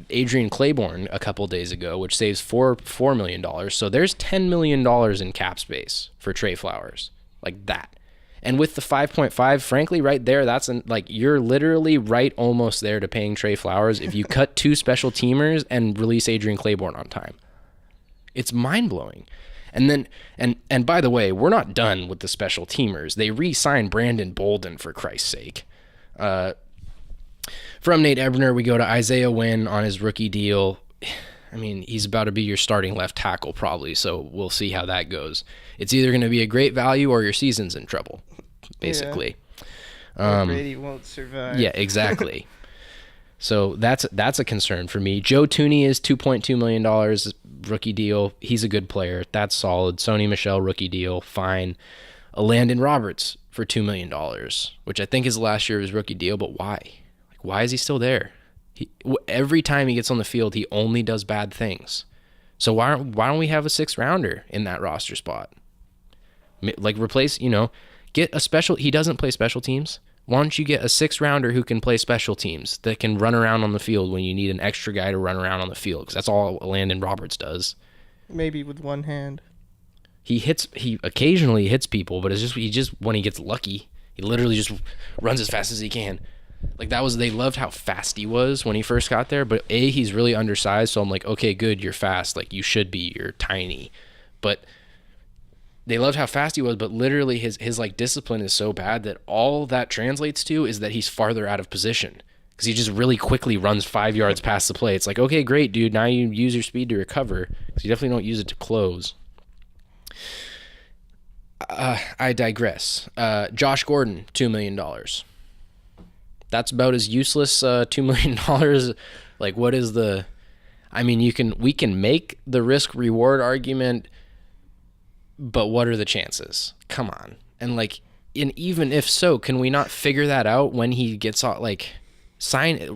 Adrian Claiborne a couple days ago, which saves $4 million. So there's $10 million in cap space for Trey Flowers. Like that. And with the 5.5, frankly, right there, that's you're literally right almost there to paying Trey Flowers if you cut 2 special teamers and release Adrian Claiborne on time. It's mind-blowing. And then, and by the way, we're not done with the special teamers. They re-signed Brandon Bolden, for Christ's sake. From Nate Ebner, we go to Isaiah Wynn on his rookie deal. I mean, he's about to be your starting left tackle probably, so we'll see how that goes. It's either going to be a great value or your season's in trouble, basically. Brady won't survive. Yeah, exactly. So that's a concern for me. Joe Tooney is $2.2 million rookie deal. He's a good player. That's solid. Sony Michel rookie deal, fine. A Landon Roberts for $2 million, which I think is the last year of his rookie deal, but why? Like, why is he still there? Every time he gets on the field, he only does bad things. So why don't we have a 6th rounder in that roster spot? Like, replace, get a special. He doesn't play special teams. Why don't you get a 6th rounder who can play special teams, that can run around on the field when you need an extra guy to run around on the field? Because that's all Landon Roberts does. Maybe with one hand. He occasionally hits people, but it's just when he gets lucky, he literally just runs as fast as he can. Like, they loved how fast he was when he first got there, but he's really undersized, so I'm like, okay, good, you're fast, like you should be, you're tiny. But they loved how fast he was, but literally his like discipline is so bad that all that translates to is that he's farther out of position, because he just really quickly runs 5 yards past the play. It's like, okay, great, dude, now you use your speed to recover, because you definitely don't use it to close. I digress. Josh Gordon, $2 million. That's about as useless. $2 million. Like, what is the? I mean, we can make the risk reward argument, but what are the chances? Come on. And like, even if so, can we not figure that out when he gets out? Like,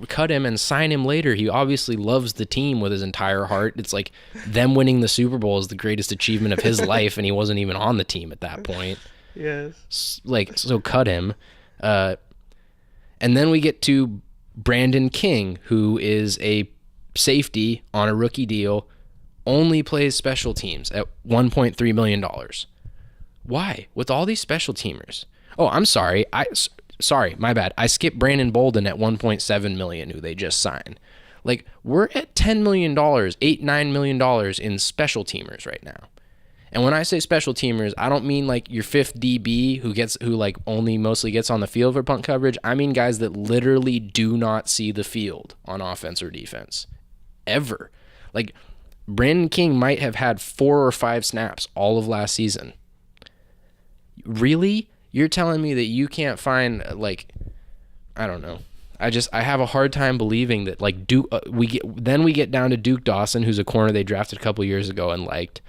cut him and sign him later. He obviously loves the team with his entire heart. It's like them winning the Super Bowl is the greatest achievement of his life, and he wasn't even on the team at that point. Yes. Like, so cut him. And then we get to Brandon King, who is a safety on a rookie deal, only plays special teams at $1.3 million. Why? With all these special teamers. Oh, I'm sorry. Sorry, my bad. I skipped Brandon Bolden at $1.7 million, who they just signed. Like, we're at $10 million, $8-9 million in special teamers right now. And when I say special teamers, I don't mean like your 5th DB who like only mostly gets on the field for punt coverage. I mean guys that literally do not see the field on offense or defense ever. Like, Brandon King might have had 4 or 5 snaps all of last season. Really? You're telling me that you can't find, like, I don't know. I have a hard time believing that, like, we get down to Duke Dawson, who's a corner they drafted a couple years ago and liked.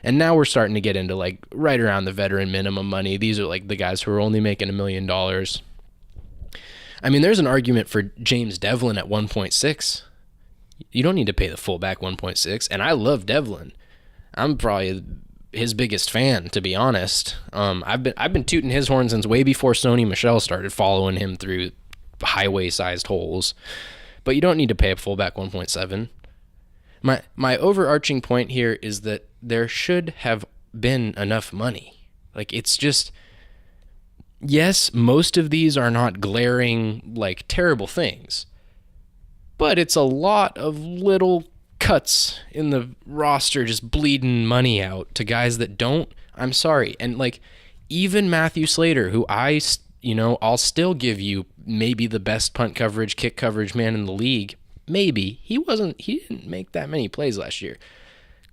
And now we're starting to get into, like, right around the veteran minimum money. These are, like, the guys who are only making $1 million. I mean, there's an argument for James Devlin at 1.6. You don't need to pay the fullback 1.6. And I love Devlin. I'm probably his biggest fan, to be honest. I've been tooting his horn since way before Sony Michel started following him through highway-sized holes. But you don't need to pay a fullback 1.7. My overarching point here is that there should have been enough money. Like, it's just, yes, most of these are not glaring, like, terrible things, but it's a lot of little cuts in the roster just bleeding money out to guys that don't. I'm sorry. And, like, even Matthew Slater, who I'll still give you maybe the best punt coverage, kick coverage man in the league. Maybe. He didn't make that many plays last year.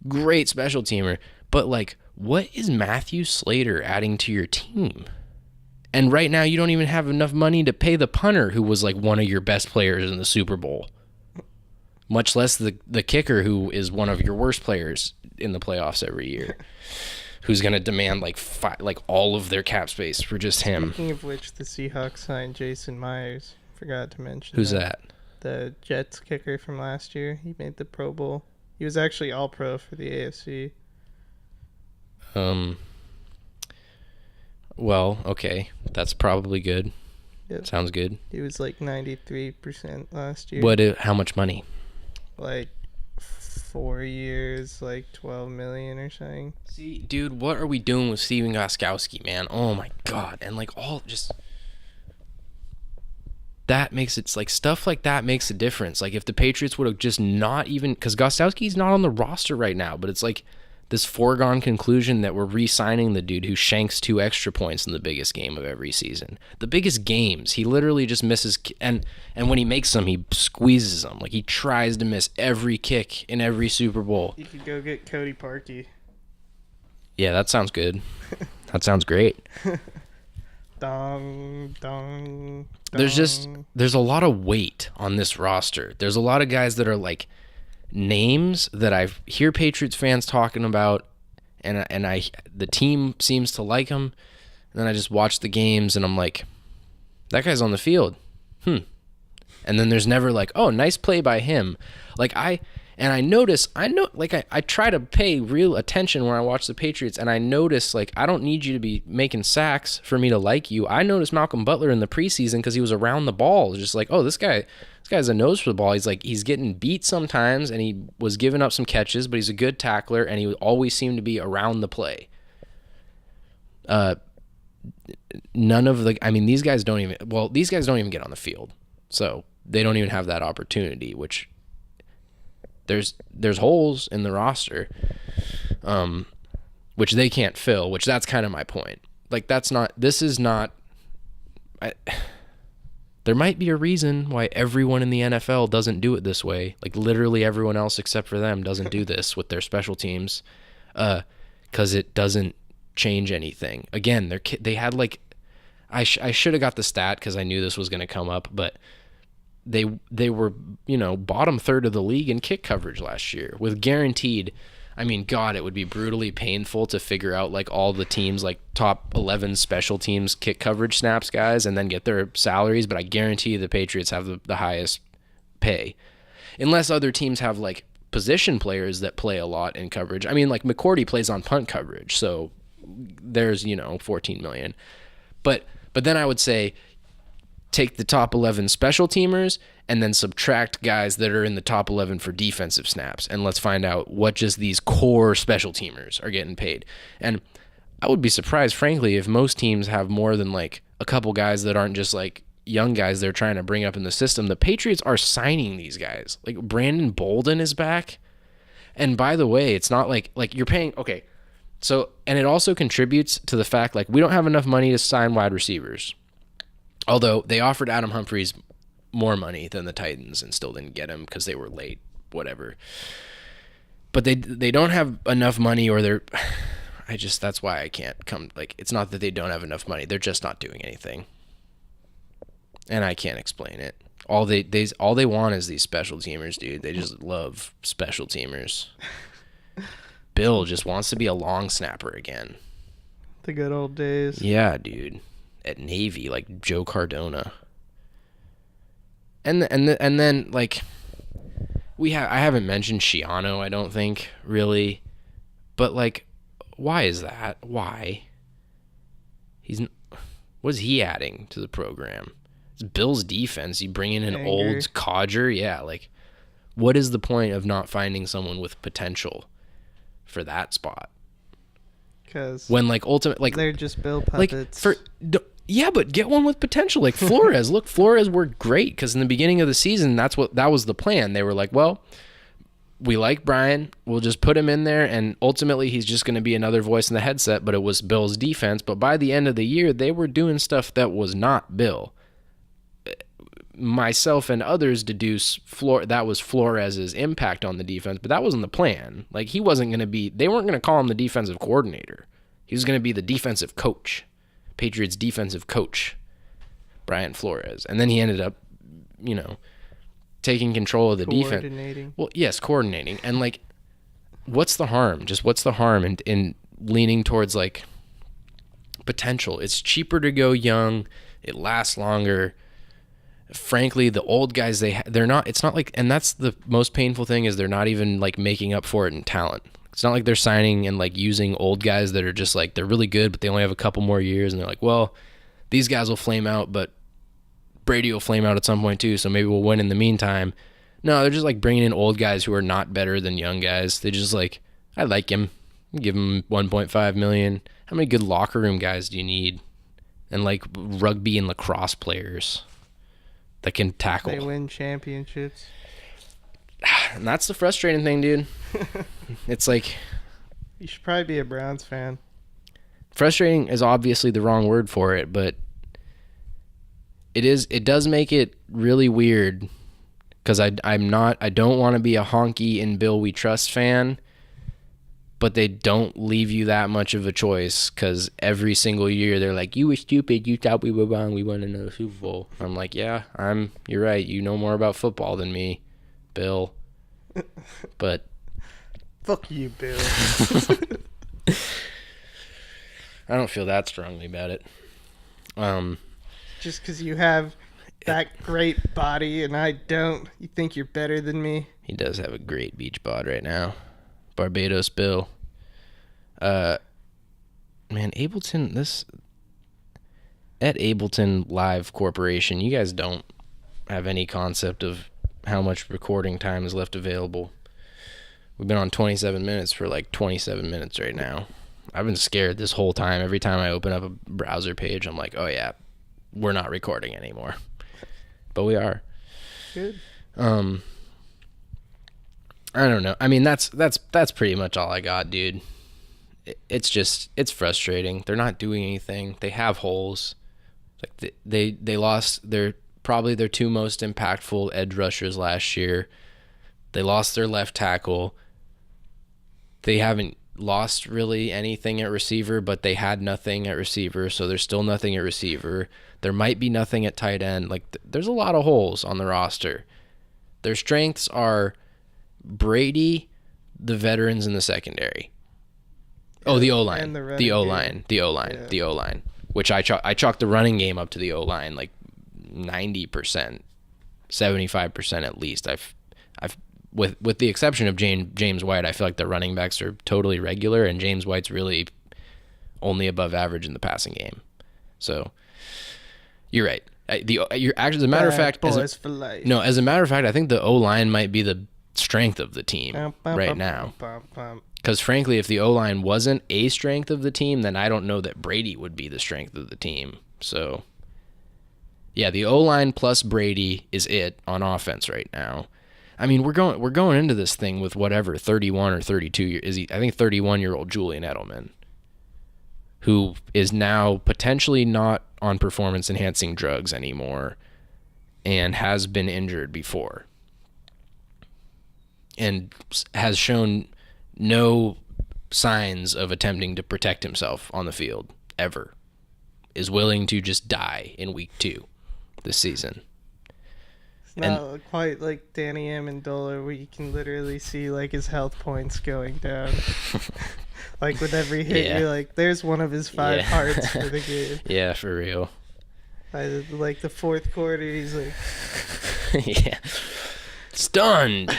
Great special teamer. But, like, what is Matthew Slater adding to your team? And right now you don't even have enough money to pay the punter, who was, like, one of your best players in the Super Bowl. Much less the kicker, who is one of your worst players in the playoffs every year. Who's going to demand, like, all of their cap space for just him. Speaking of which, the Seahawks signed Jason Myers. Forgot to mention Who's that? The Jets kicker from last year. He made the Pro Bowl. He was actually All-Pro for the AFC. Well, okay. That's probably good. Yep. Sounds good. He was like 93% last year. How much money? Like 4 years, like $12 million or something. See, dude, what are we doing with Steven Gostkowski, man? Oh my God. And like that makes it, like, stuff like that makes a difference. Like, if the Patriots would have just not even, because Gostkowski's not on the roster right now, but it's like this foregone conclusion that we're re-signing the dude who shanks 2 extra points in the biggest game of every season. The biggest games, he literally just misses, and when he makes them, he squeezes them. Like, he tries to miss every kick in every Super Bowl. You could go get Cody Parkey. Yeah, that sounds good. That sounds great. Dong, dong, there's a lot of weight on this roster. There's a lot of guys that are like names that I hear Patriots fans talking about, and the team seems to like them. And then I just watch the games and I'm like, that guy's on the field. And then there's never like, oh, nice play by him. Like I try to pay real attention when I watch the Patriots, and I notice, like, I don't need you to be making sacks for me to like you. I noticed Malcolm Butler in the preseason because he was around the ball. Just like, oh, this guy's a nose for the ball. He's getting beat sometimes, and he was giving up some catches, but he's a good tackler, and he always seemed to be around the play. These guys don't even get on the field, so they don't even have that opportunity, which there's holes in the roster, which they can't fill, which that's kind of my point. Like, there might be a reason why everyone in the NFL doesn't do it this way. Like, literally everyone else except for them doesn't do this with their special teams, because it doesn't change anything. Again, they had like, I should have got the stat because I knew this was going to come up, but they were, bottom third of the league in kick coverage last year with guaranteed. I mean, God, it would be brutally painful to figure out like all the teams, like top 11 special teams kick coverage snaps guys, and then get their salaries. But I guarantee the Patriots have the highest pay, unless other teams have like position players that play a lot in coverage. I mean, like McCourty plays on punt coverage, so there's 14 million. But then I would say, take the top 11 special teamers and then subtract guys that are in the top 11 for defensive snaps, and let's find out what just these core special teamers are getting paid. And I would be surprised, frankly, if most teams have more than like a couple guys that aren't just like young guys they're trying to bring up in the system. The Patriots are signing these guys. Like, Brandon Bolden is back. And by the way, it's not like you're paying, okay. So, and it also contributes to the fact, like, we don't have enough money to sign wide receivers. Although they offered Adam Humphries more money than the Titans and still didn't get him because they were late, whatever. But they don't have enough money, or that's why I can't come. Like, it's not that they don't have enough money. They're just not doing anything. And I can't explain it. All they want is these special teamers, dude. They just love special teamers. Bill just wants to be a long snapper again. The good old days. Yeah, dude. At Navy, like Joe Cardona. And then like I haven't mentioned Shiano, I don't think, really. But like, why is that? Why? What is he adding to the program? It's Bill's defense. You bring in an old codger. Yeah, like, what is the point of not finding someone with potential for that spot? Because when like ultimate, like, they're just Bill puppets. Yeah, but get one with potential, like Flores. Look, Flores worked great because in the beginning of the season, that was the plan. They were like, well, we like Brian, we'll just put him in there, and ultimately he's just going to be another voice in the headset. But it was Bill's defense. But by the end of the year, they were doing stuff that was not Bill. Myself and others deduce that was Flores' impact on the defense, but that wasn't the plan. Like, he wasn't going to be. They weren't going to call him the defensive coordinator. He was going to be the defensive coach. Patriots defensive coach, Brian Flores. And then he ended up, taking control of the defense. Well, yes, coordinating. And like, what's the harm? Just what's the harm in leaning towards like potential? It's cheaper to go young. It lasts longer. Frankly, the old guys, they're not, it's not like, and that's the most painful thing, is they're not even like making up for it in talent. It's not like they're signing and like using old guys that are just like, they're really good, but they only have a couple more years, and they're like, well, these guys will flame out, but Brady will flame out at some point too, so maybe we'll win in the meantime. No, they're just like bringing in old guys who are not better than young guys. They just like, I like him. Give him $1.5 million. How many good locker room guys do you need? And like rugby and lacrosse players that can tackle. They win championships. And that's the frustrating thing, dude. It's like, you should probably be a Browns fan. Frustrating is obviously the wrong word for it, but it does make it really weird, because I don't want to be a honky in Bill We Trust fan, but they don't leave you that much of a choice because every single year they're like, you were stupid, you thought we were wrong, we won another Super Bowl. I'm like, yeah, you're right, you know more about football than me, Bill. But fuck you, Bill. I don't feel that strongly about it. Just because you have that great body and I don't, you think you're better than me? He does have a great beach bod right now. Barbados Bill. Man, Ableton, at Ableton Live Corporation, you guys don't have any concept of how much recording time is left available. We've been on 27 minutes for like 27 minutes right now. I've been scared this whole time. Every time I open up a browser page, I'm like, oh yeah, we're not recording anymore. But we are. Good. I don't know. I mean, that's pretty much all I got, dude. It's frustrating. They're not doing anything. They have holes. Like they lost probably their two most impactful edge rushers last year. They lost their left tackle. They haven't lost really anything at receiver, but they had nothing at receiver, so there's still nothing at receiver. There might be nothing at tight end. Like there's a lot of holes on the roster. Their strengths are Brady, the veterans in the secondary. Oh, the O-line. The O-line. The O-line. Yeah. The O-line. Which I chalk the running game up to the O-line like 90%, 75% at least. I've with the exception of James White, I feel like the running backs are totally regular, and James White's really only above average in the passing game. So you're right. As a matter of fact, as a matter of fact, I think the O-line might be the strength of the team right now. Because frankly, if the O-line wasn't a strength of the team, then I don't know that Brady would be the strength of the team. So yeah, the O-line plus Brady is it on offense right now. I mean, we're going into this thing with whatever 31 or 32 I think 31-year-old Julian Edelman, who is now potentially not on performance-enhancing drugs anymore and has been injured before and has shown no signs of attempting to protect himself on the field ever, is willing to just die in week 2 this season. It's not quite like Danny Amendola, where you can literally see like his health points going down. Like with every hit, you're like, there's one of his 5 hearts for the game. Yeah, for real. Like the fourth quarter, he's like, yeah, stunned.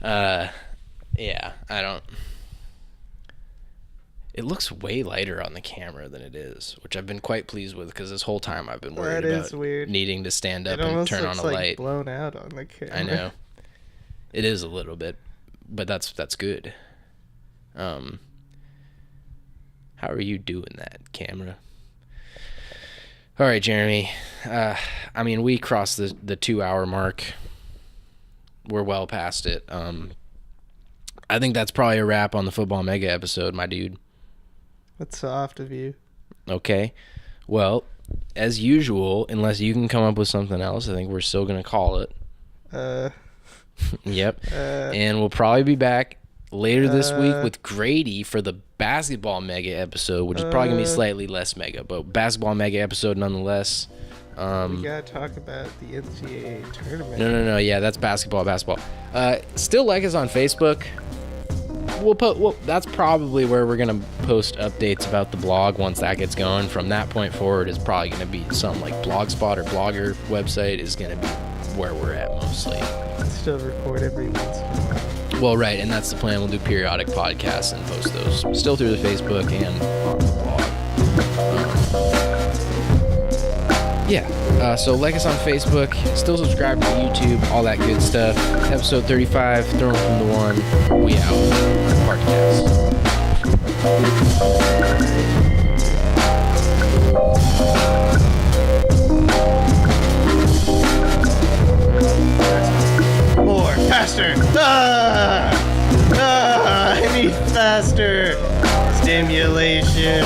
Yeah, I don't. It looks way lighter on the camera than it is, which I've been quite pleased with because this whole time I've been worried about needing to stand up and turn on a light. Blown out on the camera. I know. It is a little bit, but that's good. How are you doing that, camera? All right, Jeremy. I mean, we crossed the 2-hour mark. We're well past it. I think that's probably a wrap on the Football Mega episode, my dude. That's soft of you. Okay. Well, as usual, unless you can come up with something else, I think we're still going to call it. Yep. And we'll probably be back later this week with Grady for the Basketball Mega episode, which is probably going to be slightly less mega, but Basketball Mega episode nonetheless. We gotta talk about the NCAA tournament. No. Yeah, that's basketball. Still like us on Facebook. That's probably where we're gonna post updates about the blog once that gets going. From that point forward, is probably gonna be something like Blogspot or Blogger website is gonna be where we're at mostly. Still record every once in a while. Well, right, and that's the plan. We'll do periodic podcasts and post those still through the Facebook and on the blog. Yeah, so like us on Facebook, still subscribe to YouTube, all that good stuff. Episode 35, Thrown from the One, we out. Podcast. More, faster! I need faster! Stimulation.